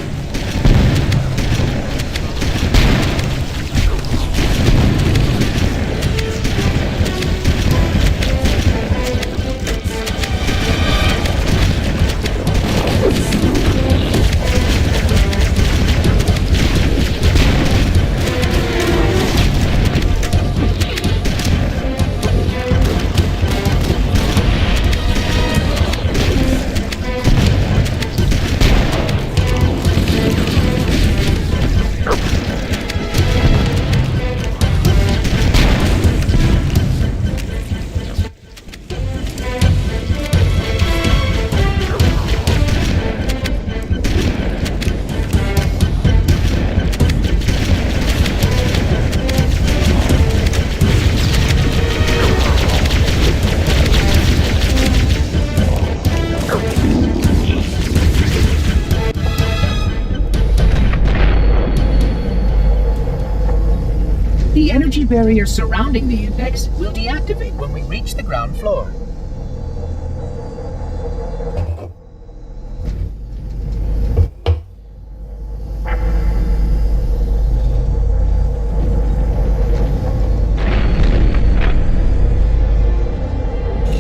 The energy barrier surrounding the index will deactivate when we reach the ground floor.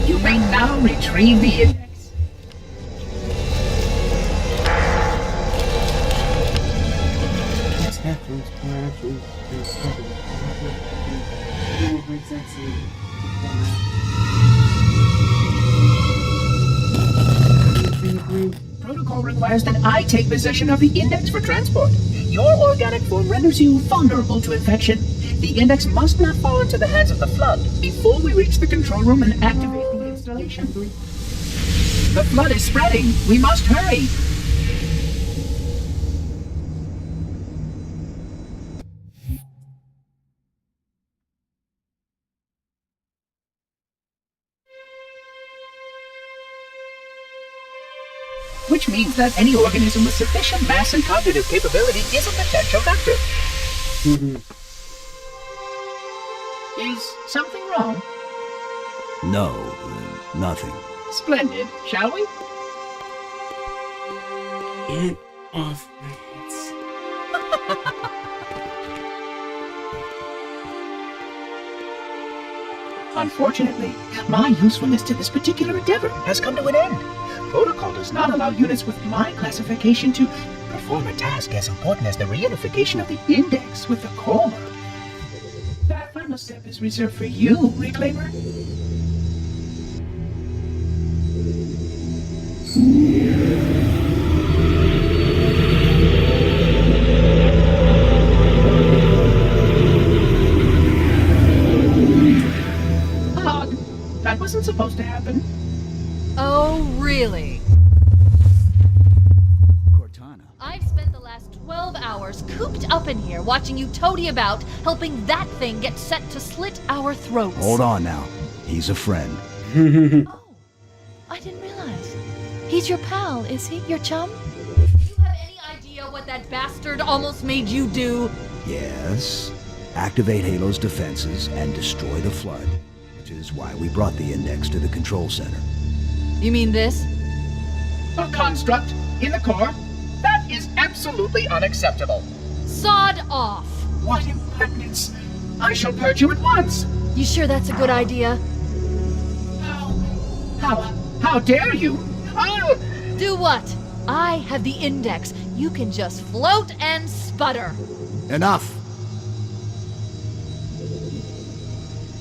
You may now retrieve the index. Protocol requires that I take possession of the index for transport. Your organic form renders you vulnerable to infection. The index must not fall into the hands of the Flood before we reach the control room and activate the installation. The Flood is spreading. We must hurry. Which means that any organism with sufficient mass and cognitive capability is a potential vector. Is something wrong? No, nothing. Splendid, shall we? Get off my head. Unfortunately, my usefulness to this particular endeavor has come to an end. Protocol does not allow units with my classification to perform a task as important as the reunification of the index with the core. That final step is reserved for you, Reclaimer. That wasn't supposed to happen. Oh, really? Cortana. I've spent the last 12 hours cooped up in here watching you toady about, helping that thing get set to slit our throats. Hold on now. He's a friend. Oh, I didn't realize. He's your pal, is he? Your chum? Do you have any idea what that bastard almost made you do? Yes. Activate Halo's defenses and destroy the Flood, which is why we brought the index to the control center. You mean this? A construct in the core? That is absolutely unacceptable. Sod off! What impertinence! I shall purge you at once! You sure that's a good idea? How dare you? I'll... Do what? I have the index. You can just float and sputter. Enough!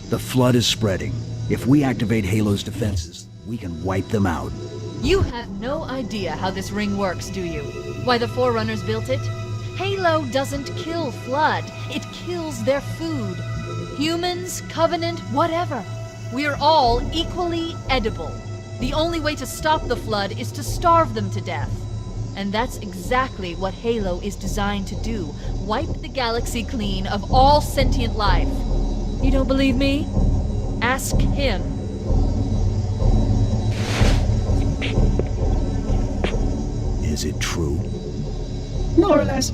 The Flood is spreading. If we activate Halo's defenses, we can wipe them out. You have no idea how this ring works, do you? Why the Forerunners built it? Halo doesn't kill Flood. It kills their food. Humans, Covenant, whatever. We're all equally edible. The only way to stop the Flood is to starve them to death. And that's exactly what Halo is designed to do. Wipe the galaxy clean of all sentient life. You don't believe me? Ask him. Is it true? More or less.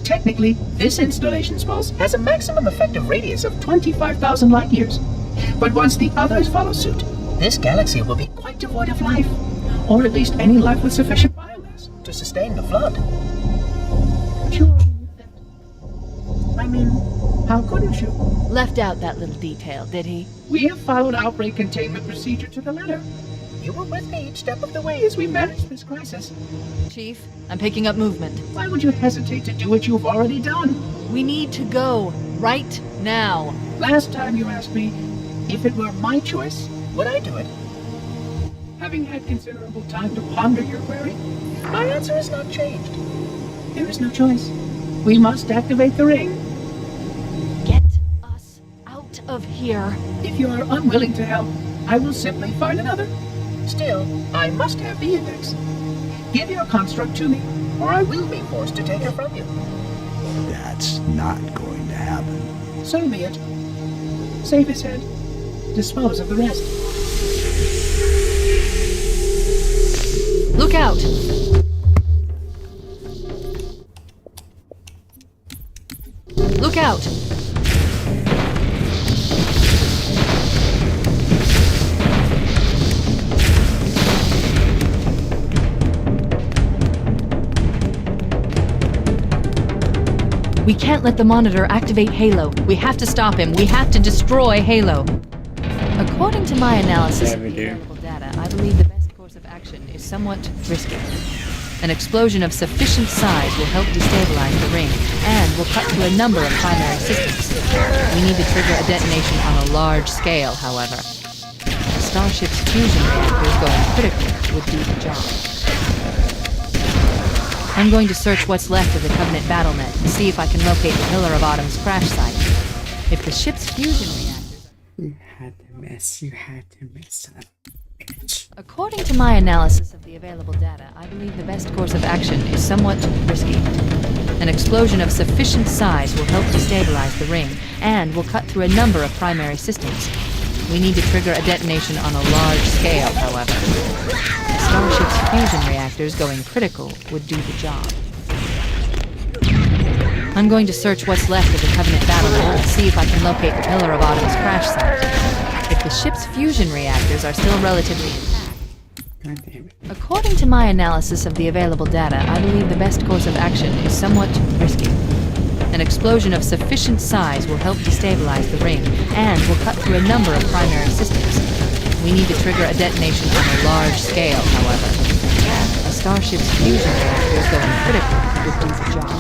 Technically, this installation's pulse has a maximum effective radius of 25,000 light years. But once the others follow suit, this galaxy will be quite devoid of life, or at least any life with sufficient biomass to sustain the flood. But you I mean, how couldn't you? Left out that little detail, did he? We have followed outbreak containment procedure to the letter. You were with me each step of the way as we managed this crisis. Chief, I'm picking up movement. Why would you hesitate to do what you've already done? We need to go right now. Last time you asked me, if it were my choice, would I do it? Having had considerable time to ponder your query, my answer has not changed. There is no choice. We must activate the ring. Get us out of here. If you are unwilling to help, I will simply find another. Still, I must have the index. Give your construct to me, or I will be forced to take her from you. That's not going to happen. So be it. Save his head. Dispose of the rest. Look out! Look out! We can't let the monitor activate Halo. We have to stop him. We have to destroy Halo. According to my analysis of the available data, I believe the best course of action is somewhat risky. An explosion of sufficient size will help destabilize the ring, and will cut through a number of primary systems. We need to trigger a detonation on a large scale, however. The Starship's fusion reactors going critical would do the job. I'm going to search what's left of the Covenant battlement and see if I can locate the Pillar of Autumn's crash site. If the ship's fusion reactors... You had to miss that bitch. According to my analysis of the available data, I believe the best course of action is somewhat risky. An explosion of sufficient size will help destabilize the ring, and will cut through a number of primary systems. We need to trigger a detonation on a large scale, however. The Starship's fusion reactors going critical would do the job. I'm going to search what's left of the Covenant battlement and see if I can locate the Pillar of Autumn's crash site. If the ship's fusion reactors are still relatively intact... God damn it. According to my analysis of the available data, I believe the best course of action is somewhat risky. An explosion of sufficient size will help destabilize the ring, and will cut through a number of primary systems. We need to trigger a detonation on a large scale, however. A Starship's fusion reactors going critical would do the job.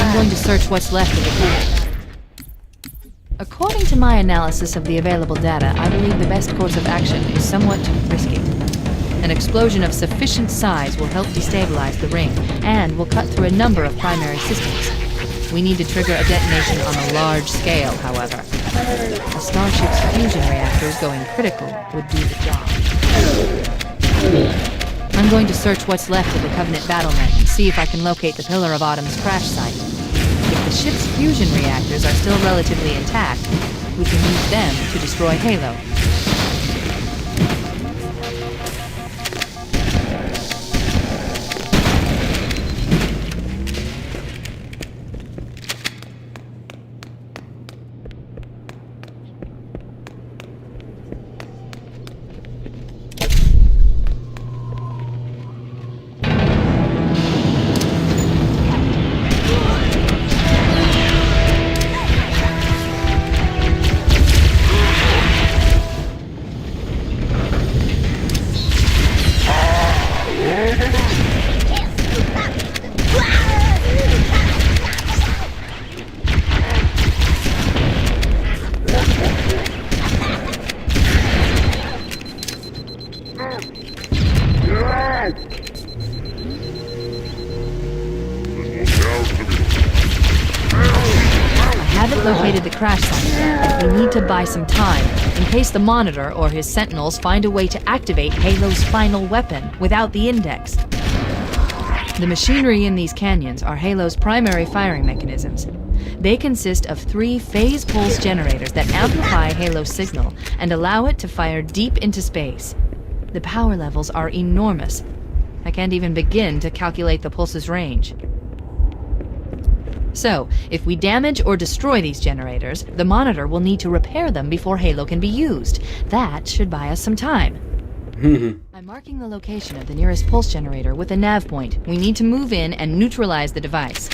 I'm going to search what's left of the Covenant. According to my analysis of the available data, I believe the best course of action is somewhat risky. An explosion of sufficient size will help destabilize the ring, and will cut through a number of primary systems. We need to trigger a detonation on a large scale, however. A Starship's fusion reactors going critical would do the job. I'm going to search what's left of the Covenant battlement and see if I can locate the Pillar of Autumn's crash site. If the ship's fusion reactors are still relatively intact, we can use them to destroy Halo. Located the crash site. We need to buy some time, in case the Monitor or his Sentinels find a way to activate Halo's final weapon without the Index. The machinery in these canyons are Halo's primary firing mechanisms. They consist of 3 phase pulse generators that amplify Halo's signal and allow it to fire deep into space. The power levels are enormous. I can't even begin to calculate the pulse's range. So, if we damage or destroy these generators, the Monitor will need to repair them before Halo can be used. That should buy us some time. I'm marking the location of the nearest pulse generator with a nav point. We need to move in and neutralize the device.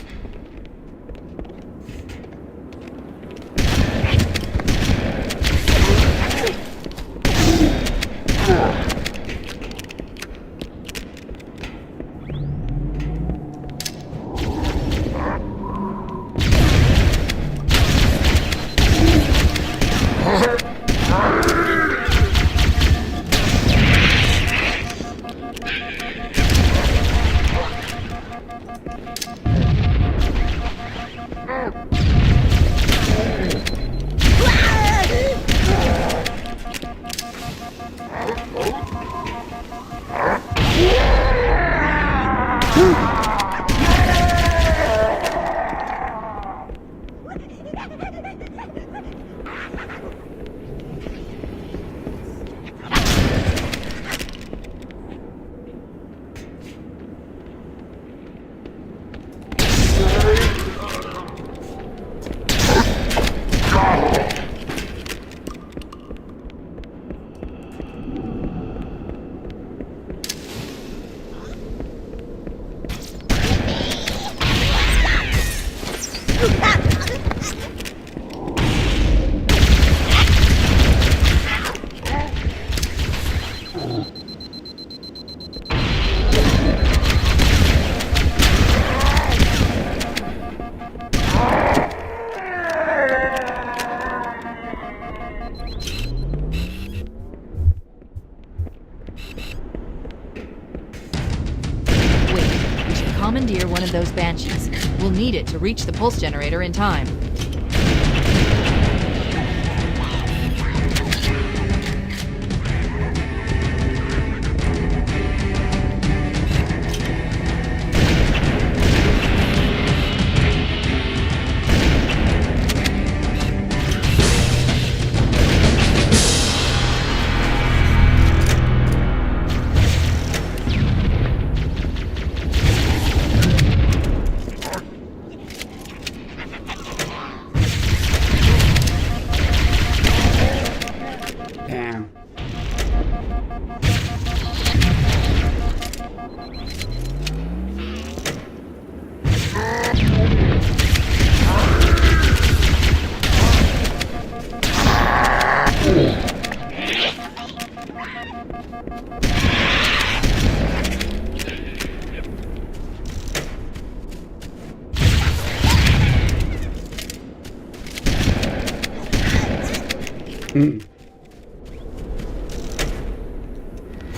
Commandeer one of those Banshees. We'll need it to reach the pulse generator in time.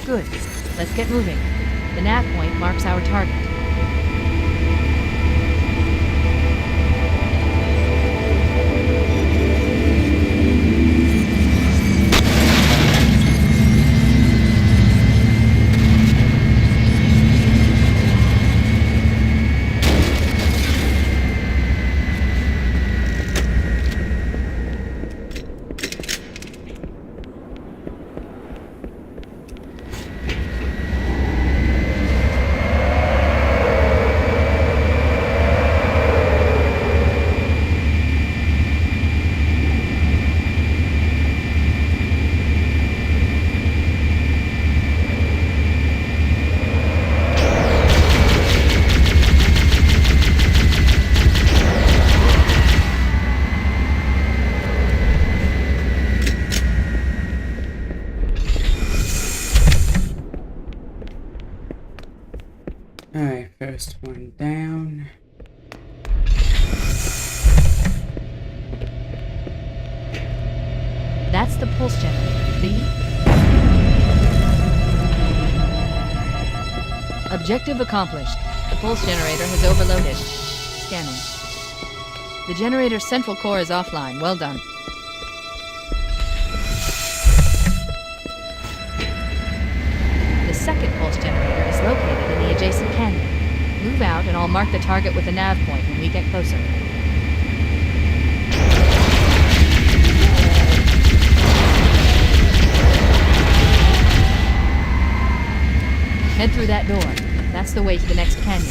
Good. Let's get moving. The nav point marks our target. Alright, first one down. That's the pulse generator. See? Objective accomplished. The pulse generator has overloaded. Scanning. The generator's central core is offline. Well done. The second pulse generator is located in the adjacent canyon. Move out and I'll mark the target with a nav point when we get closer. Head through that door. That's the way to the next canyon.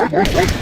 Hi.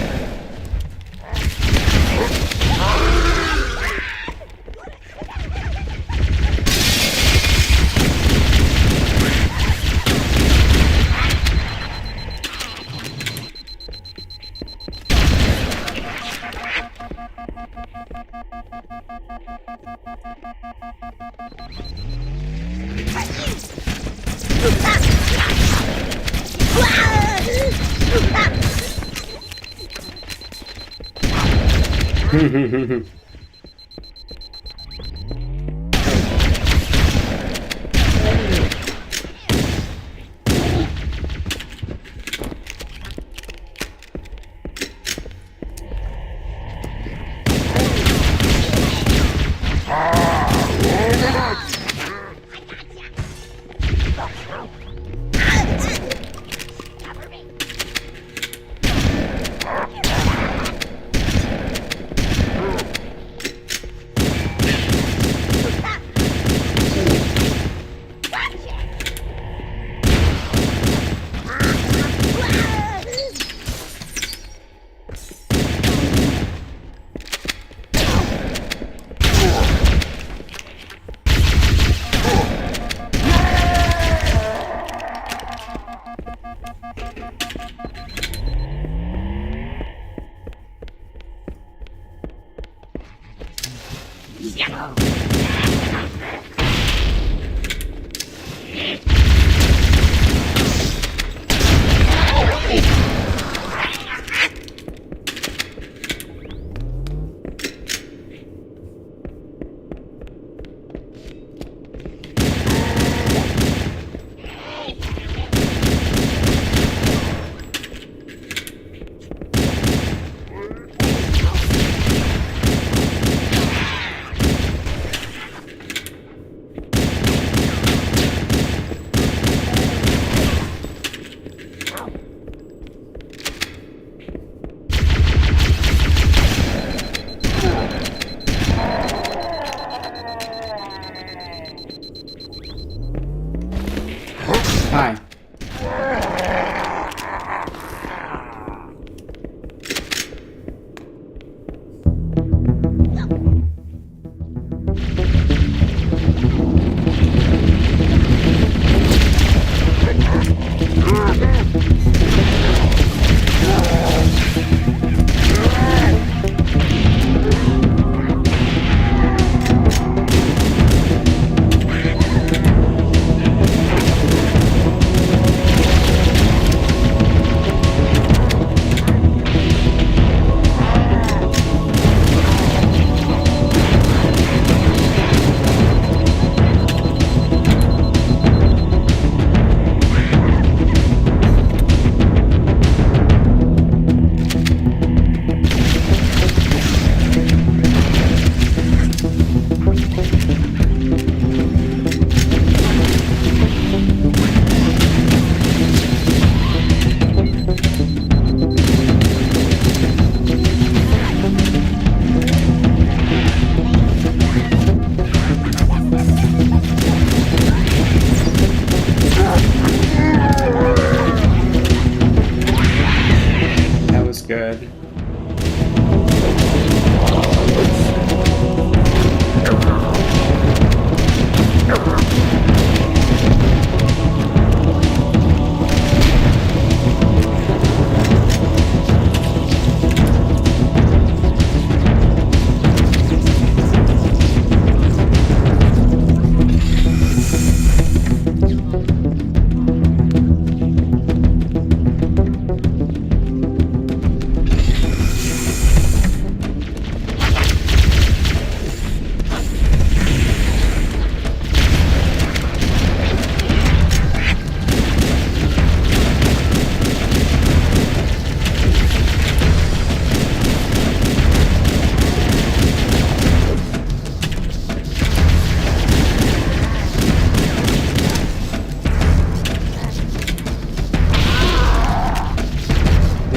Good.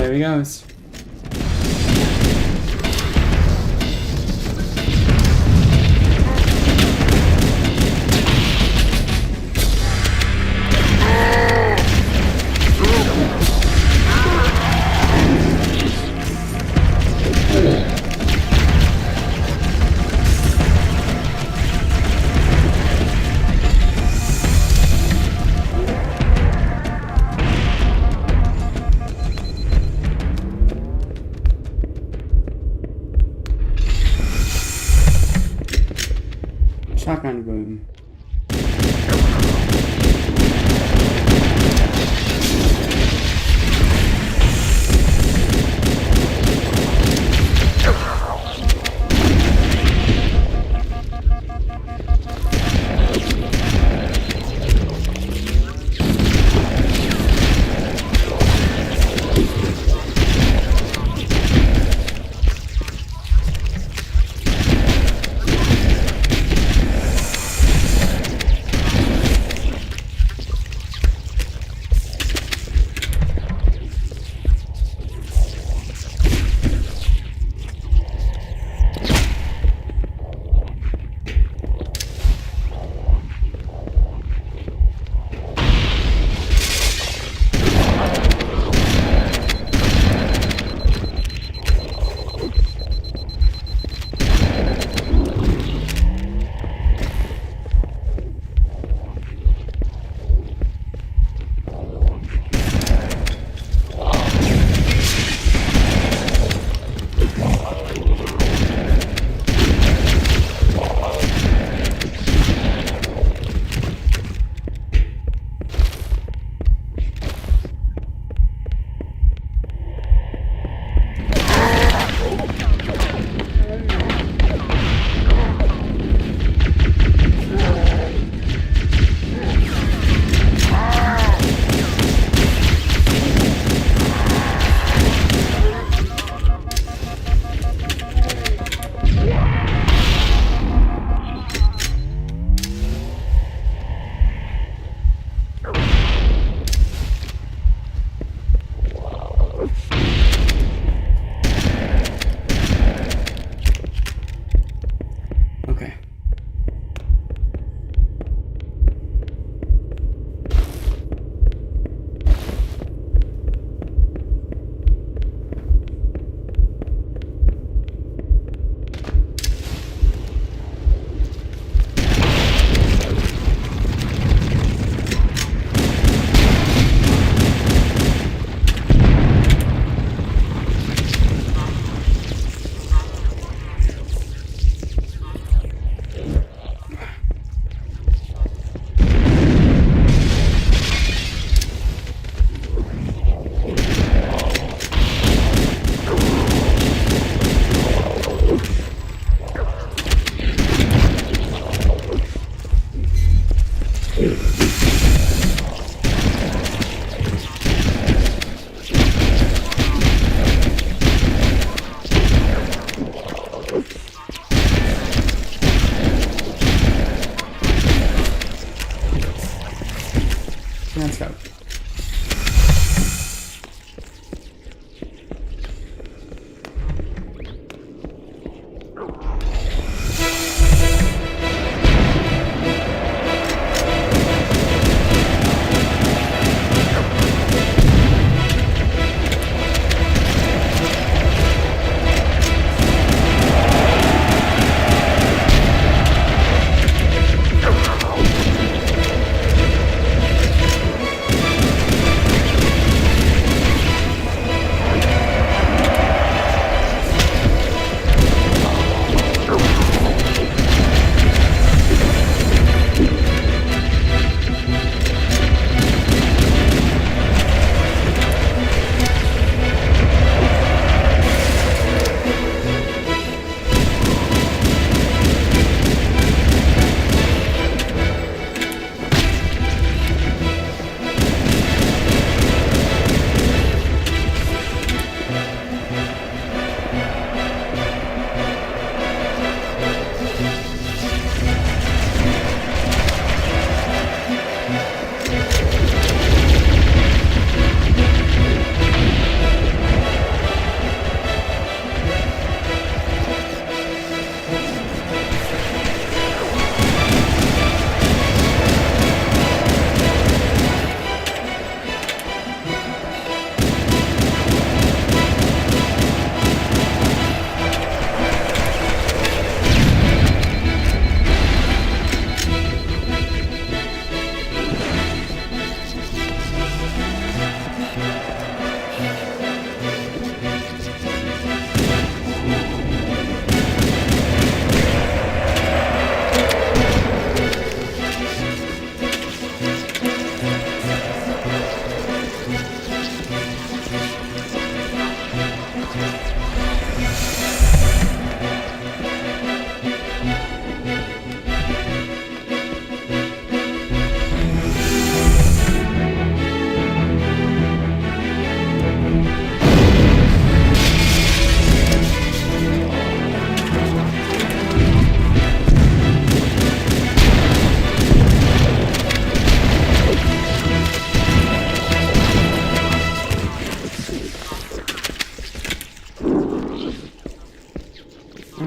There he goes. shotgun room.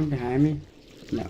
Someone behind me? No.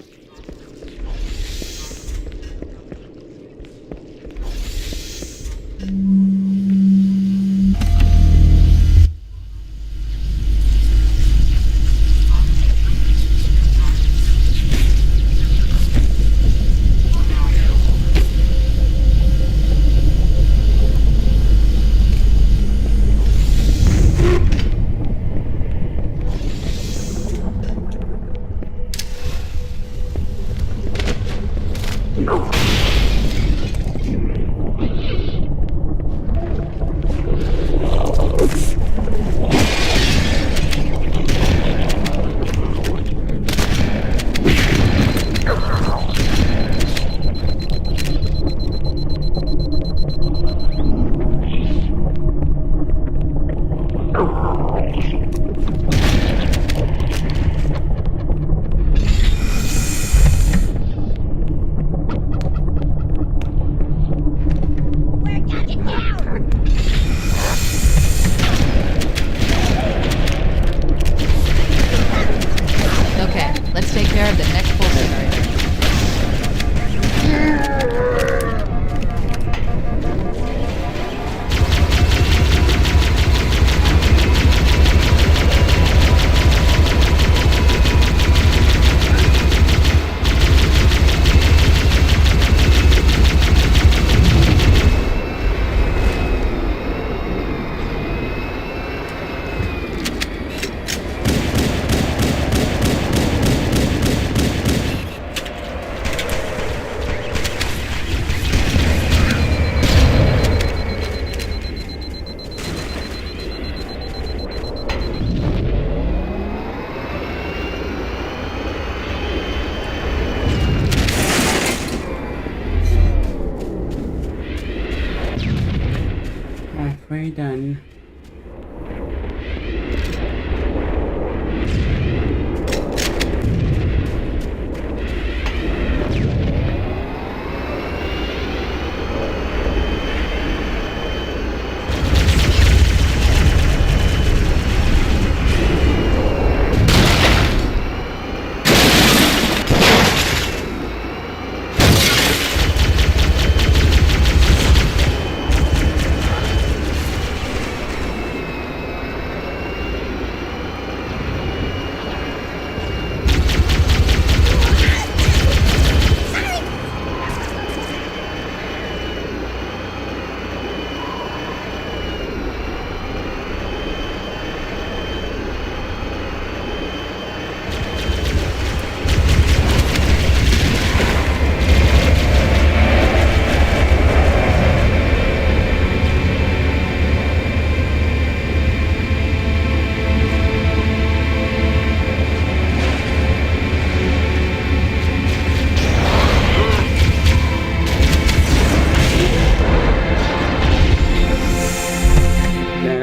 Halfway done.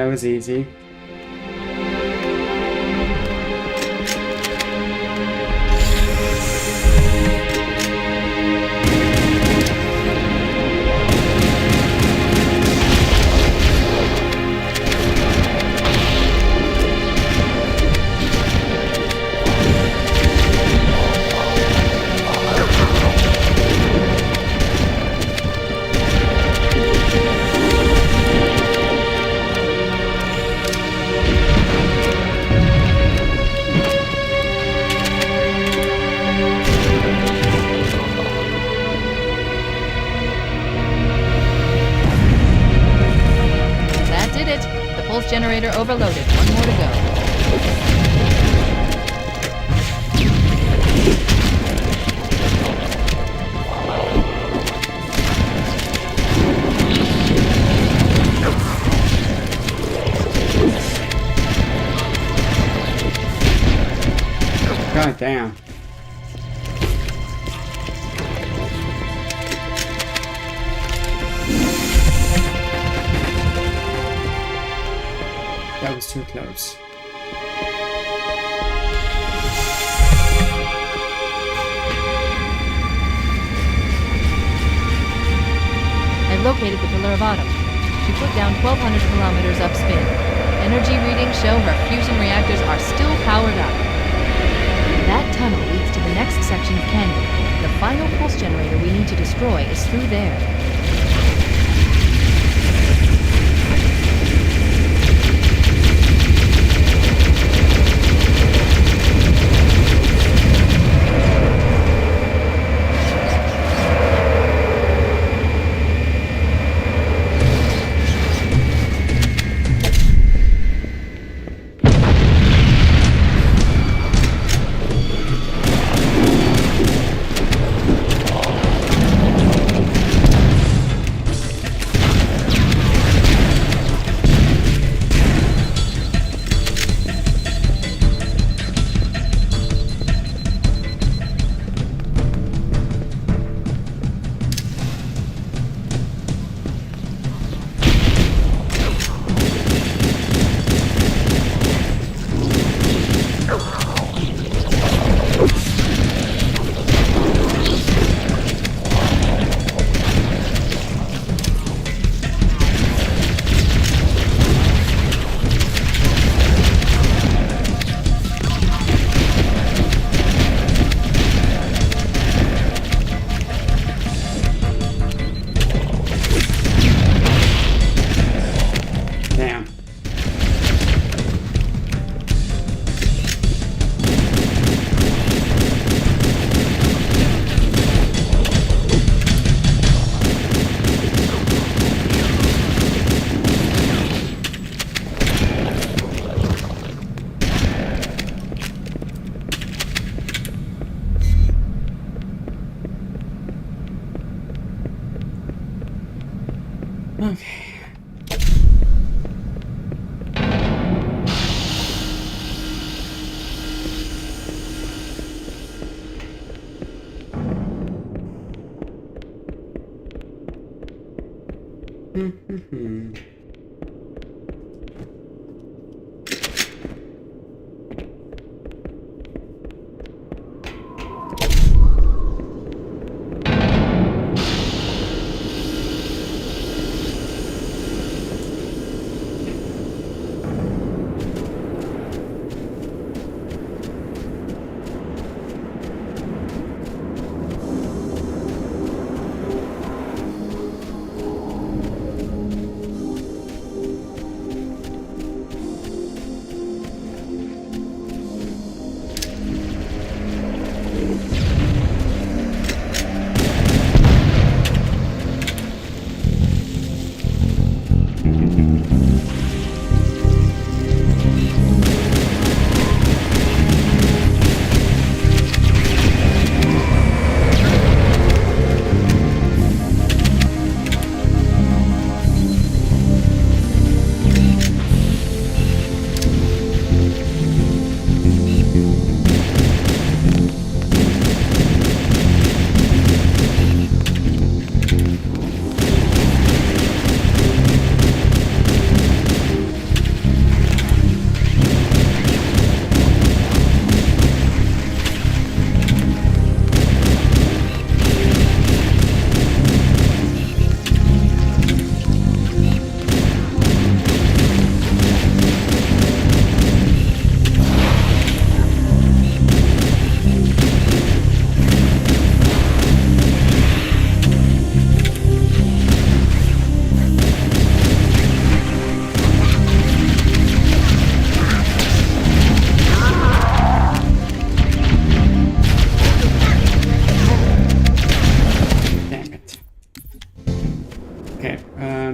Was easy. Generator overloaded. One more to go. God damn. That was too close. I've located the Pillar of Autumn. She put down 1,200 kilometers upspin. Energy readings show her fusion reactors are still powered up. That tunnel leads to the next section of canyon. The final pulse generator we need to destroy is through there. Okay.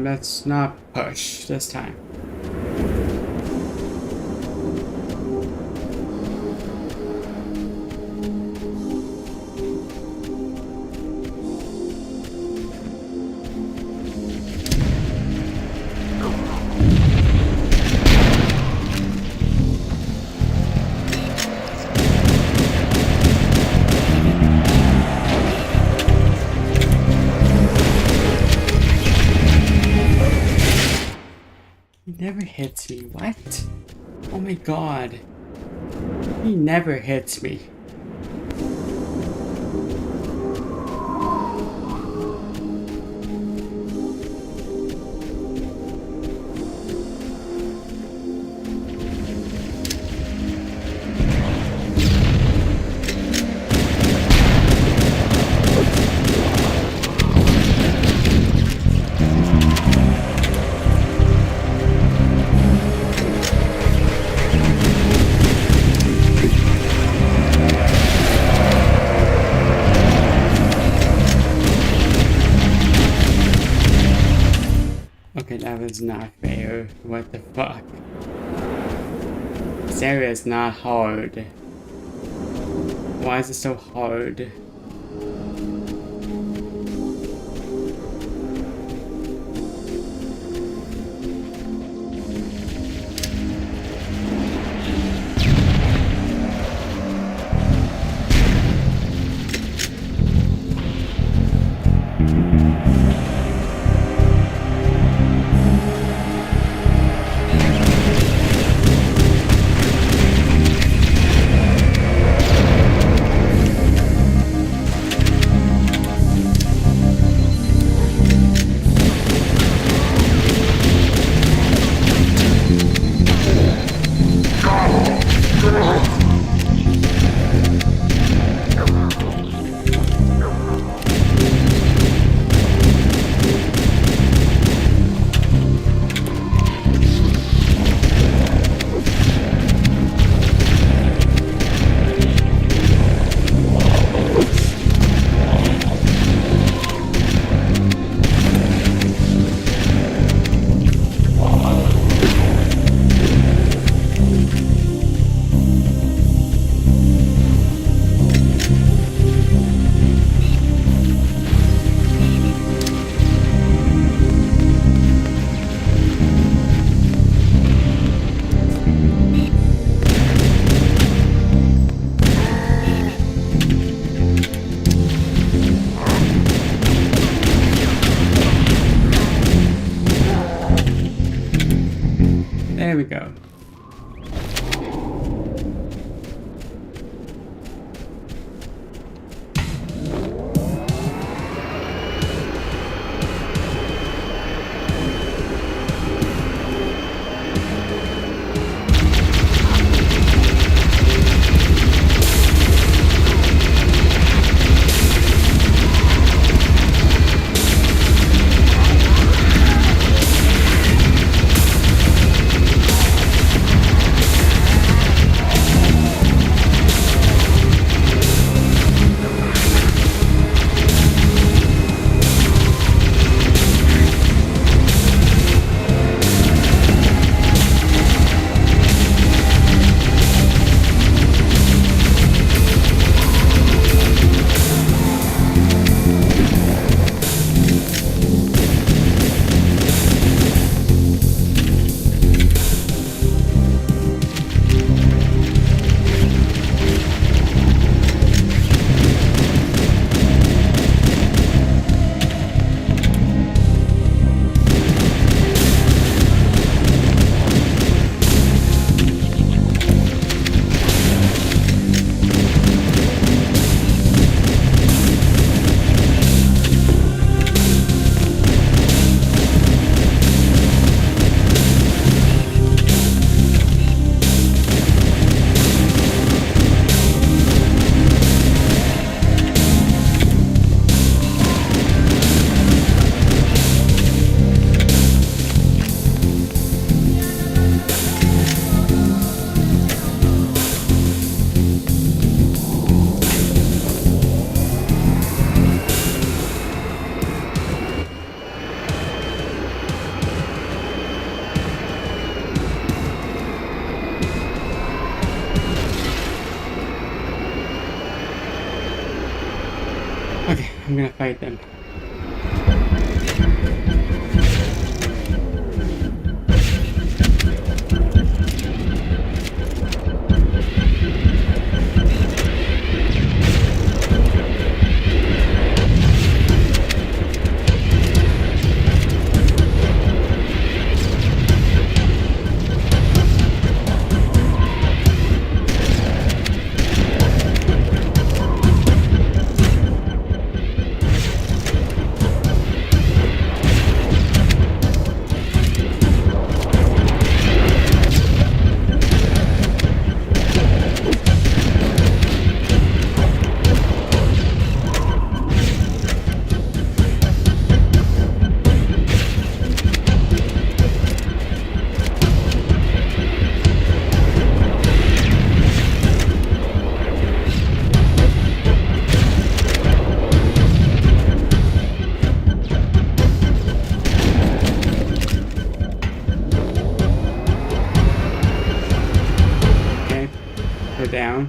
Let's not push this time. Never hits me. What? Oh my god. He never hits me. not fair. What the fuck? This area is not hard. Why is it so hard? There we go. Okay, I'm gonna fight them. down.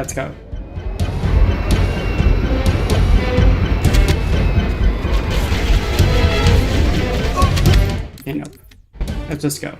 Let's go. Okay, no. Let's just go.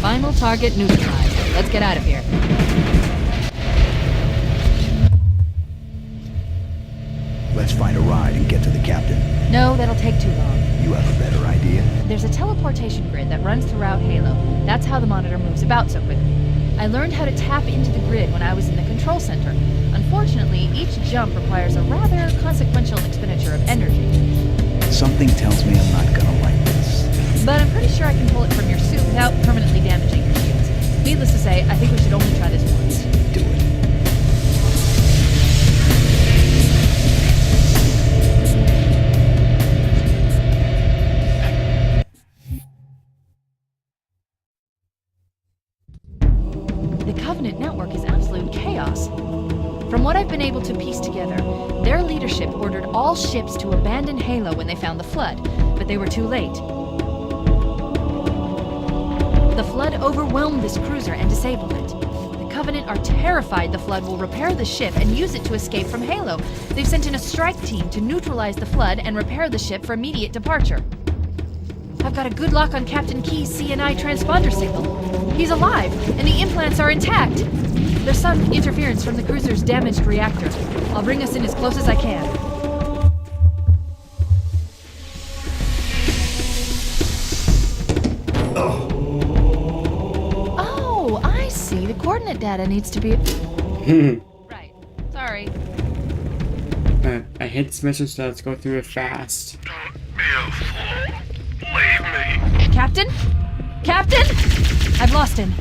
Final target neutralized. Let's get out of here. Let's find a ride and get to the captain. No, that'll take too long. You have a better idea? There's a teleportation grid that runs throughout Halo. That's how the monitor moves about so quickly. I learned how to tap into the grid when I was in the control center. Unfortunately, each jump requires a rather consequential expenditure of energy. Something tells me I'm not gonna like this. But I'm pretty sure I can pull it from your suit without permanently damaging your shields. Needless to say, I think we should only try this once. Do it. The Covenant network is absolute chaos. From what I've been able to piece together, their leadership ordered all ships to abandon Halo when they found the Flood, but they were too late. The Flood overwhelmed this cruiser and disabled it. The Covenant are terrified the Flood will repair the ship and use it to escape from Halo. They've sent in a strike team to neutralize the Flood and repair the ship for immediate departure. I've got a good lock on Captain Key's CNI transponder signal. He's alive, and the implants are intact. There's some interference from the cruiser's damaged reactor. I'll bring us in as close as I can. Oh, I see. The coordinate data needs to be... Right. Sorry. I hate this mission, so let's go through it fast. Don't be a fool. Leave me. Captain? Captain? I've lost him.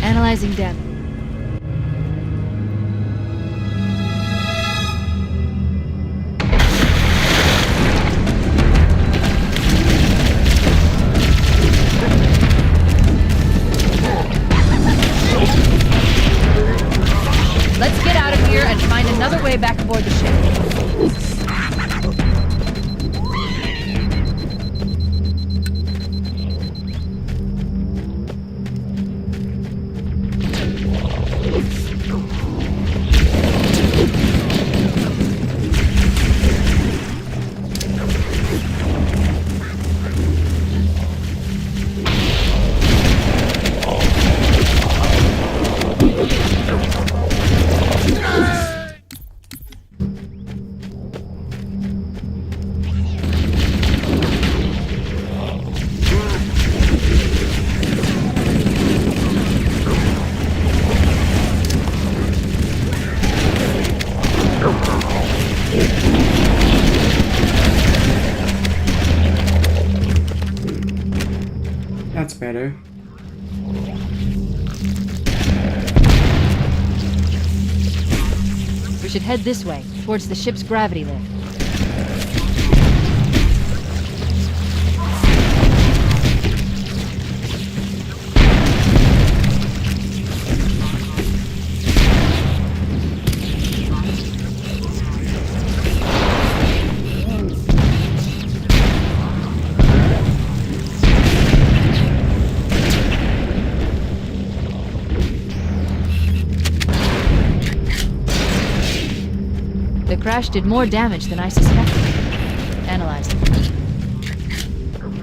Analyzing depth. Let's get out of here and find another way back aboard the ship. That's better. We should head this way, towards the ship's gravity lift. crash did more damage than I suspected. Analyzing.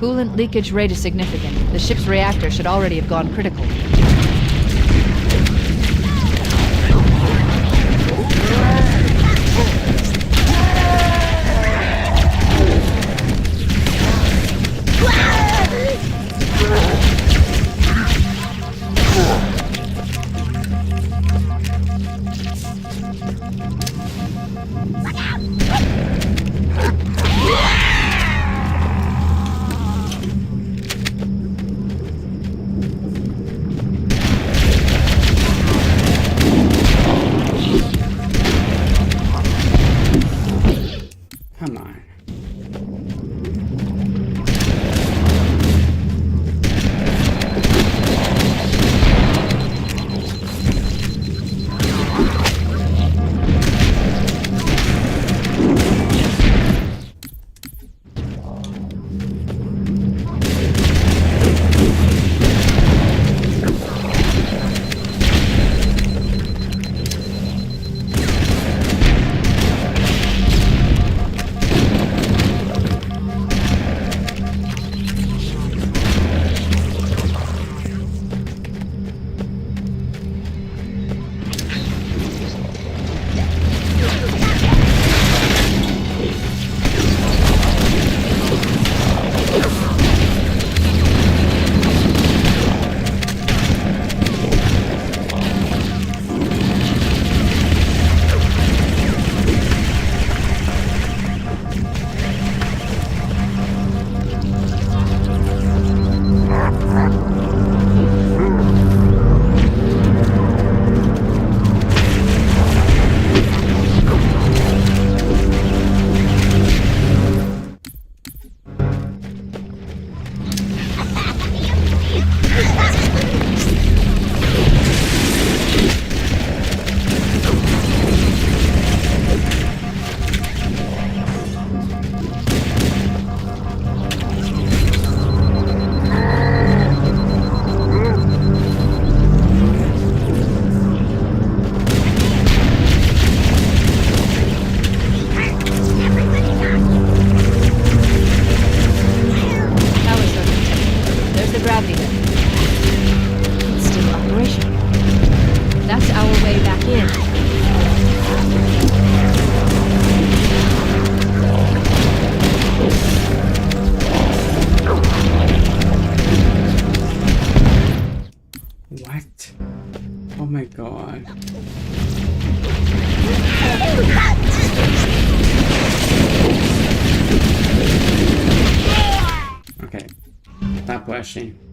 Coolant leakage rate is significant. The ship's reactor should already have gone critical. Come on. Flashing.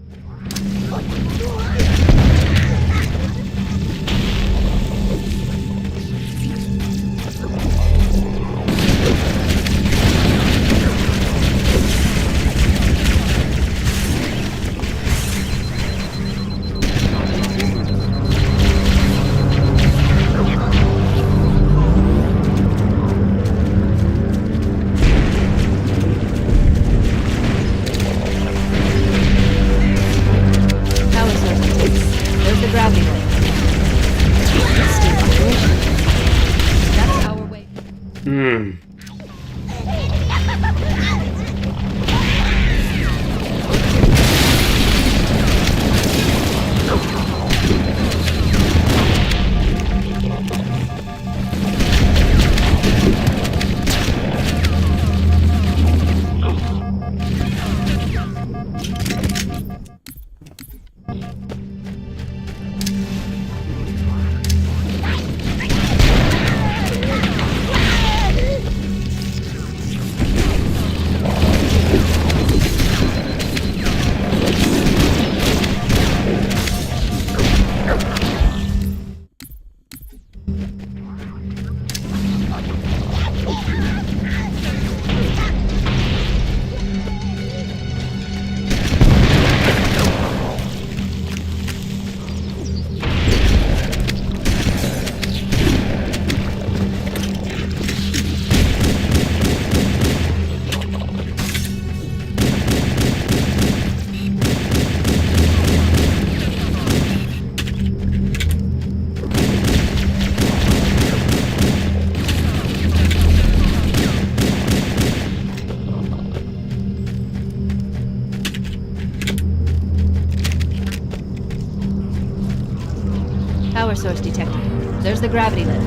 power source detected. There's the gravity lift.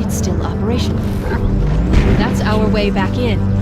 It's still operational. That's our way back in.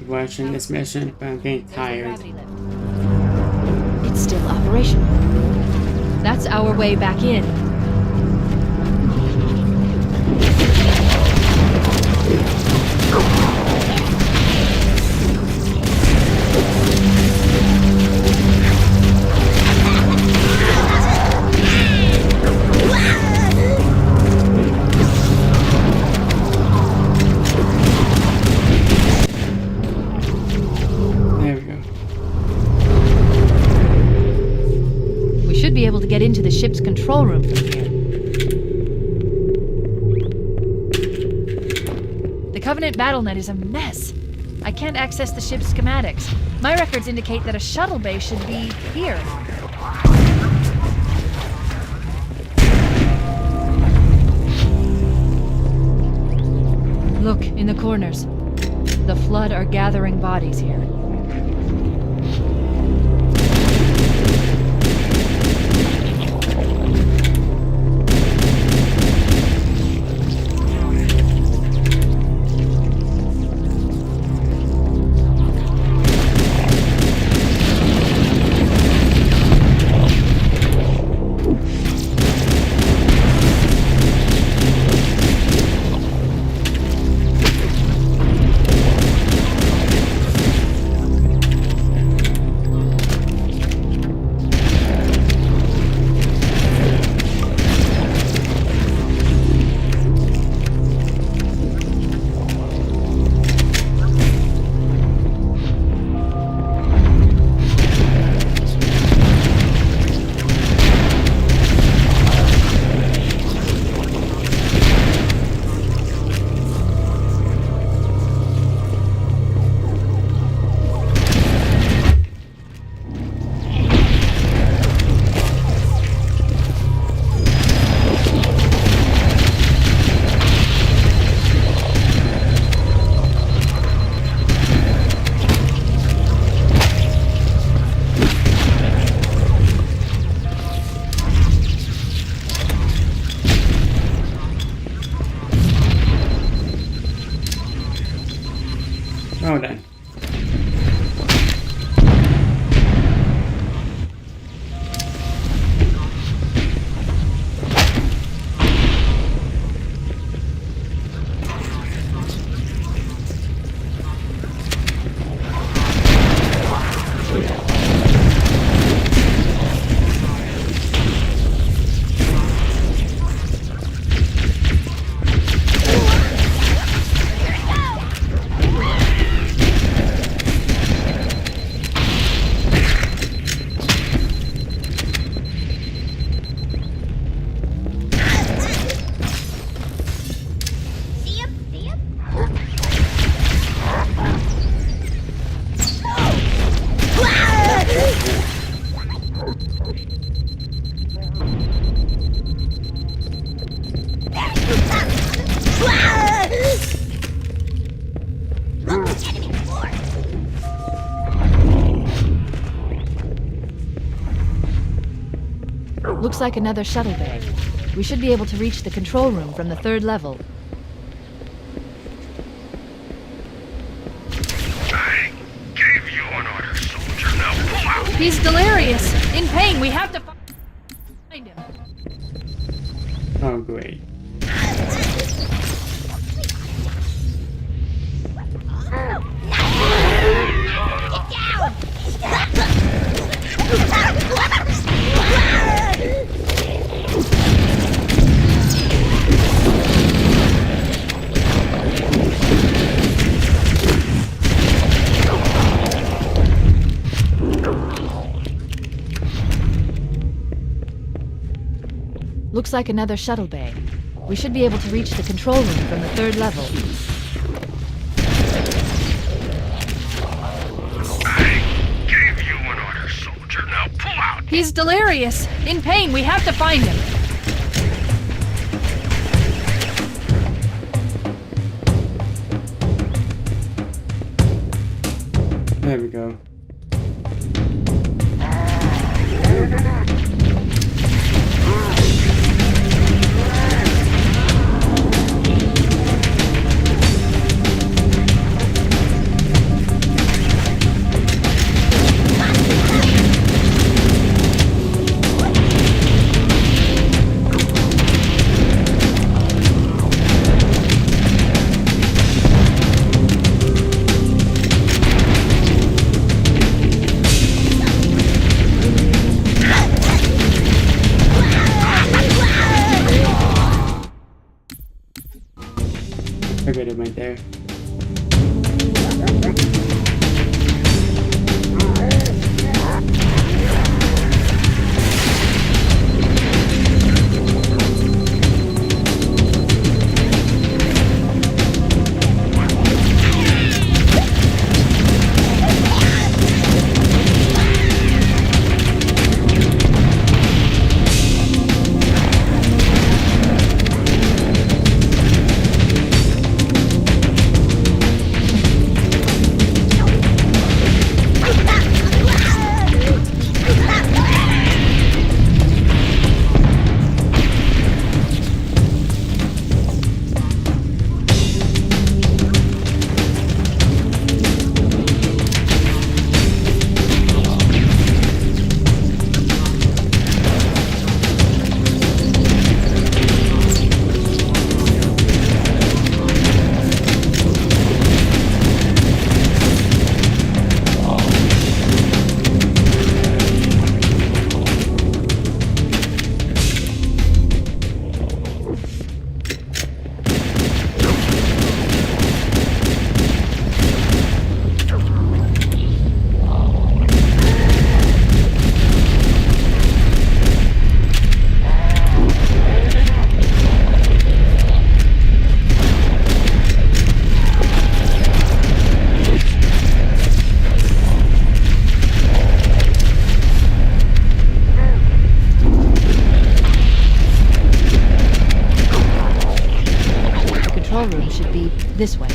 Watching this mission, but I'm getting tired. It's still operational. That's our way back in. Be able to get into the ship's control room from here. The Covenant BattleNet is a mess. I can't access the ship's schematics. My records indicate that a shuttle bay should be here. Look, in the corners. The Flood are gathering bodies here. Looks like another shuttle bay. We should be able to reach the control room from the 3rd level. I gave you an order, soldier. Now pull out! He's delirious! In pain! We have to find him! Oh, great. Looks like another shuttle bay. We should be able to reach the control room from the 3rd level. I gave you an order, soldier. Now pull out! He's delirious! In pain! We have to find him! There we go. Forget it right there. Room should be this way.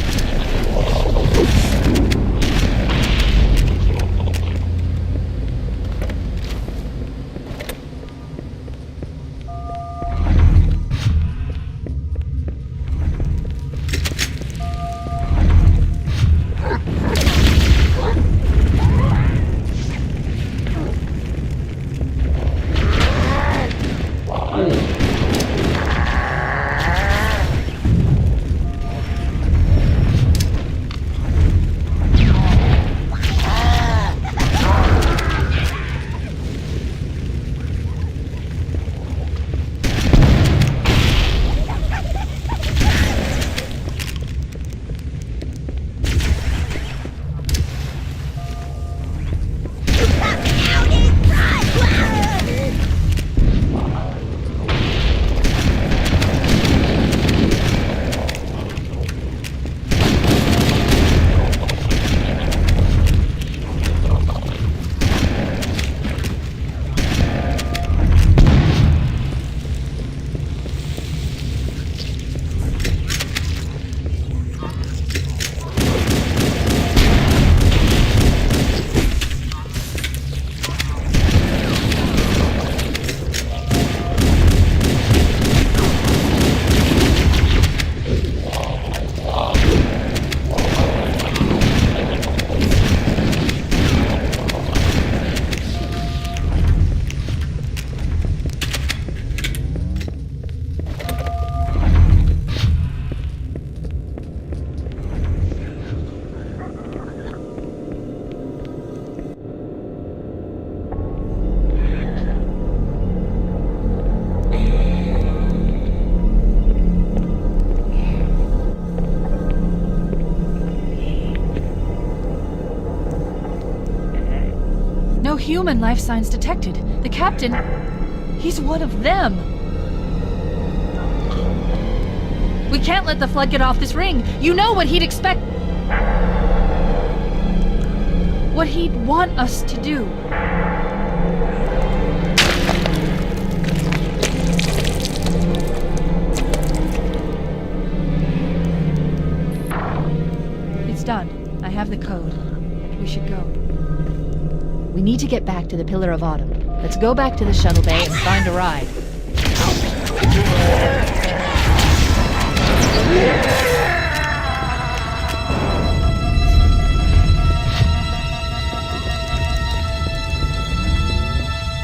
No human life signs detected. The captain, he's one of them. We can't let the flood get off this ring. You know what he'd expect. What he'd want us to do. It's done. I have the code. We should go. We need to get back to the Pillar of Autumn. Let's go back to the shuttle bay and find a ride.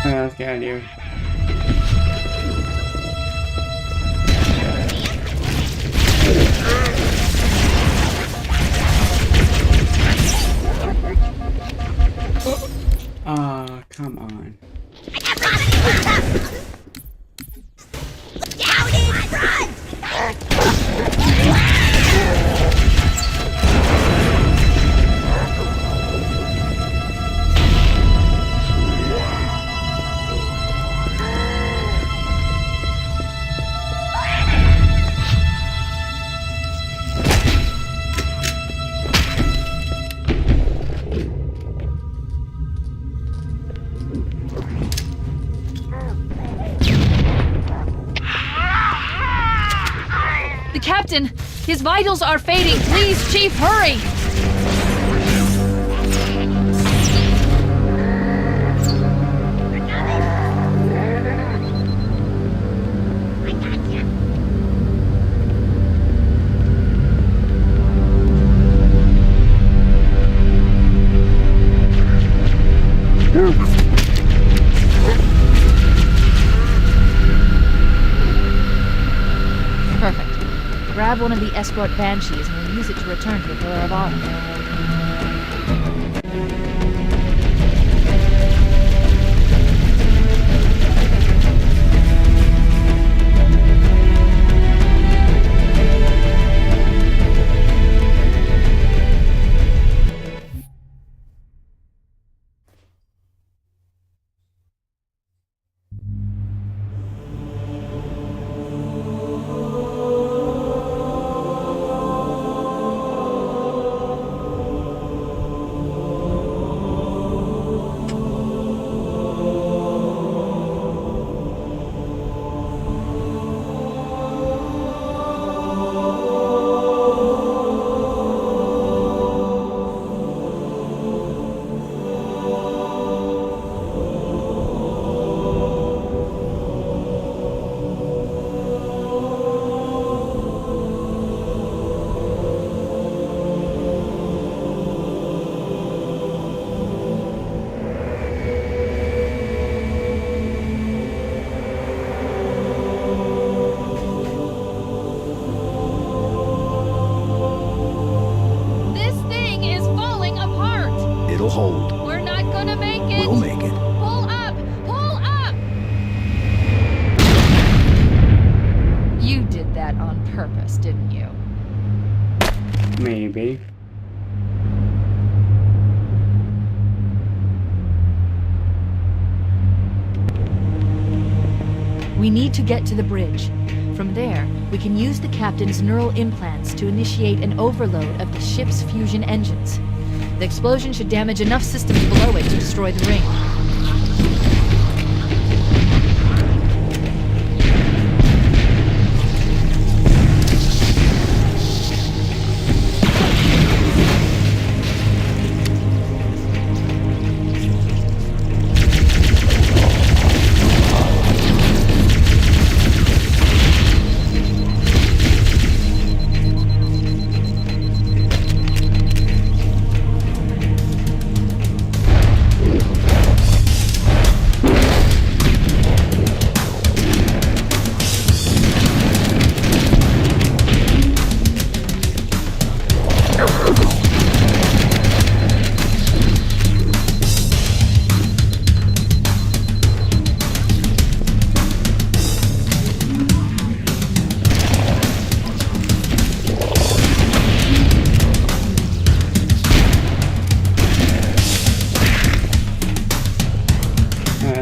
Alright, let's get out of here. Ah, come on. Down in front! Captain, his vitals are fading. Please, Chief, hurry! Grab one of the escort banshees and we'll use it to return to the Pillar of Autumn. It'll hold. We're not gonna make it. We'll make it. Pull up! Pull up! You did that on purpose, didn't you? Maybe. We need to get to the bridge. From there, we can use the captain's neural implants to initiate an overload of the ship's fusion engines. The explosion should damage enough systems below it to destroy the ring.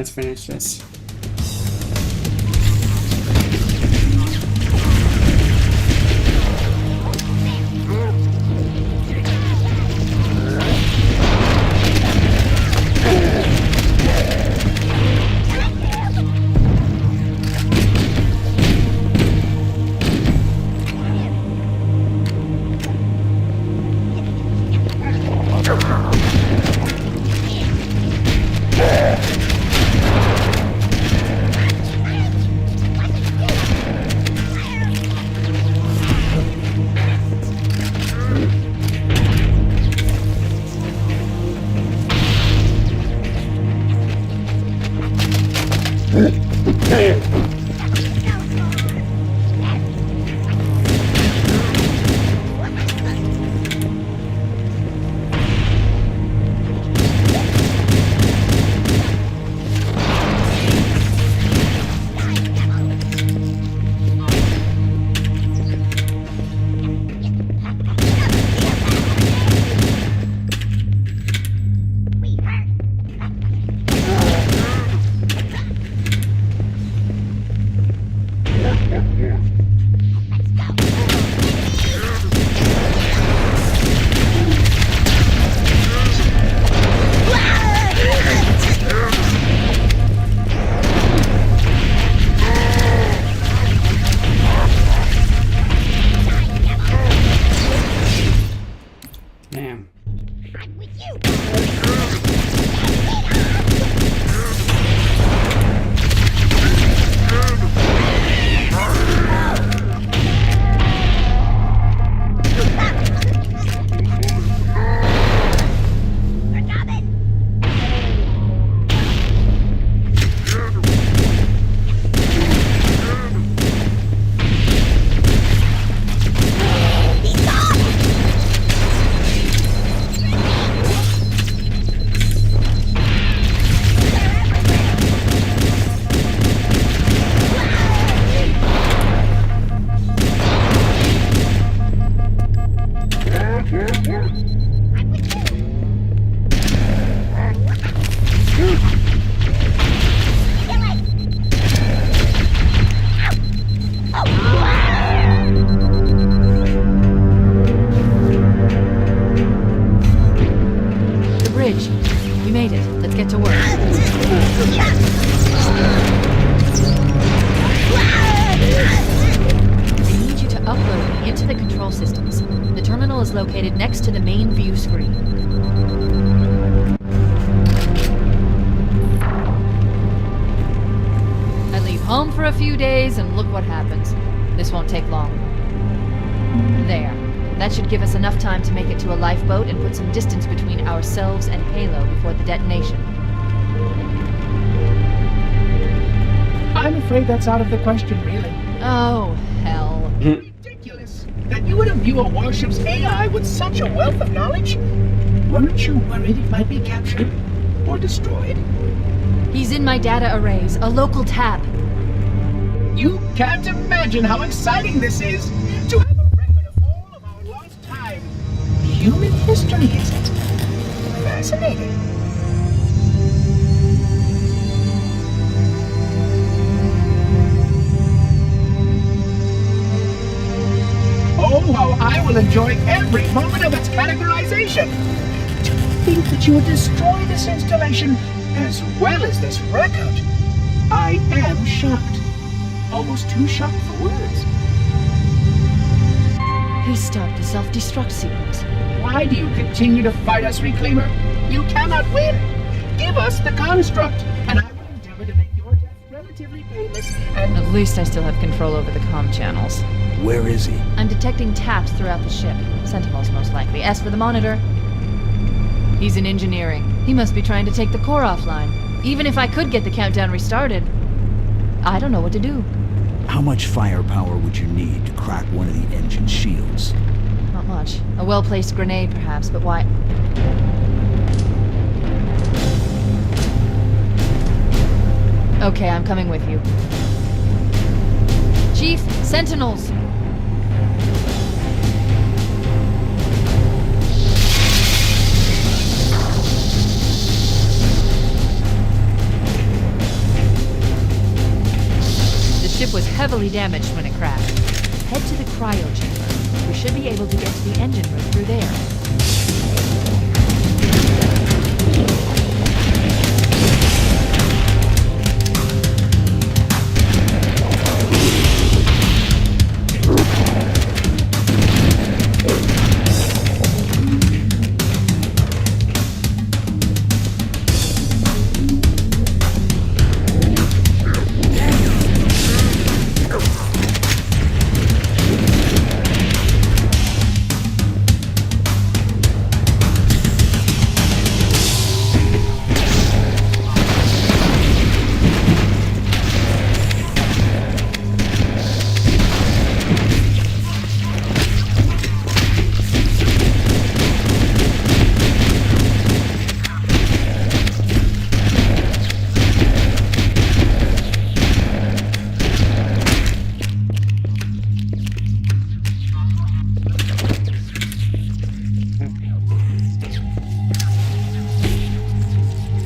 let's finish this. Damn. Located next to the main view screen. I leave home for a few days and look what happens. This won't take long. There. That should give us enough time to make it to a lifeboat and put some distance between ourselves and Halo before the detonation. I'm afraid that's out of the question, really. Oh, hell. Ridiculous that you would imbue a warship's AI with such a wealth of knowledge. Weren't you worried it might be captured or destroyed? He's in my data arrays, a local tab. You can't imagine how exciting this is to have a record of all of our lost time. Human history, is it? Fascinating. Oh, how I will enjoy every moment of its categorization. To think that you would destroy this installation as well as this record. I am shocked. Almost too shocked for words. He stopped the self-destruct sequence. Why do you continue to fight us, Reclaimer? You cannot win. Give us the construct, and I will endeavor to make your death relatively painless and... At least I still have control over the comm channels. Where is he? I'm detecting taps throughout the ship. Sentinels, most likely. As for the monitor... He's in engineering. He must be trying to take the core offline. Even if I could get the countdown restarted, I don't know what to do. How much firepower would you need to crack one of the engine shields? Not much. A well-placed grenade, perhaps, but why... Okay, I'm coming with you. Chief, Sentinels! heavily damaged when it crashed. Head to the cryo chamber. We should be able to get to the engine room through there.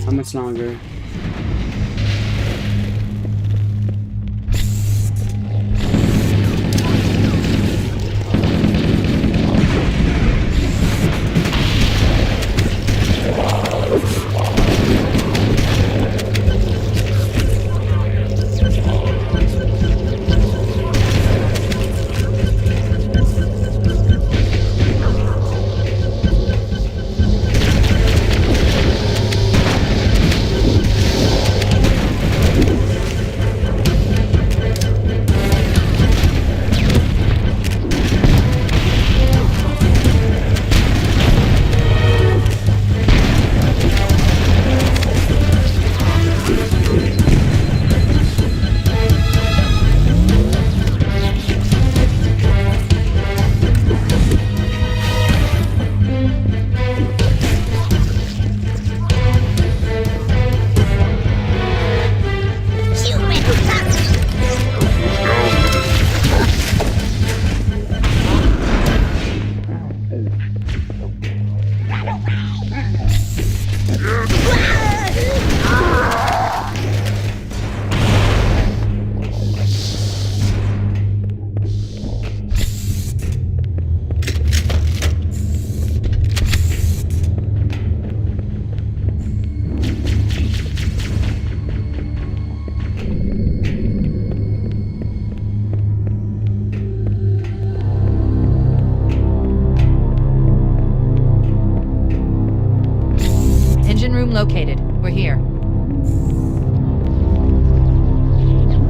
How much longer? Located. We're here.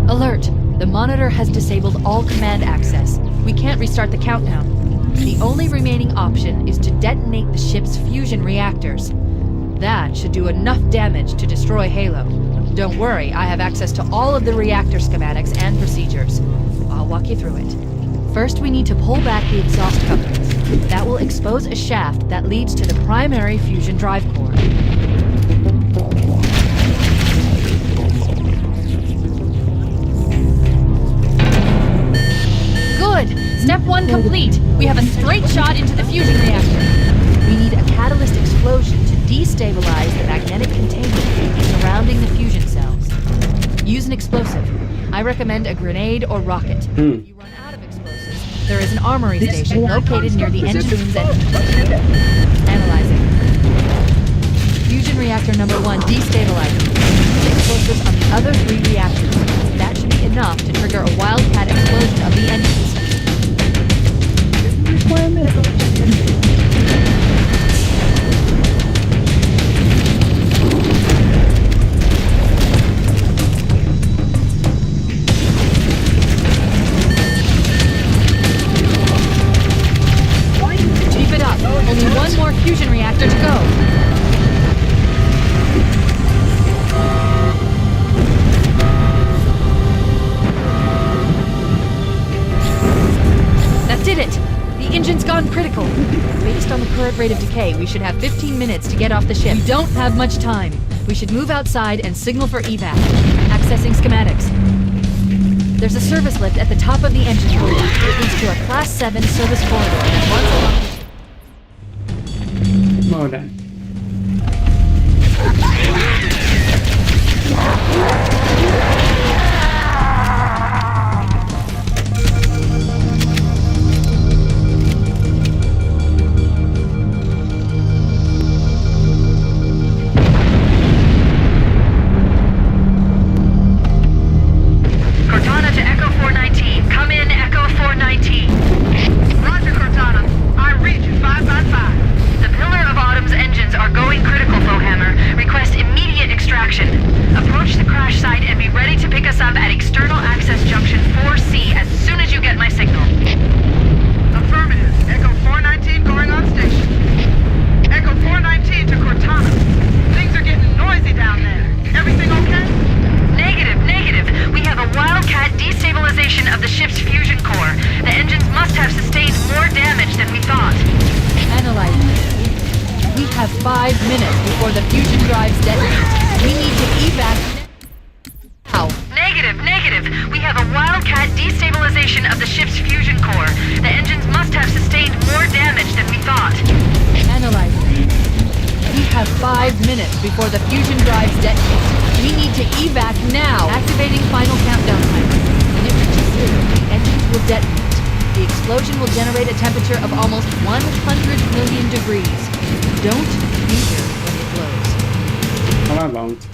Alert! The monitor has disabled all command access. We can't restart the countdown. The only remaining option is to detonate the ship's fusion reactors. That should do enough damage to destroy Halo. Don't worry, I have access to all of the reactor schematics and procedures. I'll walk you through it. First, we need to pull back the exhaust couplings. That will expose a shaft that leads to the primary fusion drive core. Step 1 complete. We have a straight shot into the fusion reactor. We need a catalyst explosion to destabilize the magnetic containment surrounding the fusion cells. Use an explosive. I recommend a grenade or rocket. If you run out of explosives, there is an armory station located near the engine room's entrance. Analyzing. Fusion reactor number 1 destabilizing. The explosives on the other 3 reactors. That should be enough to trigger a wildcat explosion of the engines. Keep it up. Only one more fusion reactor to go. That did it! The engine's gone critical. Based on the current rate of decay, we should have 15 minutes to get off the ship. We don't have much time. We should move outside and signal for evac. Accessing schematics. There's a service lift at the top of the engine room. It leads to a Class 7 service corridor that runs along... Well done. AutoCAD destabilization of the ship's fusion core. The engines must have sustained more damage than we thought. Analyzing. We have 5 minutes before the fusion drives detonate. We need to evac now. Activating final countdown timer. When it reaches 0, the engines will detonate. The explosion will generate a temperature of almost 100 million degrees. Don't be here when it blows. Oh, I won't.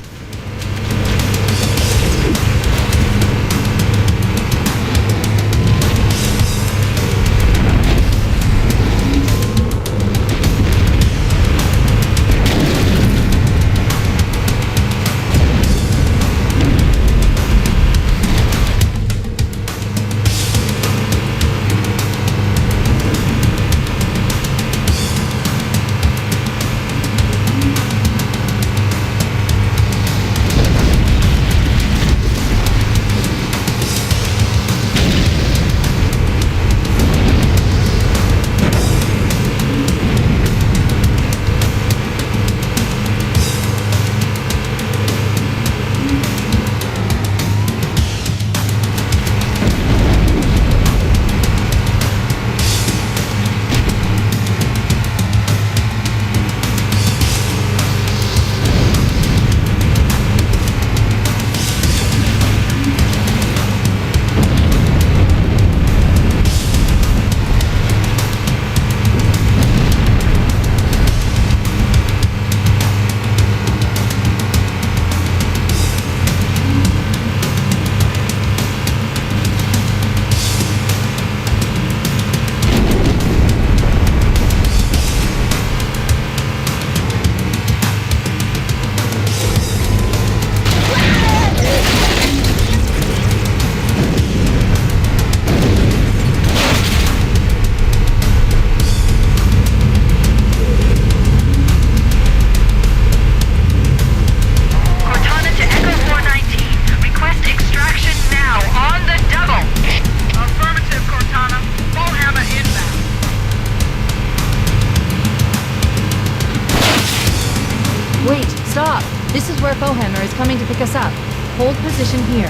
This is where Fohammer is coming to pick us up. Hold position here.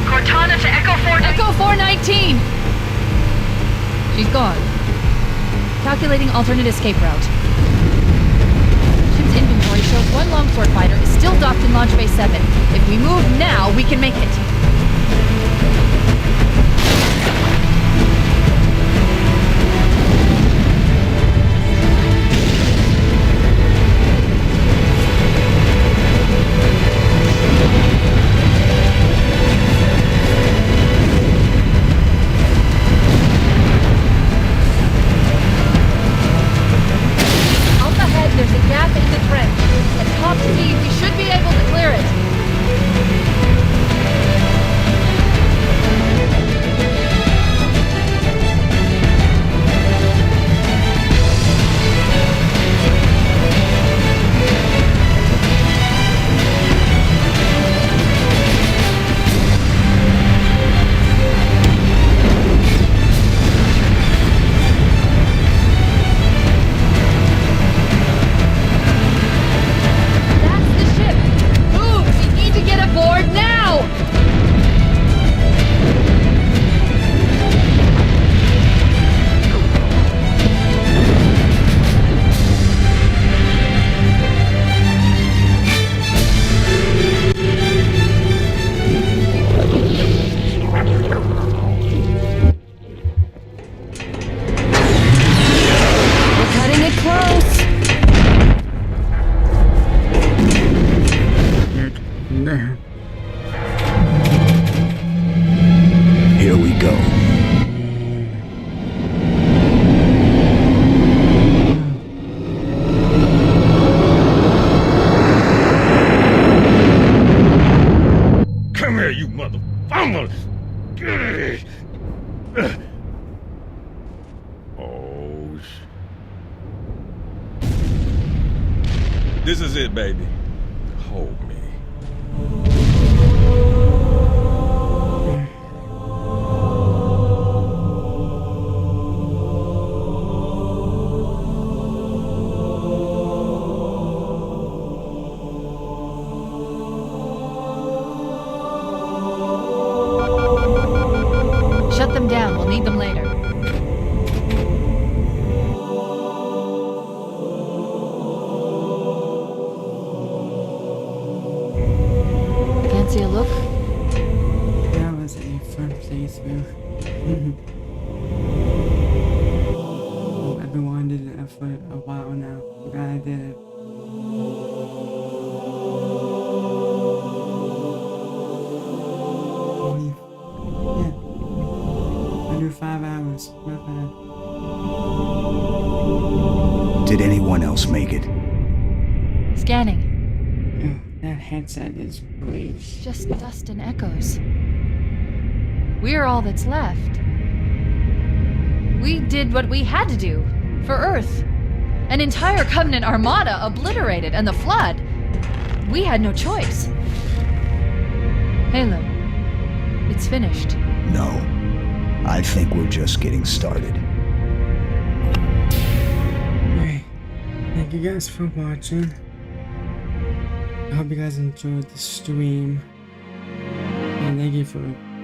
Cortana to Echo 419. Echo 419! She's gone. Calculating alternate escape route. Ship's inventory shows one longsword fighter is still docked in Launch Bay 7. If we move now, we can make it. There's a gap in the trench. At top speed, we should be able to clear it. Here we go. Come here, you motherfucker! Oh, this is it, baby. Hold me. need them later. Fancy a look? That was a fun playthrough. I've been wanting to do it for a while now. I'm glad I did it. Under 5 hours. Not bad. Did anyone else make it? Scanning. Oh, that headset is great. Just dust and echoes. We're all that's left. We did what we had to do. For Earth. An entire Covenant armada obliterated, and the Flood. We had no choice. Halo. It's finished. No. I think we're just getting started. Alright. Thank you guys for watching. I hope you guys enjoyed the stream. And thank you for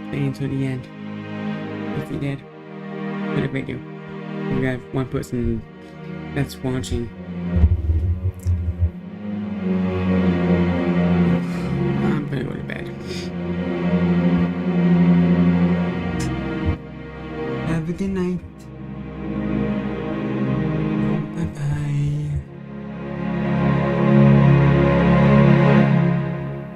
staying to the end. If you did, put a video. We got one person that's watching. I'm gonna go to bed. Have a good night.